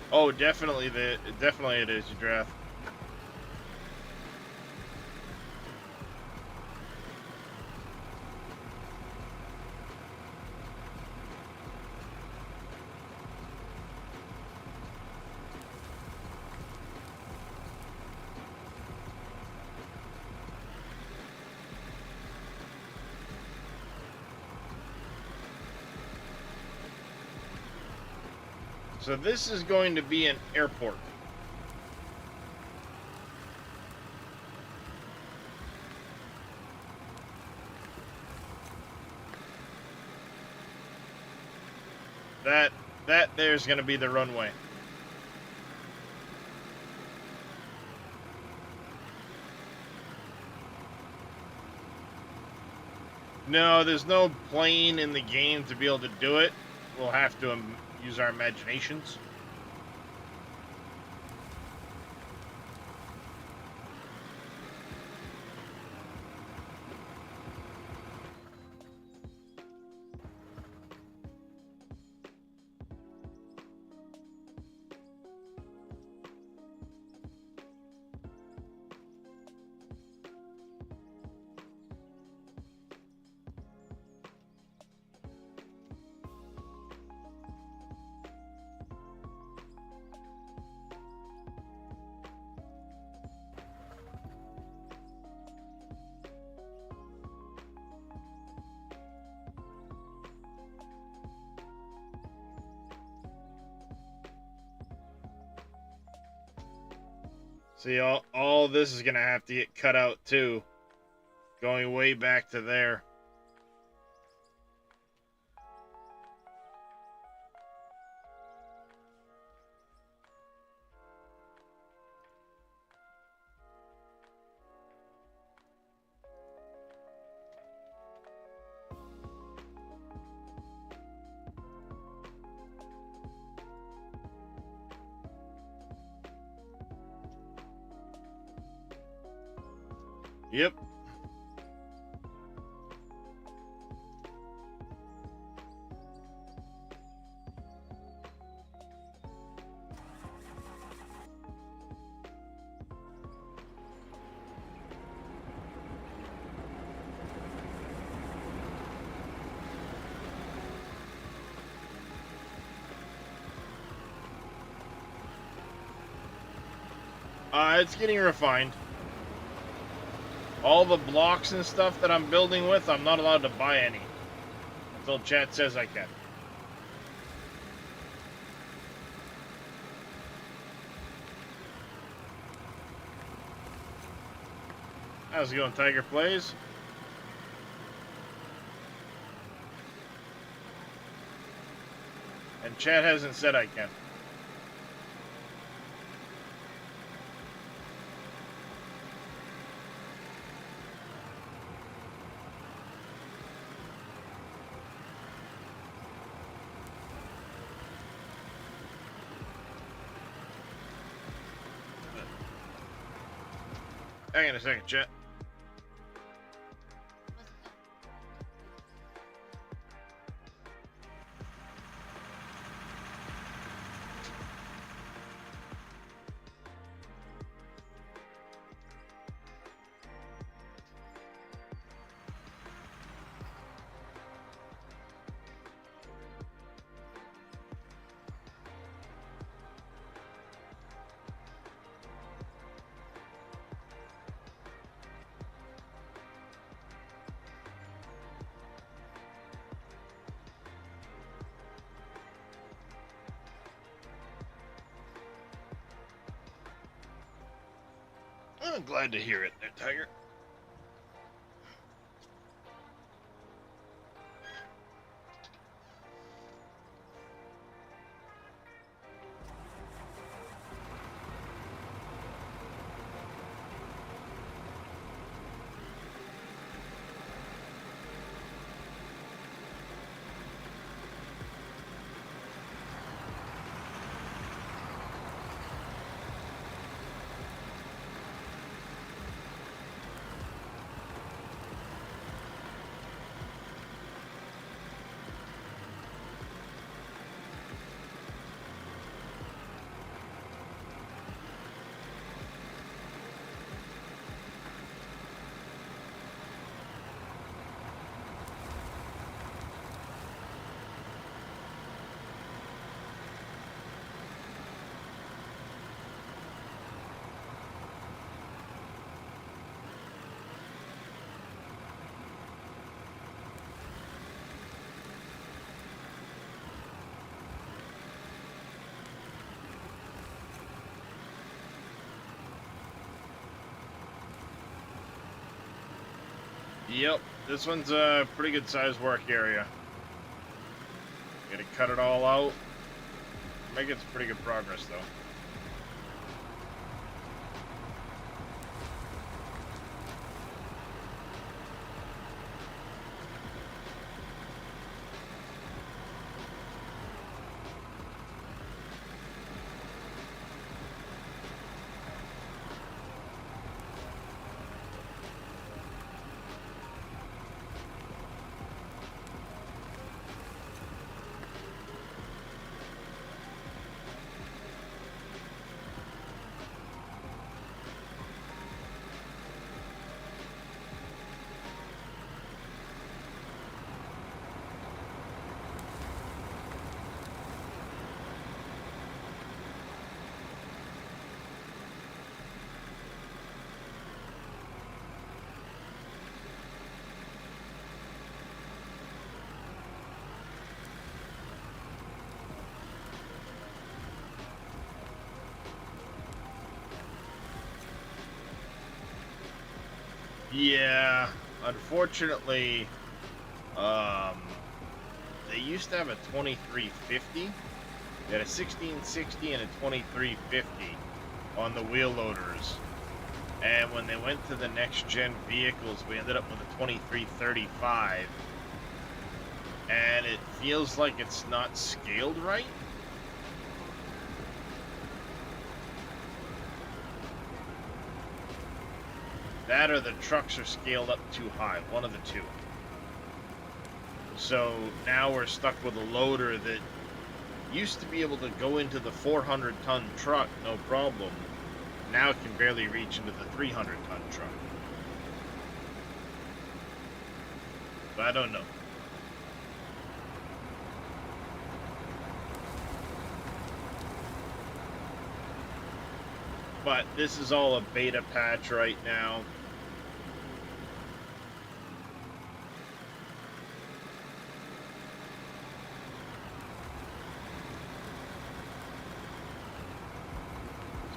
Oh, definitely definitely it is, you draft. So this is going to be an airport. That there's going to be the runway. No, there's no plane in the game to be able to do it. We'll have to use our imaginations. See, all this is gonna have to get cut out too. Going way back to there. Yep. It's getting refined. All the blocks and stuff that I'm building with, I'm not allowed to buy any until chat says I can. How's it going, Tiger Plays? And chat hasn't said I can. Hang on a second, chat. I'm glad to hear it there, Tiger. Yep, this one's a pretty good sized work area. Gotta cut it all out. Making some pretty good progress though. Yeah, unfortunately, they used to have a 2350. They had a 1660 and a 2350 on the wheel loaders. And when they went to the next gen vehicles, we ended up with a 2335. And it feels like it's not scaled right. That or the trucks are scaled up too high, one of the two. So now we're stuck with a loader that used to be able to go into the 400-ton truck, no problem. Now it can barely reach into the 300-ton truck. But I don't know. But this is all a beta patch right now.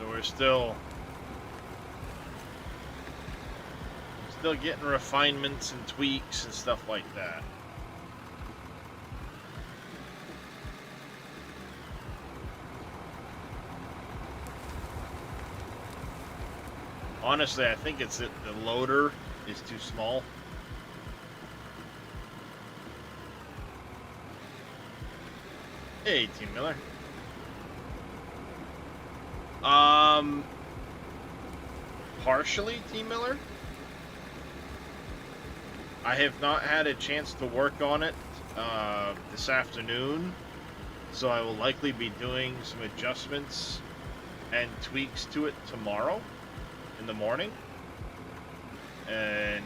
So we're still getting refinements and tweaks and stuff like that. Honestly, I think it's that the loader is too small. Hey, Team Miller. Partially, Team Miller. I have not had a chance to work on it this afternoon, so I will likely be doing some adjustments and tweaks to it tomorrow in the morning, and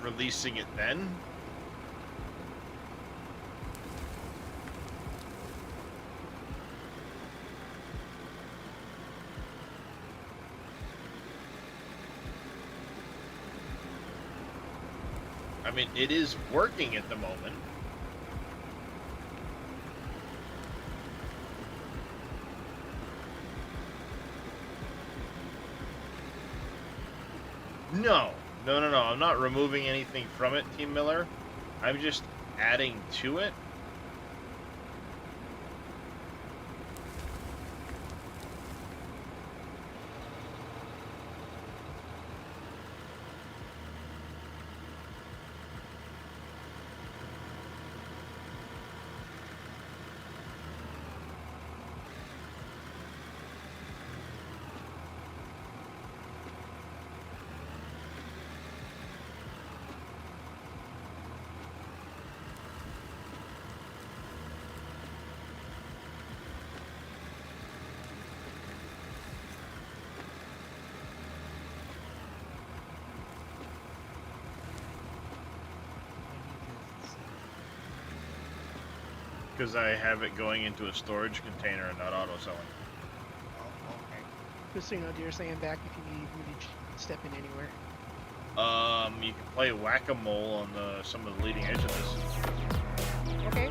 releasing it then. I mean, it is working at the moment. No. I'm not removing anything from it, Team Miller. I'm just adding to it. Because I have it going into a storage container and not auto selling. Oh, okay. Just so you know, dear, stand back if you need me to step in anywhere. You can play whack-a-mole on some of the leading edge of this. Okay.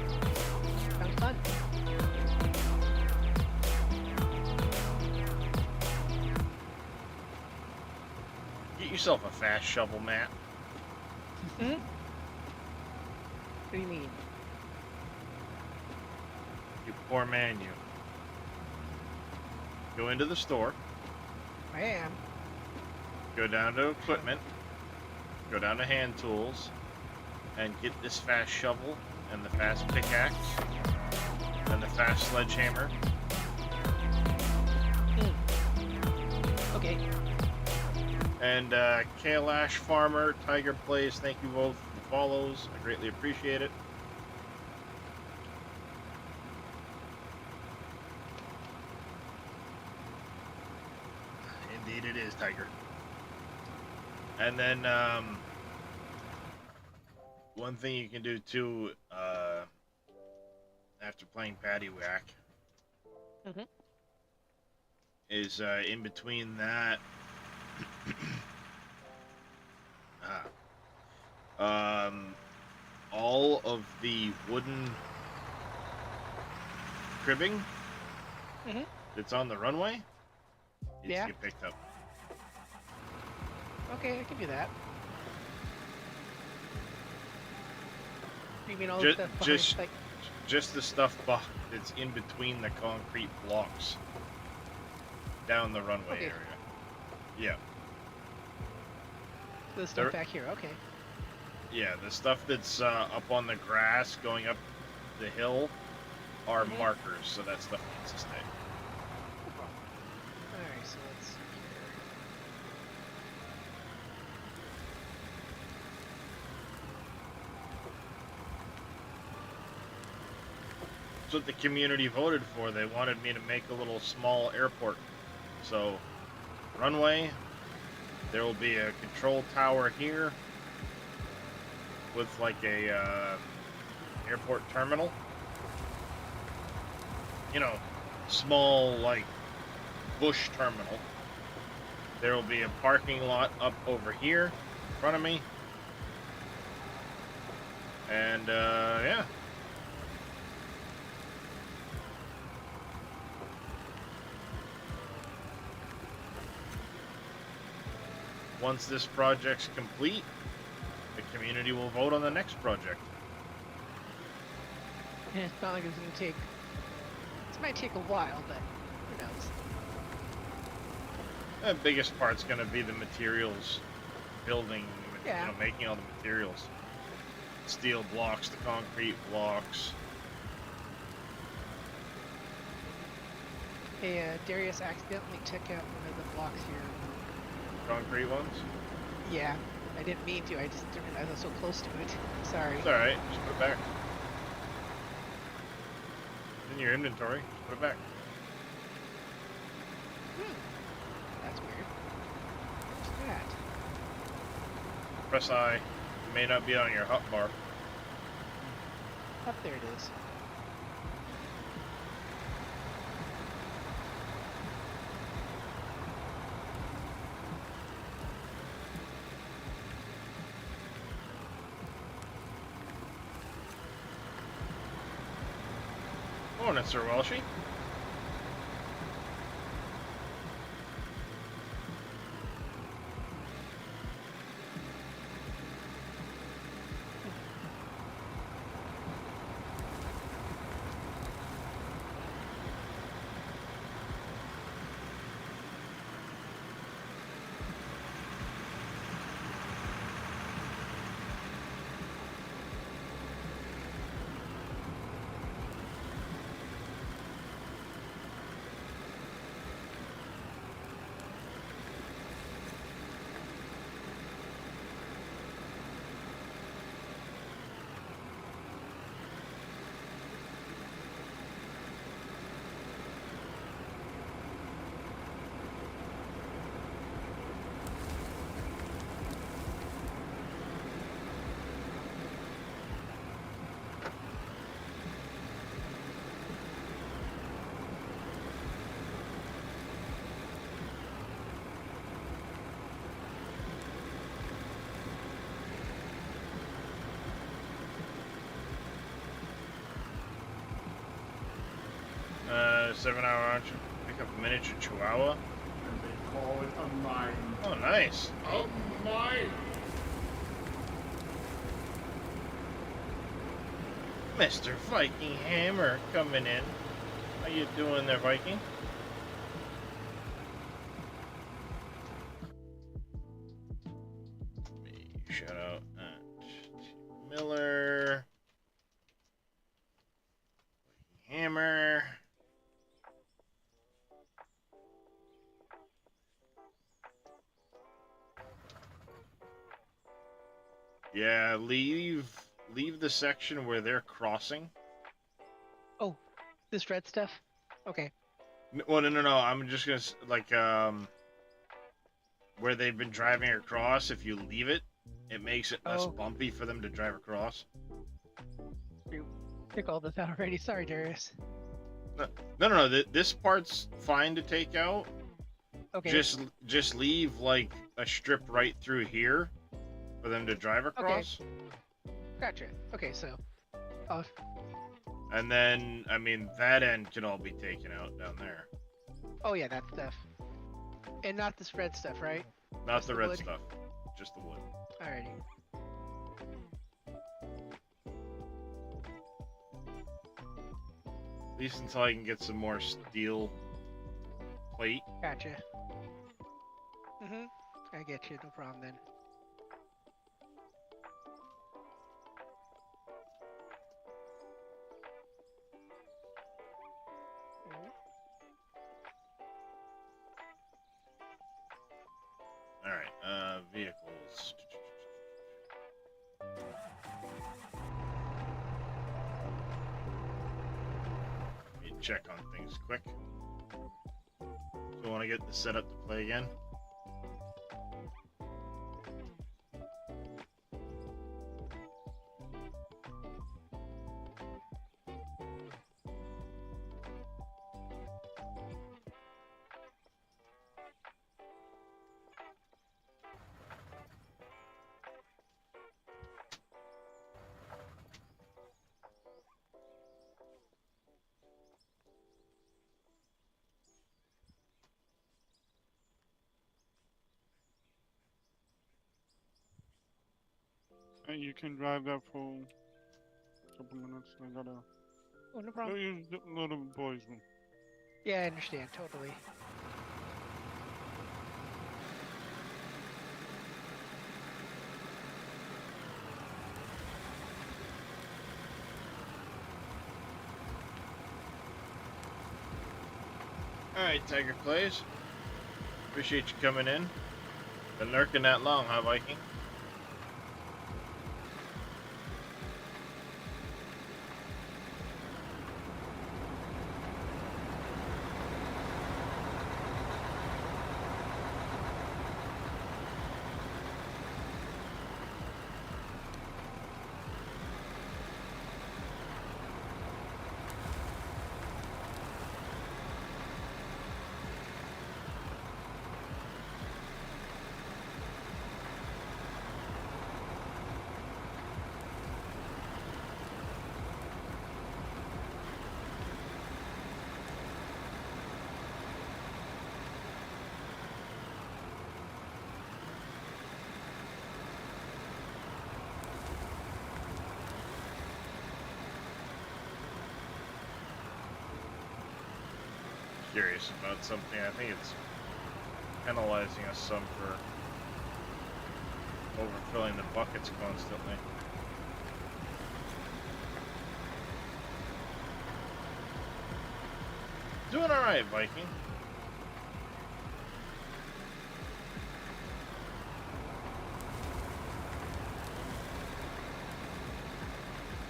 Sounds fun. Get yourself a fast shovel, Matt. Hmm? What do you mean? You poor man, you. Go into the store. I am. Go down to equipment. Go down to hand tools. And get this fast shovel and the fast pickaxe. And the fast sledgehammer. Okay. And Kailash Farmer, Tiger Plays, thank you both for the follows. I greatly appreciate it. Indeed it is, Tiger. And then one thing you can do too, after playing Patty Whack, is in between that, all of the wooden cribbing that's on the runway needs to get picked up. Okay, I can do that. You mean all Ju- the stuff behind, just- like, Just the stuff that's in between the concrete blocks down the runway Okay. area. Yeah, the stuff there- back here? Okay. yeah. The stuff that's up on the grass going up the hill are Mhm. markers, so that stuff needs to stay. No problem. Alright, so let's see here. That's what the community voted for. They wanted me to make a little small airport. So, runway, there will be a control tower here with like a airport terminal. You know, small like bush terminal. There will be a parking lot up over here in front of me. And yeah. Once this project's complete, the community will vote on the next project. Yeah, it's not like it's gonna take. This might take a while, but who knows? The biggest part's going to be the materials, building, Yeah. making all the materials. Steel blocks, the concrete blocks. Hey, Darius accidentally took out one of the blocks here. Concrete ones. Yeah, I didn't mean to. I just didn't realize I was so close to it. Sorry. It's alright, just put it back. In your inventory, just put it back. That's weird. What's that? Press I. It may not be on your hotbar. Up there it is. Morning, Sir Welshie. Uh, 7-hour round trip. Pick up a miniature chihuahua. And they call it a mine. Oh, nice. A mine! Mr. Viking Hammer coming in. How you doing there, Viking? Shout out Miller. Hammer. Yeah, leave the section where they're crossing. This red stuff? Okay. Well, no. I'm just gonna where they've been driving across. If you leave it, it makes it less Oh. bumpy for them to drive across. Took all this out already. Sorry, Darius. No. This part's fine to take out. Okay. Just leave like a strip right through here for them to drive across. Gotcha. Okay, so. Oh, And then, I mean, that end can all be taken out down there. oh yeah, that stuff. And not this red stuff, right? Not Just the the red wood? stuff. just the wood. Alrighty. At least until I can get some more steel plate. Gotcha. Mhm. I get you. No problem then. Mhm. Alright, vehicles. Let me check on things quick. So I want to get this set up to play again. And you can drive that for a couple minutes. I gotta Oh, no go problem. use the little boy's room. Yeah, I understand. Totally. Alright, Tiger Plays. Appreciate you coming in. Been lurking that long, huh, Viking? Curious about something. I think it's penalizing us some for overfilling the buckets constantly. Doing alright, Viking.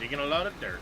Digging a lot of dirt.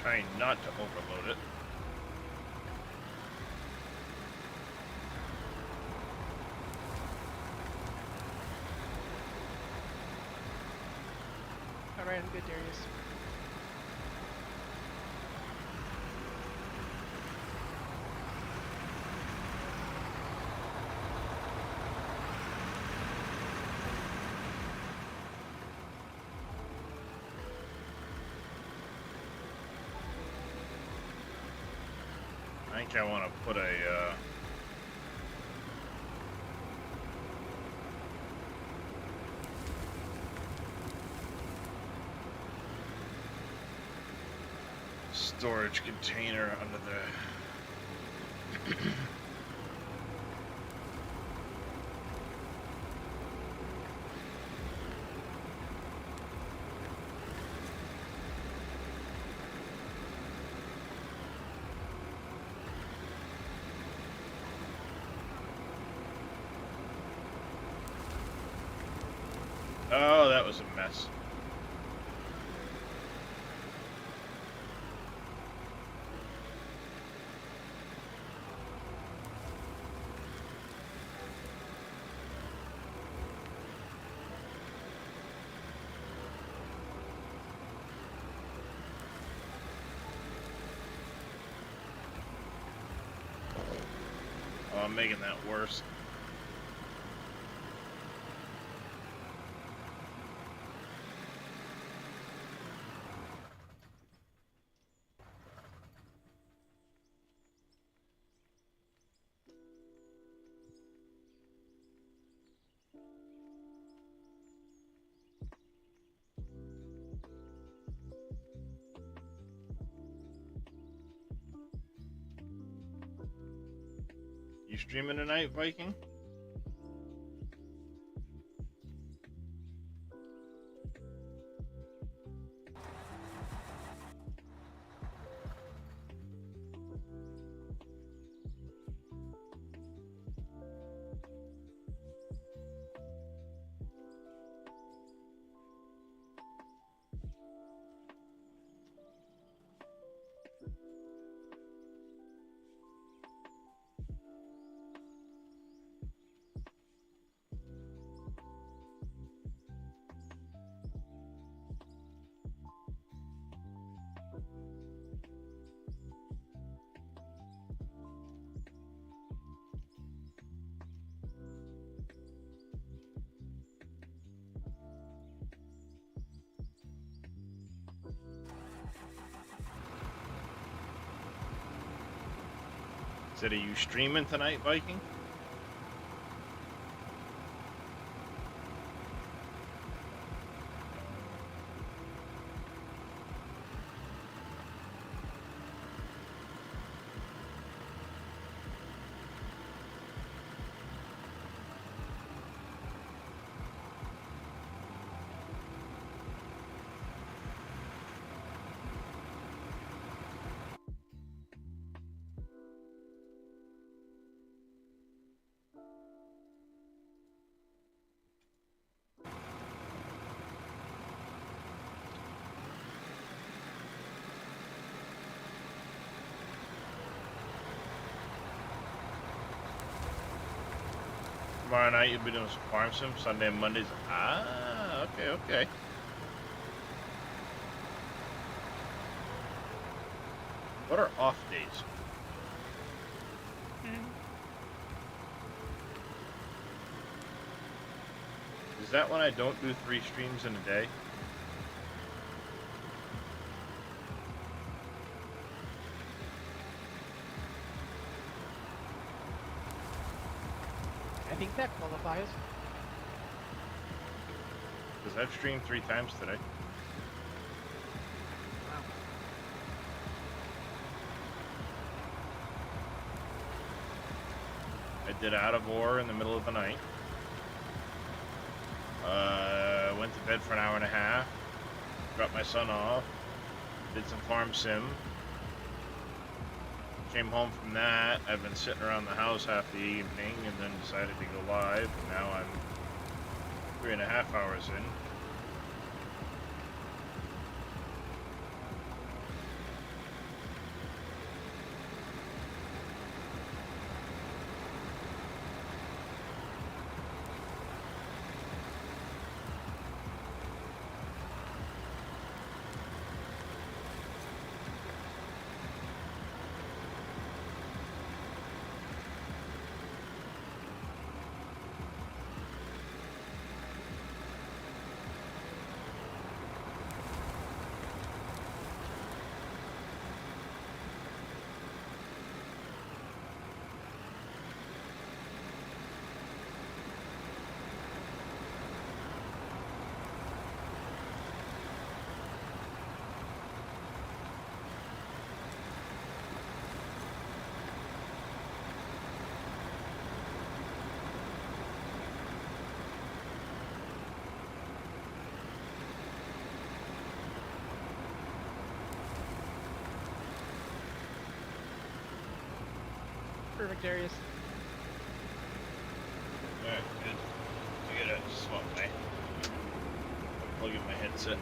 Trying not to overload it. Alright, I'm good, Darius. I think I want to put a storage container under the that was a mess. Oh, I'm making that worse. You streaming tonight, Viking? Said, are you streaming tonight, Viking? Tomorrow night you'll be doing some farm sim. Sunday and Mondays. Ah, okay, okay. What are off days? Is that when I don't do 3 streams in a day? I think that qualifies. Because I've streamed 3 times today. Wow. I did Out of War in the middle of the night. Went to bed for an hour and a half. Dropped my son off. Did some farm sim. Came home from that. I've been sitting around the house half the evening and then decided to go live. And now I'm 3.5 hours in. Perfect, Darius. Alright, good. I gotta swap my plug in my headset.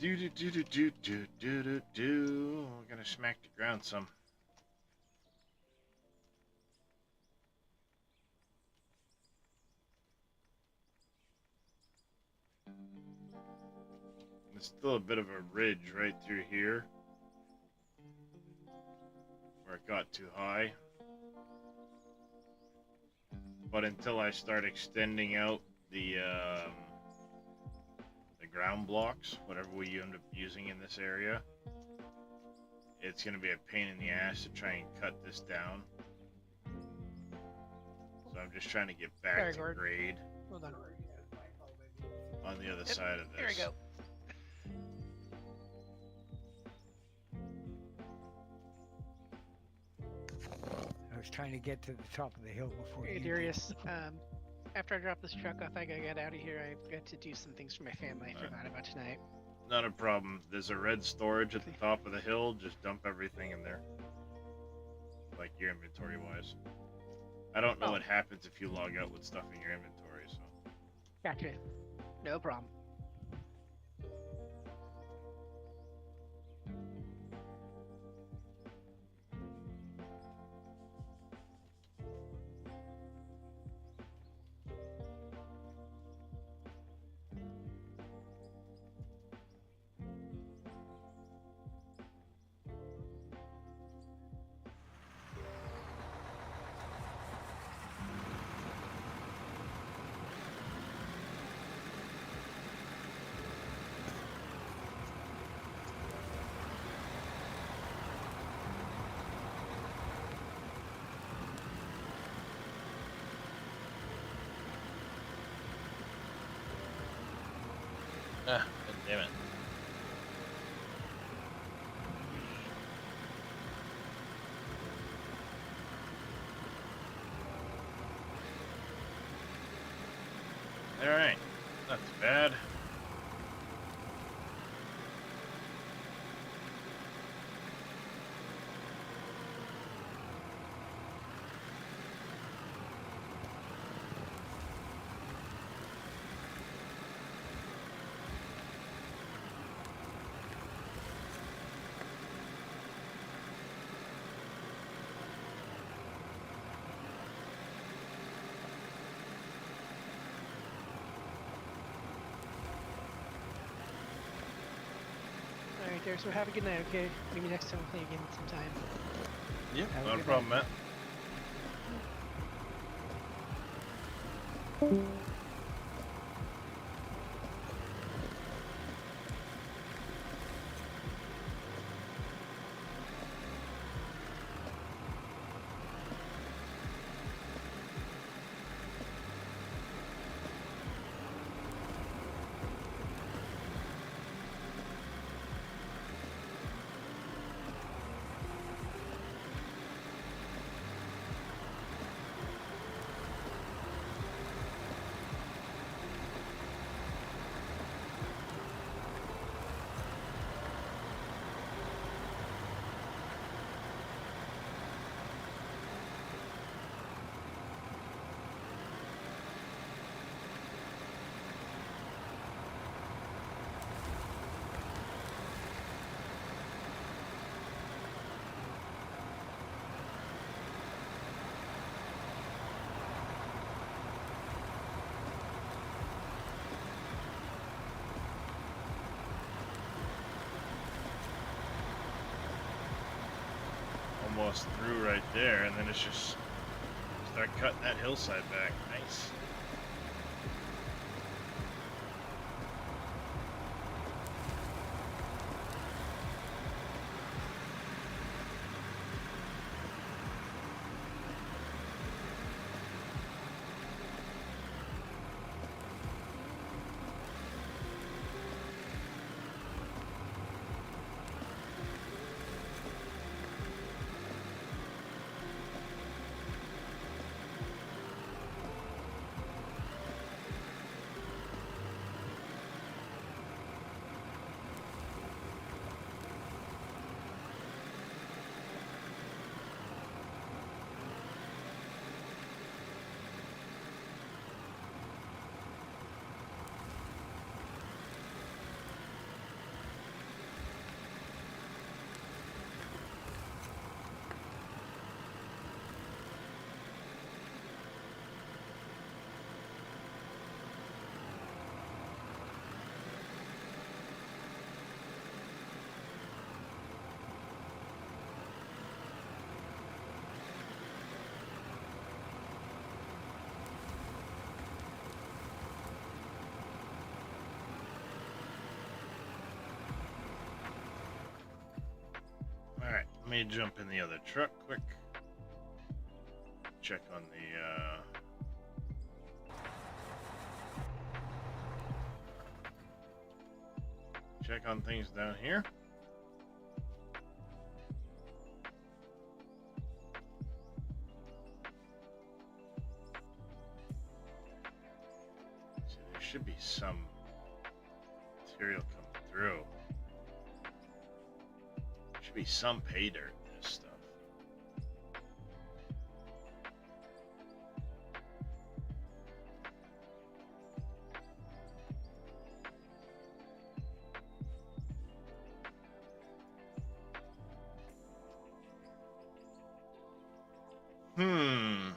Do do do do do do do do do. We're gonna smack the ground some. There's still a bit of a ridge right through here where it got too high. But until I start extending out the ground blocks, whatever we end up using in this area, it's going to be a pain in the ass to try and cut this down. So I'm just trying to get back to grade Hold on. on the other side of this. There we go. I was trying to get to the top of the hill before Hey, you Darius. After I drop this truck off, I gotta get out of here. I've got to do some things for my family I forgot about tonight. Not a problem. There's a red storage at the top of the hill. Just dump everything in there. Like your inventory wise. I don't know what happens if you log out with stuff in your inventory, so. Gotcha. No problem. Ah, damn it. Alright, not too bad. Alright, Darius, so have a good night, okay? Maybe next time we'll play again sometime. Yeah, Have a not a good problem, night. Matt. us through right there, and then it's just start cutting that hillside back. Nice. Alright, let me jump in the other truck quick. Check on the, check on things down here. See, there should be some material coming through. Should be some pay dirt in this stuff. Hmm.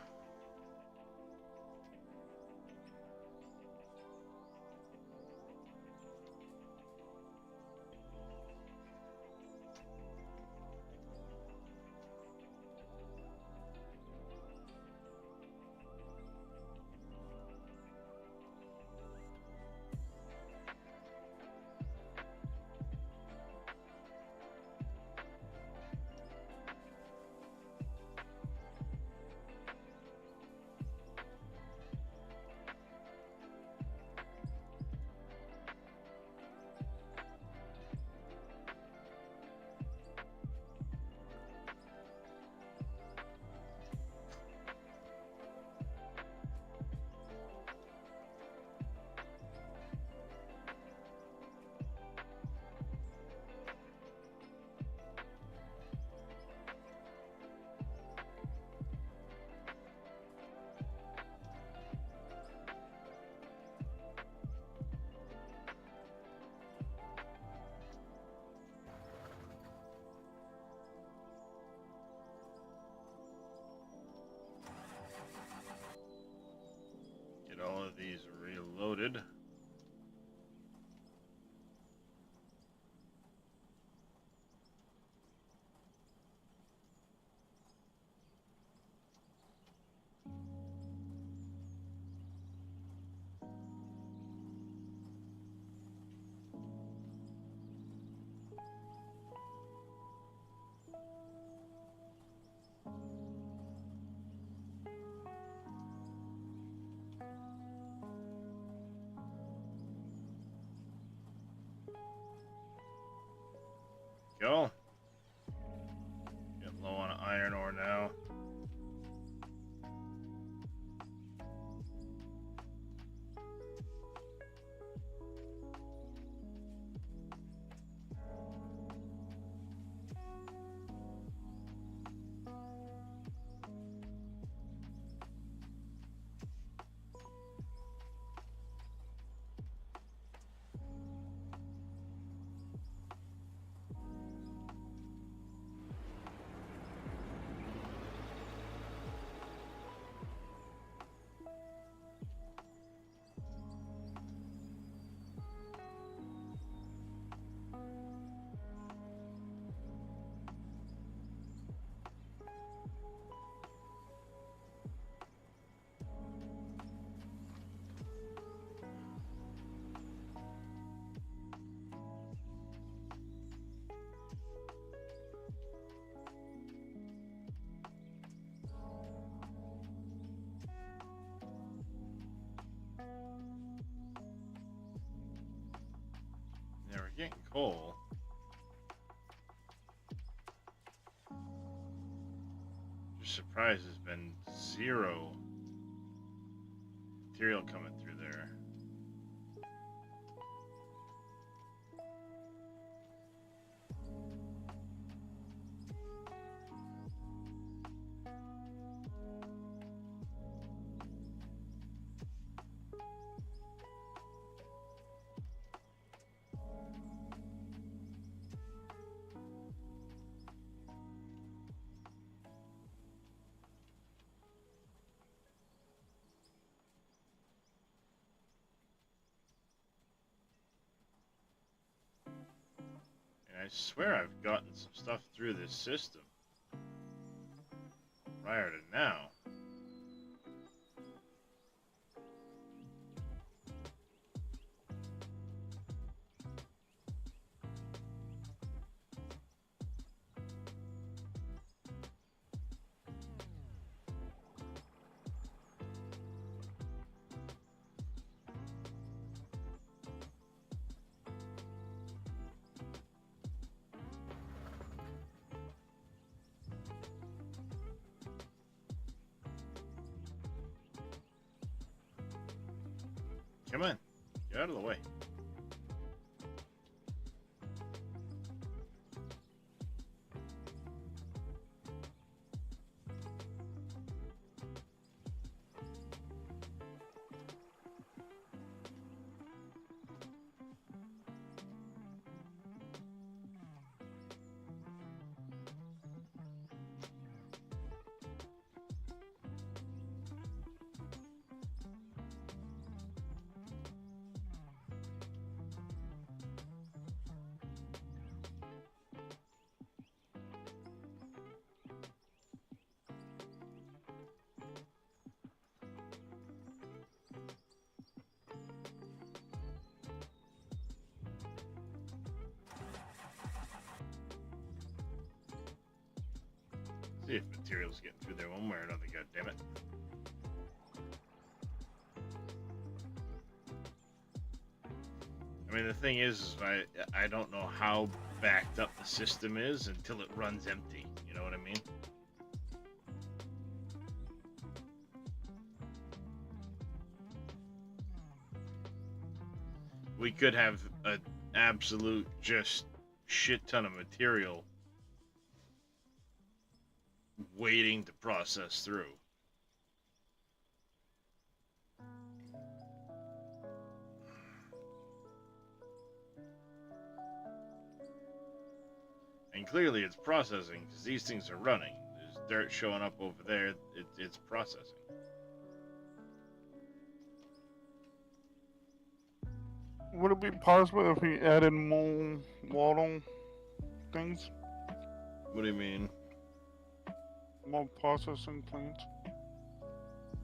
Get all of these reloaded. Go. Getting low on iron ore now. coal. Just surprised there's been zero material coming through there. And I swear I've gotten some stuff through this system prior to now. Come on, get out of the way. See if material's getting through there one way or another, goddammit. I mean, the thing is I don't know how backed up the system is until it runs empty. You know what I mean? We could have an absolute just shit ton of material waiting to process through. And clearly it's processing because these things are running. There's dirt showing up over there. It's processing. Would it be possible if we added more water things? What do you mean? More processing plants?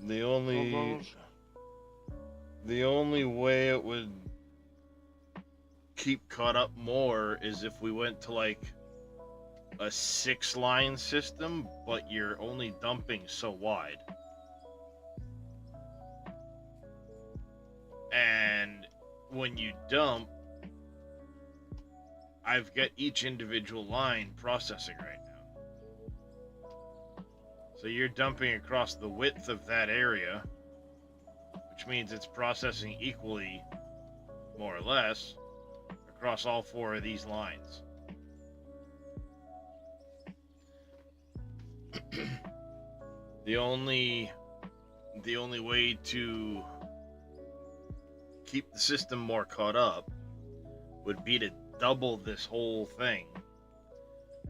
The Of only those? the only way it would keep caught up more is if we went to like a 6-line system, but you're only dumping so wide. And when you dump, I've got each individual line processing right now. So you're dumping across the width of that area, which means it's processing equally, more or less, across all 4 of these lines. The only way to keep the system more caught up would be to double this whole thing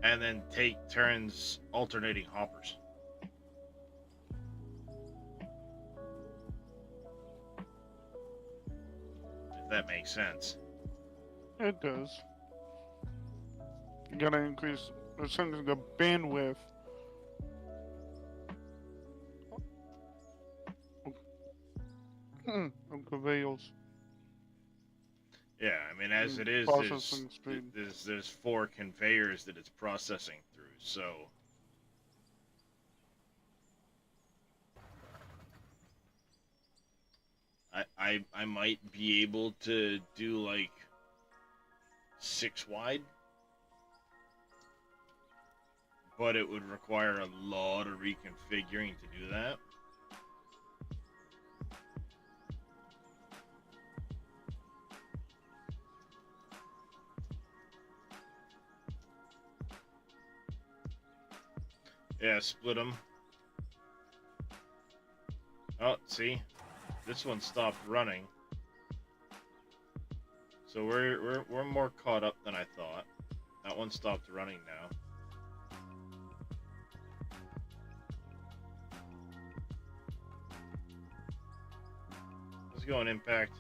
and then take turns alternating hoppers. If that makes sense. It does. You gotta increase essentially the bandwidth. Of conveyors. Yeah, I mean, as it is, Processing speed. there's 4 conveyors that it's processing through, so I might be able to do like 6 wide. But it would require a lot of reconfiguring to do that. Yeah, split them. Oh, see? This one stopped running. So we're more caught up than I thought. That one stopped running now. Let's go on impact.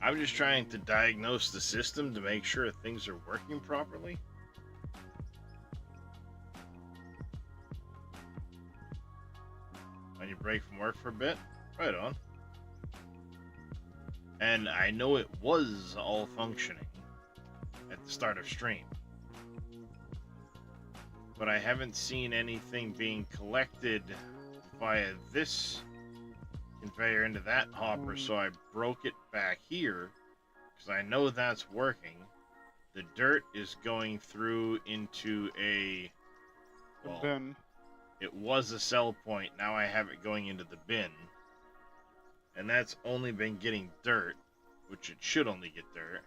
I'm just trying to diagnose the system to make sure things are working properly. When you break from work for a bit, right on. And I know it was all functioning at the start of stream. But I haven't seen anything being collected via this conveyor into that hopper, so I broke it back here because I know that's working. The dirt is going through into a bin. It was a sell point. Now I have it going into the bin, and that's only been getting dirt, which it should only get dirt.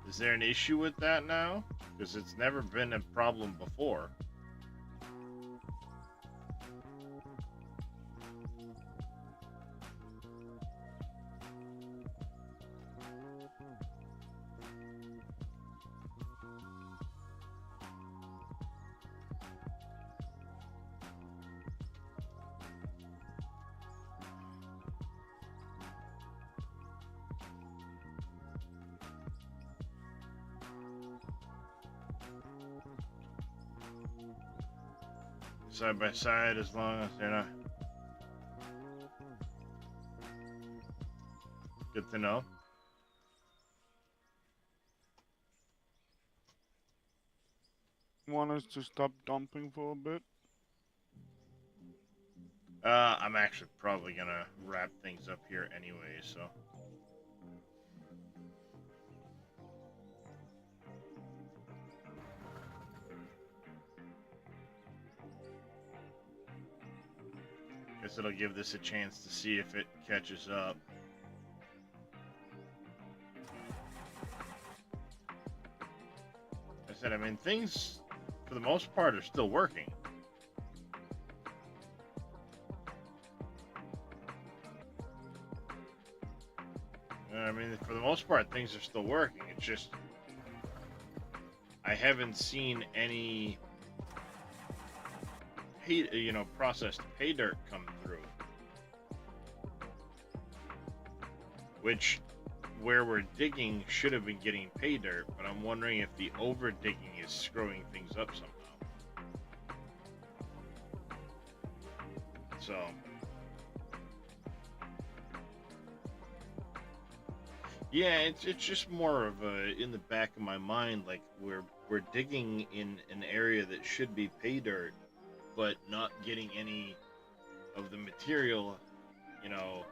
Is there an issue with that now? Because it's never been a problem before. Side by side, as long as they're not. Good to know. Want us to stop dumping for a bit? I'm actually probably gonna wrap things up here anyway, so. Guess it'll give this a chance to see if it catches up. I said, I mean, things, for the most part, are still working. I mean, for the most part, things are still working. It's just, I haven't seen any processed pay dirt come through. Which, where we're digging, should have been getting pay dirt, but I'm wondering if the over digging is screwing things up somehow. So, yeah, it's just more of a in the back of my mind, like we're digging in an area that should be pay dirt, but not getting any of the material, you know.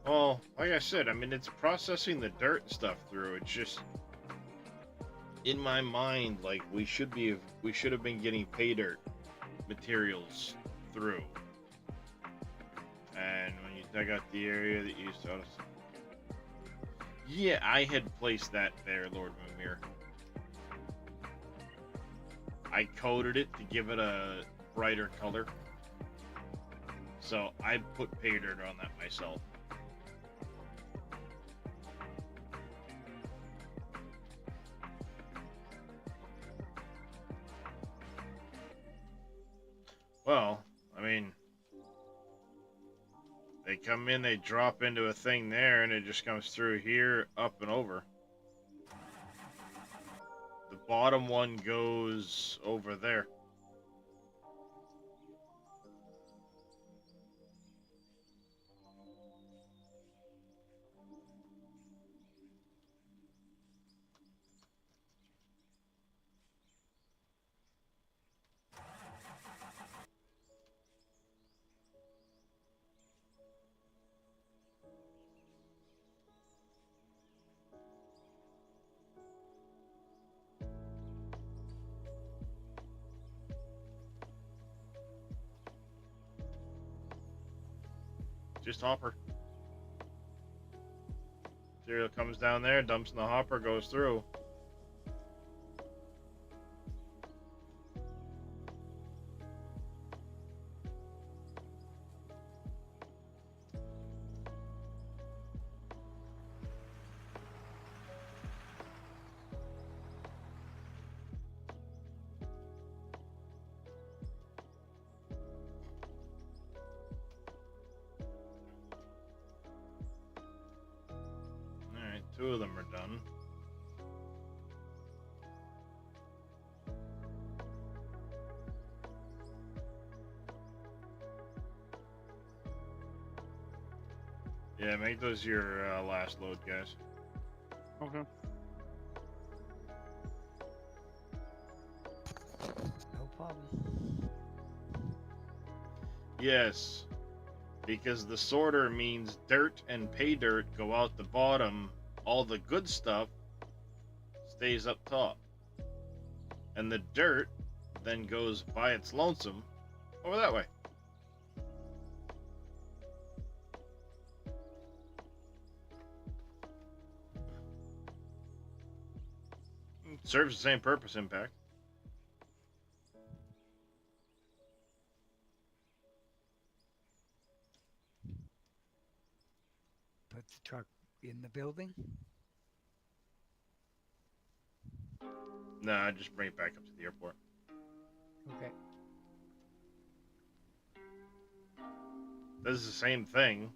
Well, like I said, I mean, it's processing the dirt and stuff through. It's just, in my mind, like, we should have been getting pay dirt materials through. And when you dug out the area that you used to, yeah, I had placed that there, Lord Mimir. I coated it to give it a brighter color. So I put pay dirt on that myself. Well, I mean, they come in, they drop into a thing there, and it just comes through here, up and over. The bottom one goes over there. Just hopper. Material comes down there, dumps in the hopper, goes through. Alright, 2 of them are done. Yeah, make those your last load, guys. Okay. No problem. Yes, because the sorter means dirt and pay dirt go out the bottom. All the good stuff stays up top. And the dirt then goes by its lonesome over that way. It serves the same purpose, Impact. Put the truck in the building. Nah, just bring it back up to the airport. Okay. This is the same thing.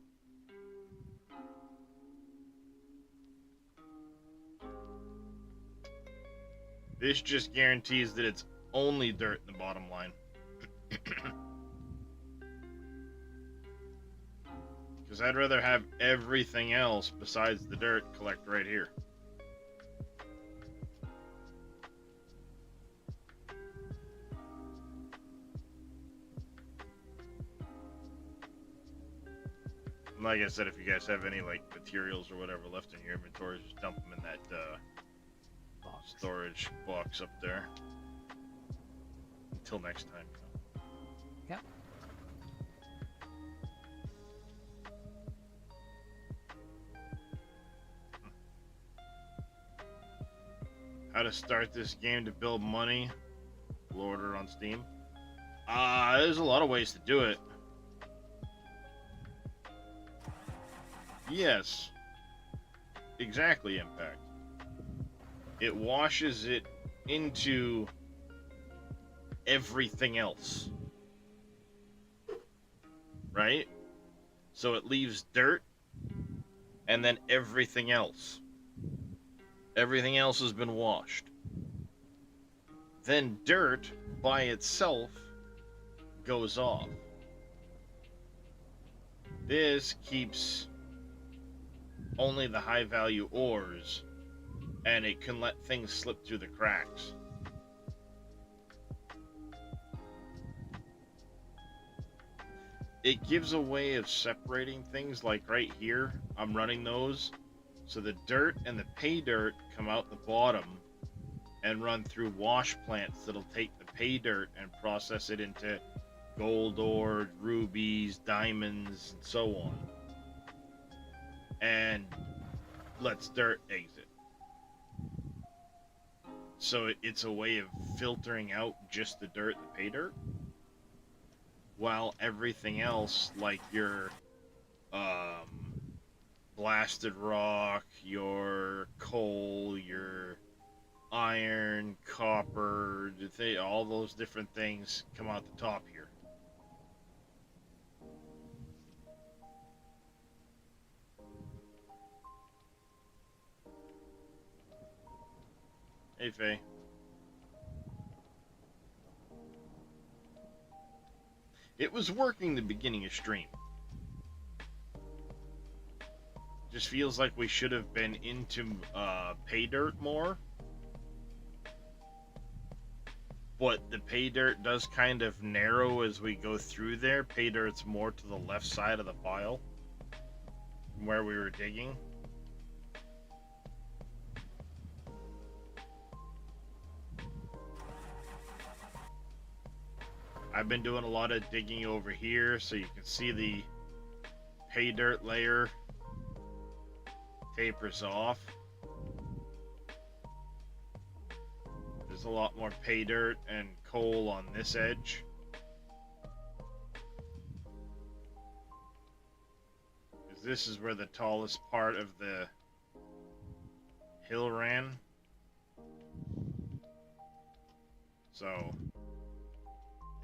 This just guarantees that it's only dirt in the bottom line. Because I'd rather have everything else besides the dirt collect right here. Like I said, if you guys have any like materials or whatever left in your inventory, just dump them in that Box. storage box up there. Until next time. Yep. How to start this game to build money? Order on Steam. There's a lot of ways to do it. Yes. Exactly, Impact. It washes it into everything else. Right? So it leaves dirt and then everything else. Everything else has been washed. Then dirt by itself goes off. This keeps only the high value ores, and it can let things slip through the cracks. It gives a way of separating things, like right here, I'm running those, so the dirt and the pay dirt come out the bottom and run through wash plants that'll take the pay dirt and process it into gold ore, rubies, diamonds, and so on. And lets dirt exit. So it's a way of filtering out just the dirt, the pay dirt, while everything else, like your blasted rock, your coal, your iron, copper, all those different things come out the top here. Hey, Faye. It was working the beginning of stream. Just feels like we should have been into pay dirt more. But the pay dirt does kind of narrow as we go through there. Pay dirt's more to the left side of the file from where we were digging. I've been doing a lot of digging over here, so you can see the pay dirt layer tapers off. There's a lot more pay dirt and coal on this edge. Because this is where the tallest part of the hill ran. So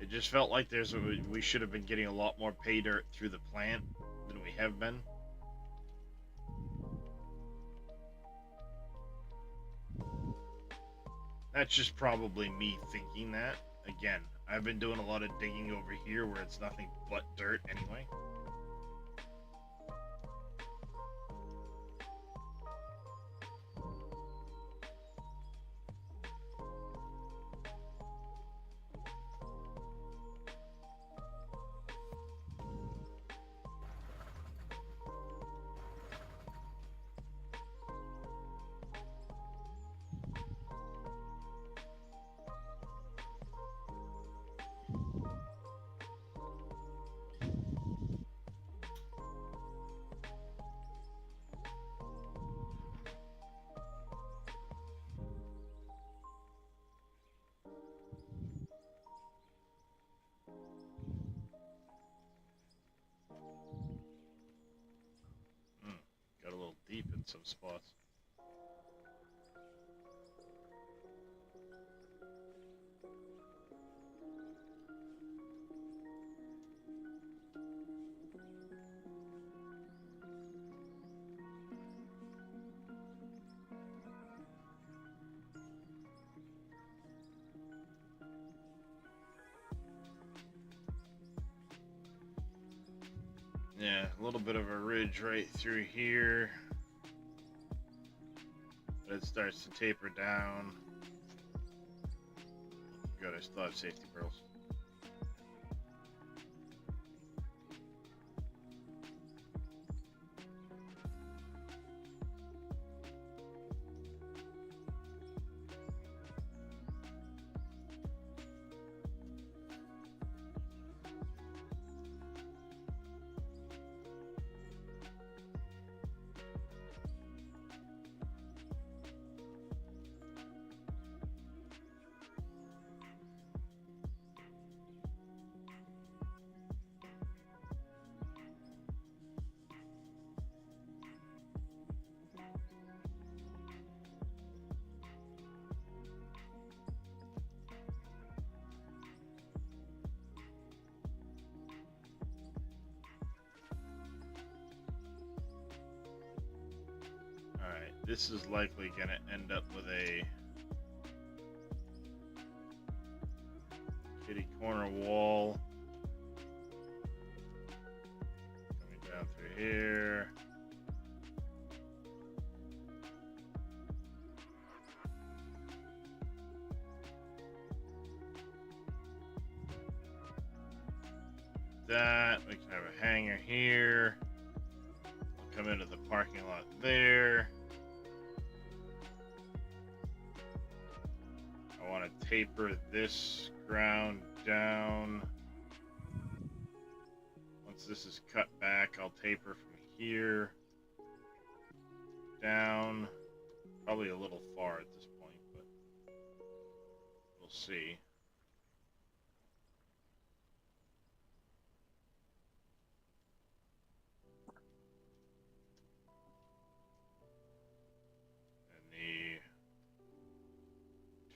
it just felt like we should have been getting a lot more pay dirt through the plant than we have been. That's just probably me thinking that. Again, I've been doing a lot of digging over here where it's nothing but dirt anyway. Got a little deep in some spots. Yeah, a little bit of a ridge right through here. But it starts to taper down. Good, I still have safety pearls. Alright, this is likely going to end up with a kitty corner wall coming down through here. That, we can have a hangar here. Come into the parking lot there. I want to taper this ground down. Once this is cut back, I'll taper from here down. Probably a little far at this point, but we'll see.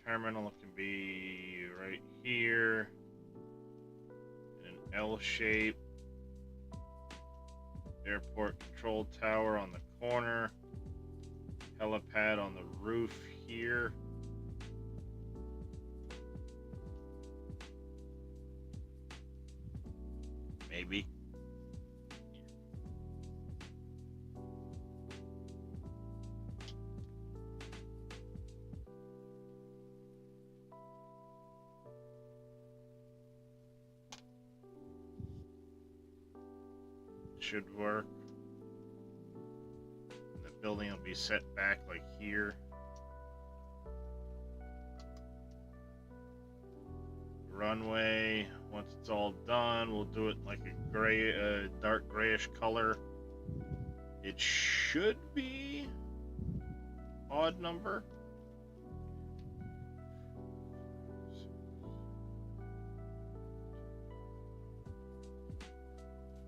Terminal can be right here in an L shape. Airport control tower on the corner. Helipad on the roof here. maybe. Should work. The building will be set back like here. Runway, once it's all done, we'll do it like a gray, dark grayish color. It should be odd number.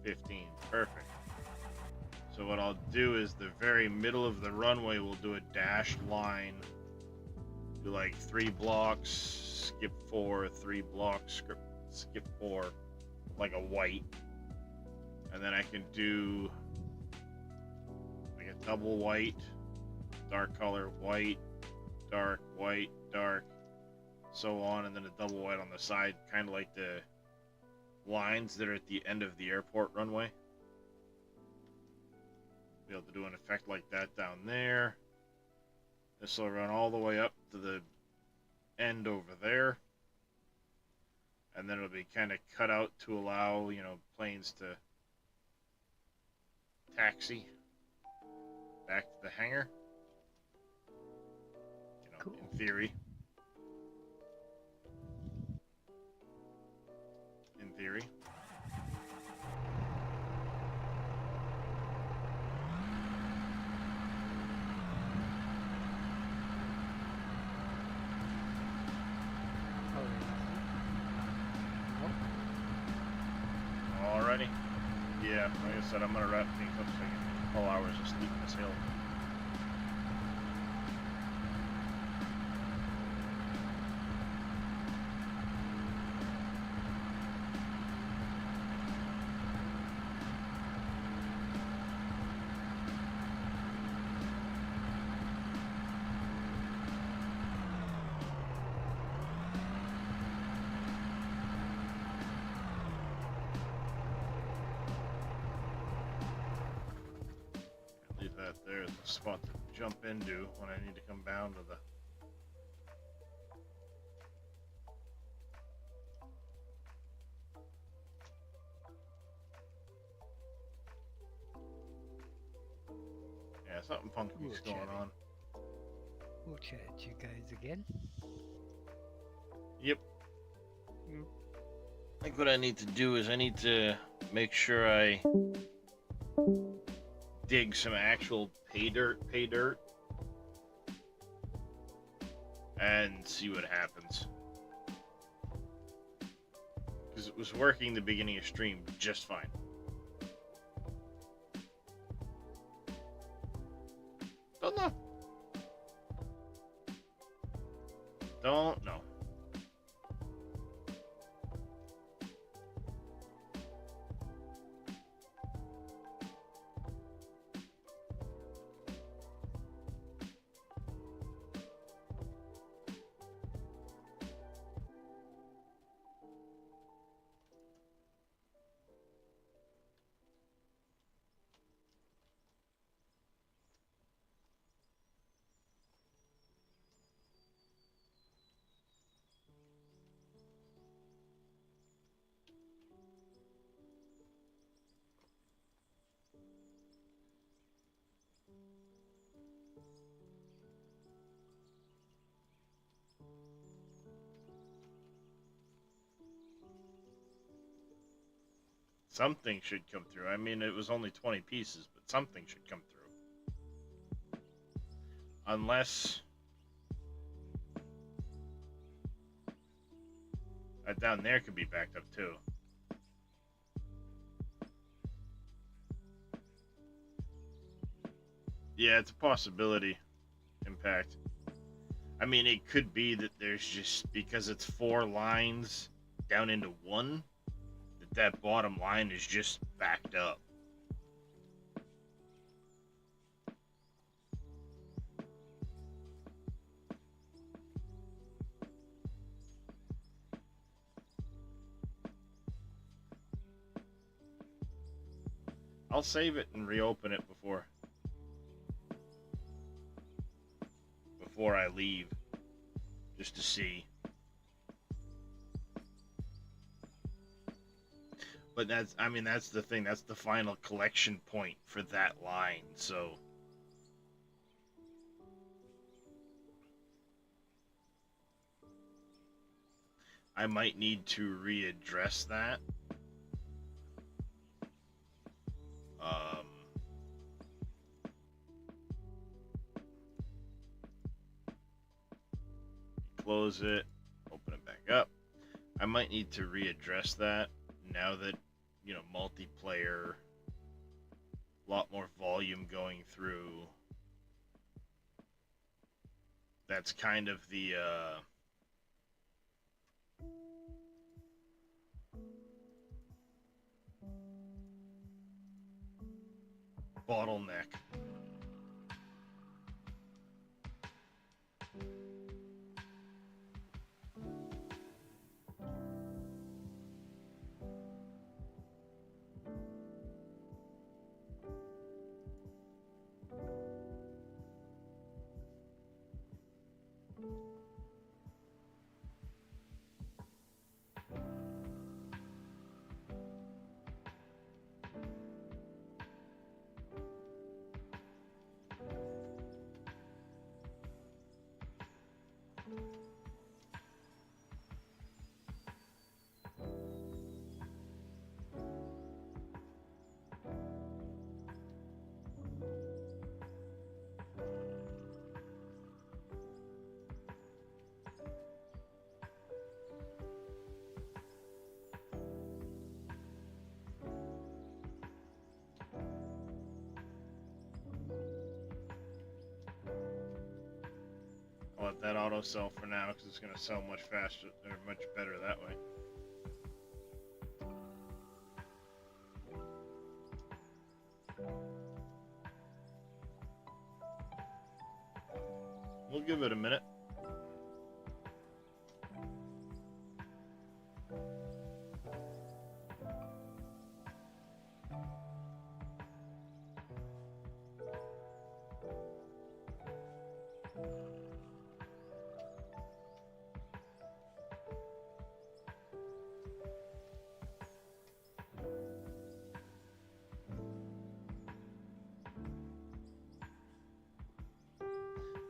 $15, perfect. So what I'll do is the very middle of the runway, we'll do a dashed line. Do like 3 blocks, skip 4, 3 blocks, skip 4, like a white. And then I can do like a double white, dark color, white, dark, so on, and then a double white on the side, kind of like the lines that are at the end of the airport runway. Be able to do an effect like that down there. This will run all the way up to the end over there. And then it'll be kind of cut out to allow, you know, planes to taxi back to the hangar. You know, Cool. in theory. In theory. Alrighty. Yeah, like I said, I'm gonna wrap things up so I get 12 hours of sleep in this hill. Leave that there as a spot to jump into when I need to come down to the... Yeah, something funky's going on. We'll chat you guys again. Yep. Mm. I think what I need to do is I need to make sure I dig some actual pay dirt, and see what happens. Because it was working the beginning of stream just fine. Don't know. Don't know. Something should come through. I mean, it was only 20 pieces, but something should come through. Unless... that down there could be backed up too. Yeah, it's a possibility. Impact. I mean, it could be that there's just, because it's 4 lines down into 1, that bottom line is just backed up. I'll save it and reopen it before I leave, just to see. But that's, I mean, that's the thing. That's the final collection point for that line. So I might need to readdress that. Close it, open it back up. I might need to readdress that now that, you know, multiplayer, a lot more volume going through. That's kind of the bottleneck. I'll let that auto sell for now because it's going to sell much faster or much better that way. We'll give it a minute.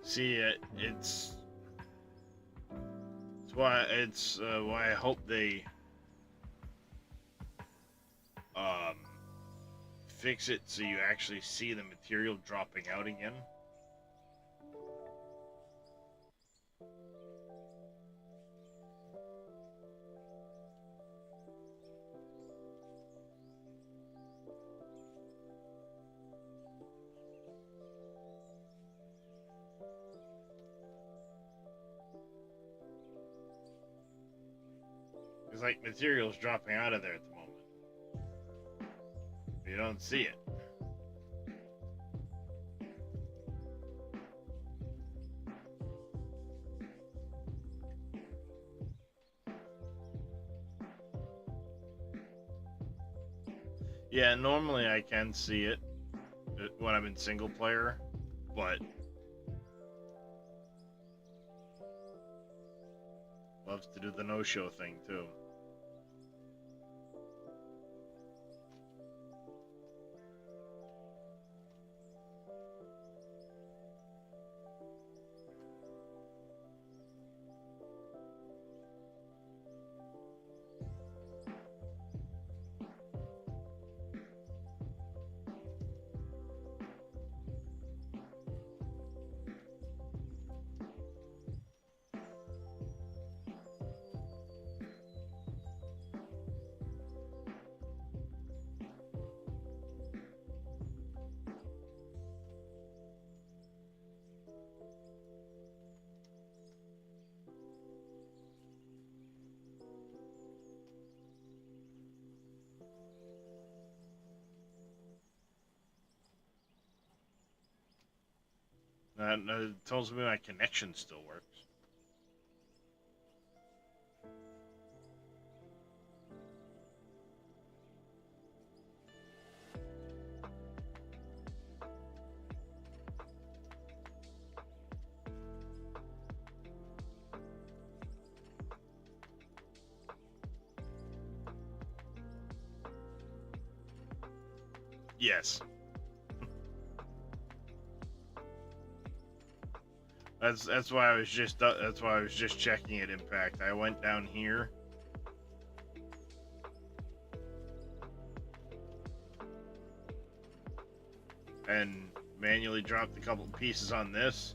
See, it's why I hope they fix it so you actually see the material dropping out again. It's like material's dropping out of there at the moment. You don't see it. Yeah, normally I can see it when I'm in single player, but loves to do the no-show thing too. It tells me my connection still works. Yes. That's why I was just checking at impact. I went down here. And manually dropped a couple pieces on this.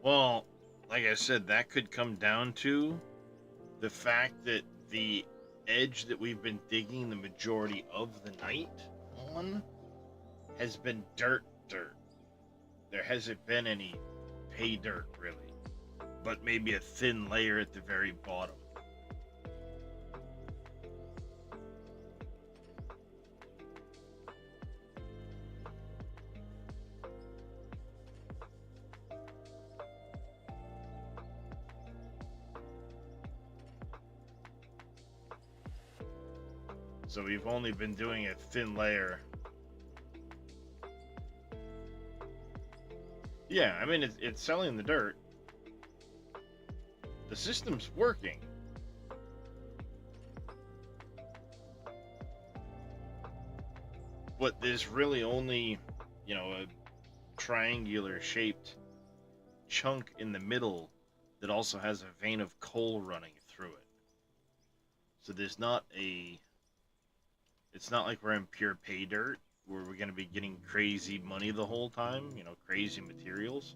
Well, like I said, that could come down to the fact that the edge that we've been digging the majority of the night on has been dirt. There hasn't been any pay dirt, really, but maybe a thin layer at the very bottom. So we've only been doing a thin layer. Yeah, I mean, it's selling the dirt. The system's working. But there's really only, a triangular shaped chunk in the middle that also has a vein of coal running through it. So there's not it's not like we're in pure pay dirt where we're going to be getting crazy money the whole time, crazy materials.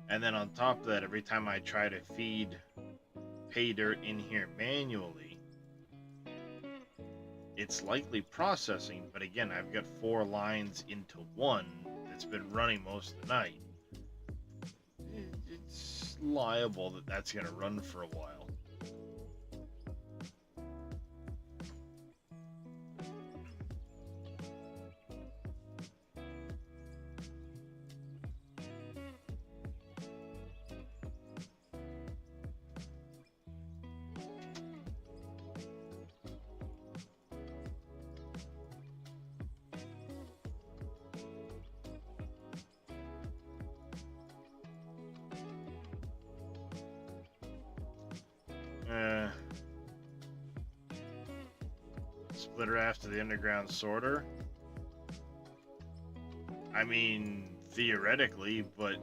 And then on top of that, every time I try to feed pay dirt in here manually, it's likely processing, but again, I've got 4 lines into one that's been running most of the night. It's liable that that's going to run for a while. Splitter after the underground sorter. I mean, theoretically, but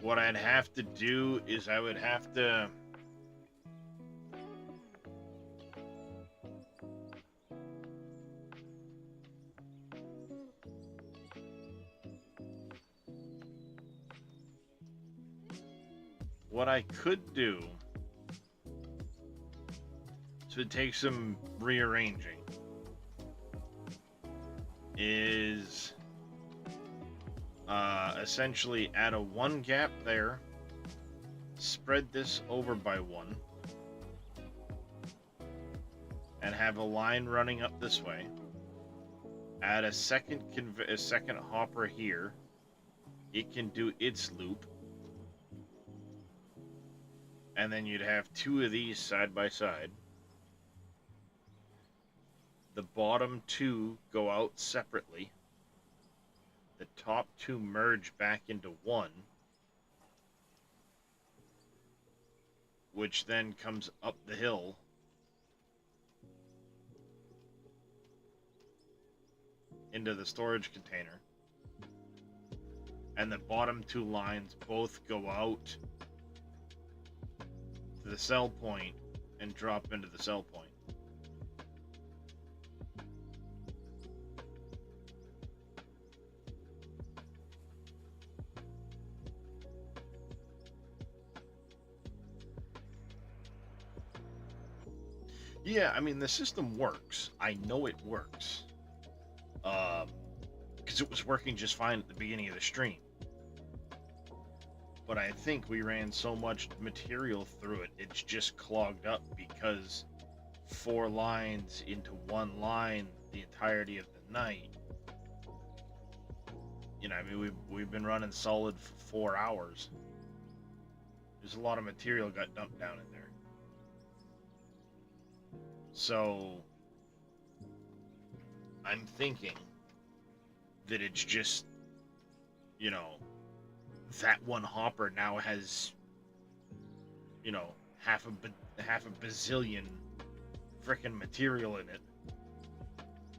what I'd have to do is I would have to what I could do, so it takes some rearranging, is essentially add a 1 gap there, spread this over by 1, and have a line running up this way. Add a second hopper here. It can do its loop. And then you'd have 2 of these side by side. The bottom 2 go out separately. The top 2 merge back into 1. Which then comes up the hill. Into the storage container. And the bottom 2 lines both go out to the sell point and drop into the sell point. Yeah, I mean, the system works. I know it works. Because it was working just fine at the beginning of the stream. But I think we ran so much material through it, it's just clogged up because 4 lines into 1 line the entirety of the night. you know, I mean, we've been running solid for 4 hours. There's a lot of material got dumped down in there. So I'm thinking that it's just, you know, that one hopper now has, you know, half a bazillion frickin' material in it,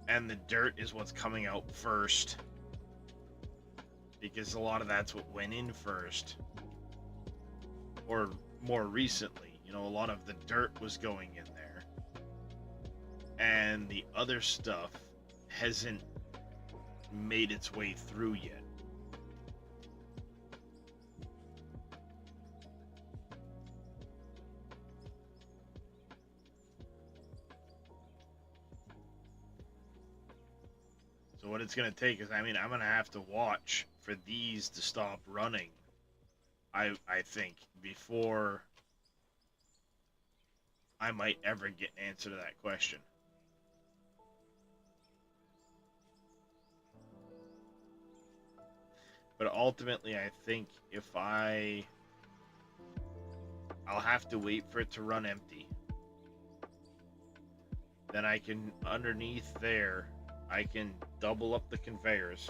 and the dirt is what's coming out first, because a lot of that's what went in first, or more recently, you know, a lot of the dirt was going in there, and the other stuff hasn't made its way through yet. So what it's going to take is, I mean, I'm going to have to watch for these to stop running, I think, before I might ever get an answer to that question. But ultimately, I think if I'll have to wait for it to run empty. Then I can, underneath there, I can double up the conveyors.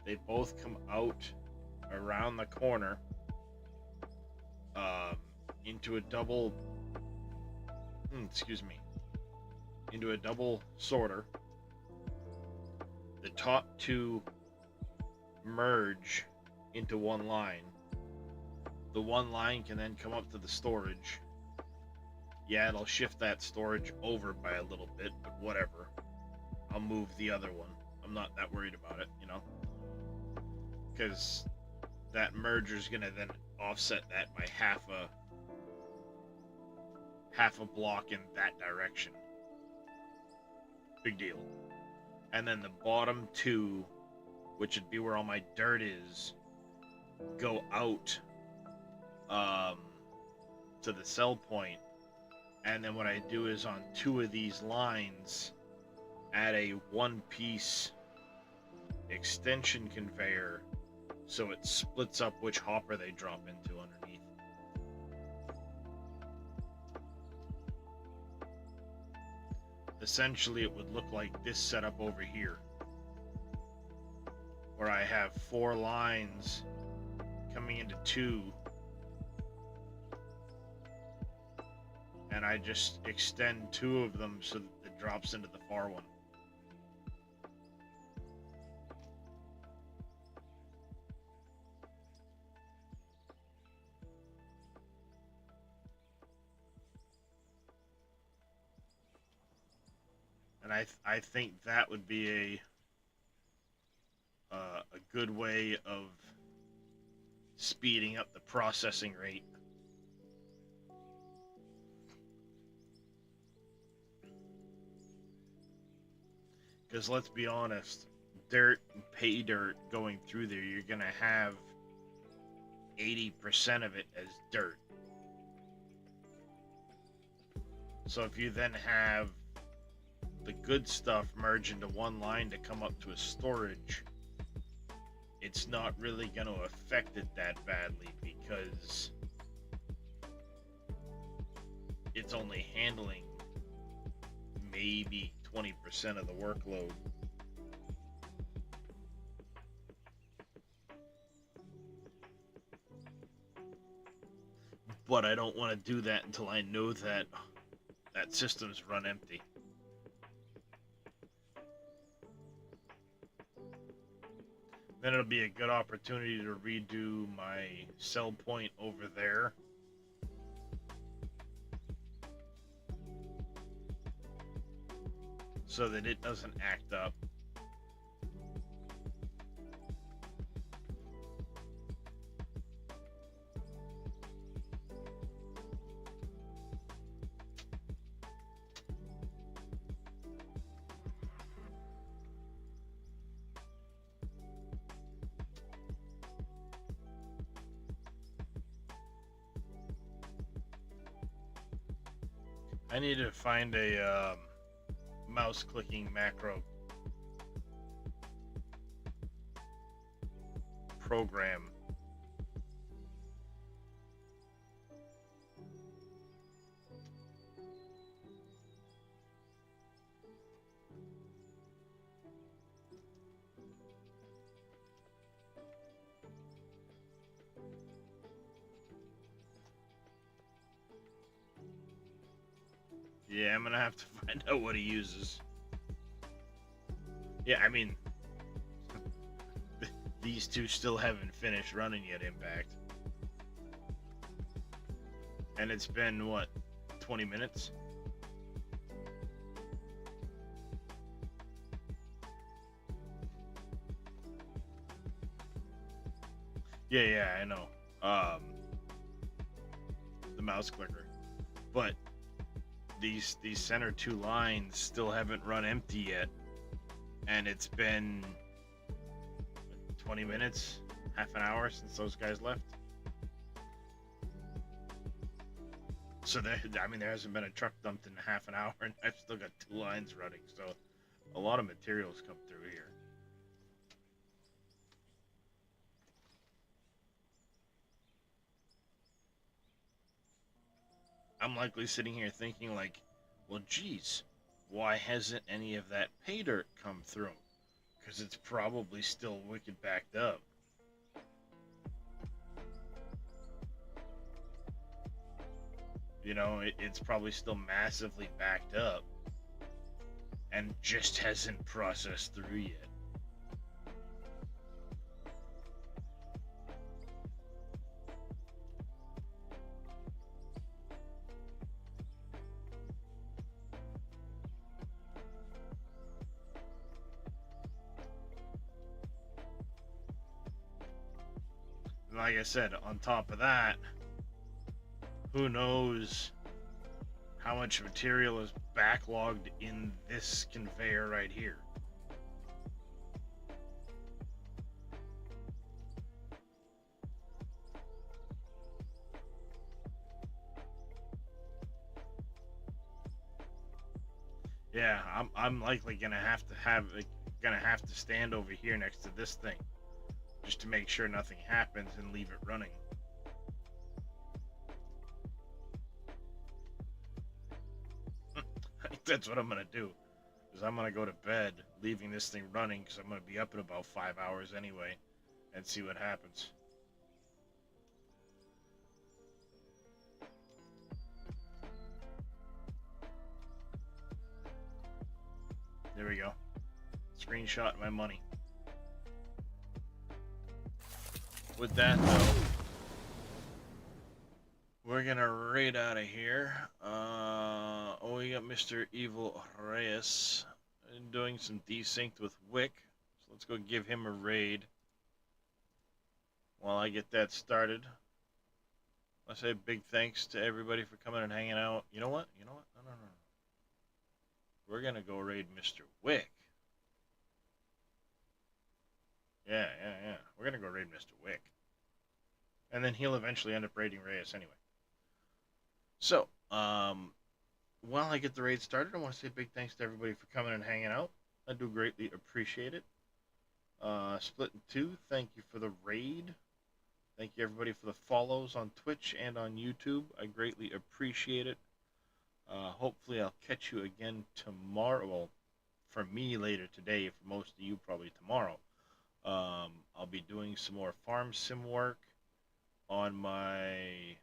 They both come out around the corner into a double, into a double sorter. The top two merge into one line. The one line can then come up to the storage. Yeah, it'll shift that storage over by a little bit, but whatever. I'll move the other one. I'm not that worried about it, you know? Because that merger's gonna then offset that by half a block in that direction. Big deal. And then the bottom two, which would be where all my dirt is, go out to the sell point. And then what I do is on two of these lines, add a one-piece extension conveyor so it splits up which hopper they drop into underneath. Essentially, it would look like this setup over here, where I have 4 lines coming into 2, and I just extend 2 of them so that it drops into the far one. And I think that would be a good way of speeding up the processing rate. Because let's be honest, dirt and pay dirt going through there, you're gonna have 80% of it as dirt. So if you then have the good stuff merge into one line to come up to a storage, it's not really going to affect it that badly because it's only handling maybe 20% of the workload. But I don't want to do that until I know that that system's run empty. Then it'll be a good opportunity to redo my sell point over there. So that it doesn't act up. I need to find a mouse clicking macro. program. Yeah, I'm gonna have to find out what he uses. Yeah, I mean, these two still haven't finished running yet, Impact. And it's been, what, 20 minutes? Yeah, I know. The mouse clicker. But these center two lines still haven't run empty yet. And it's been 20 minutes, half an hour since those guys left. So there hasn't been a truck dumped in half an hour, and I've still got two lines running. So a lot of materials come through here. I'm likely sitting here thinking like, well, geez, why hasn't any of that pay dirt come through? Because it's probably still wicked backed up. You know, it's probably still massively backed up and just hasn't processed through yet. And like I said, on top of that, who knows how much material is backlogged in this conveyor right here. Yeah, I'm likely gonna have to stand over here next to this thing just to make sure nothing happens and leave it running. That's what I'm gonna do, is I'm gonna go to bed leaving this thing running, because I'm gonna be up in about 5 hours anyway, and see what happens. There we go. Screenshot my money. With that though, we're gonna raid out of here. We got Mr. Evil Reyes doing some desynced with Wick. So let's go give him a raid while I get that started. I say big thanks to everybody for coming and hanging out. You know what? No. We're gonna go raid Mr. Wick. Yeah. We're gonna go raid Mr. Wick. And then he'll eventually end up raiding Reyes anyway. So, while I get the raid started, I want to say big thanks to everybody for coming and hanging out. I do greatly appreciate it. Split in two, thank you for the raid. Thank you everybody for the follows on Twitch and on YouTube. I greatly appreciate it. Hopefully I'll catch you again tomorrow. Well, for me later today, for most of you probably tomorrow. I'll be doing some more farm sim work on my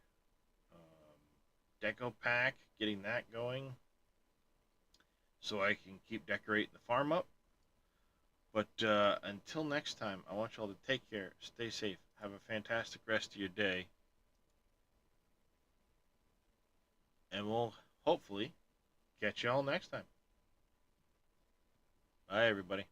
deco pack, getting that going so I can keep decorating the farm up. But until next time, I want you all to take care, stay safe, have a fantastic rest of your day, and we'll hopefully catch you all next time. Bye, everybody.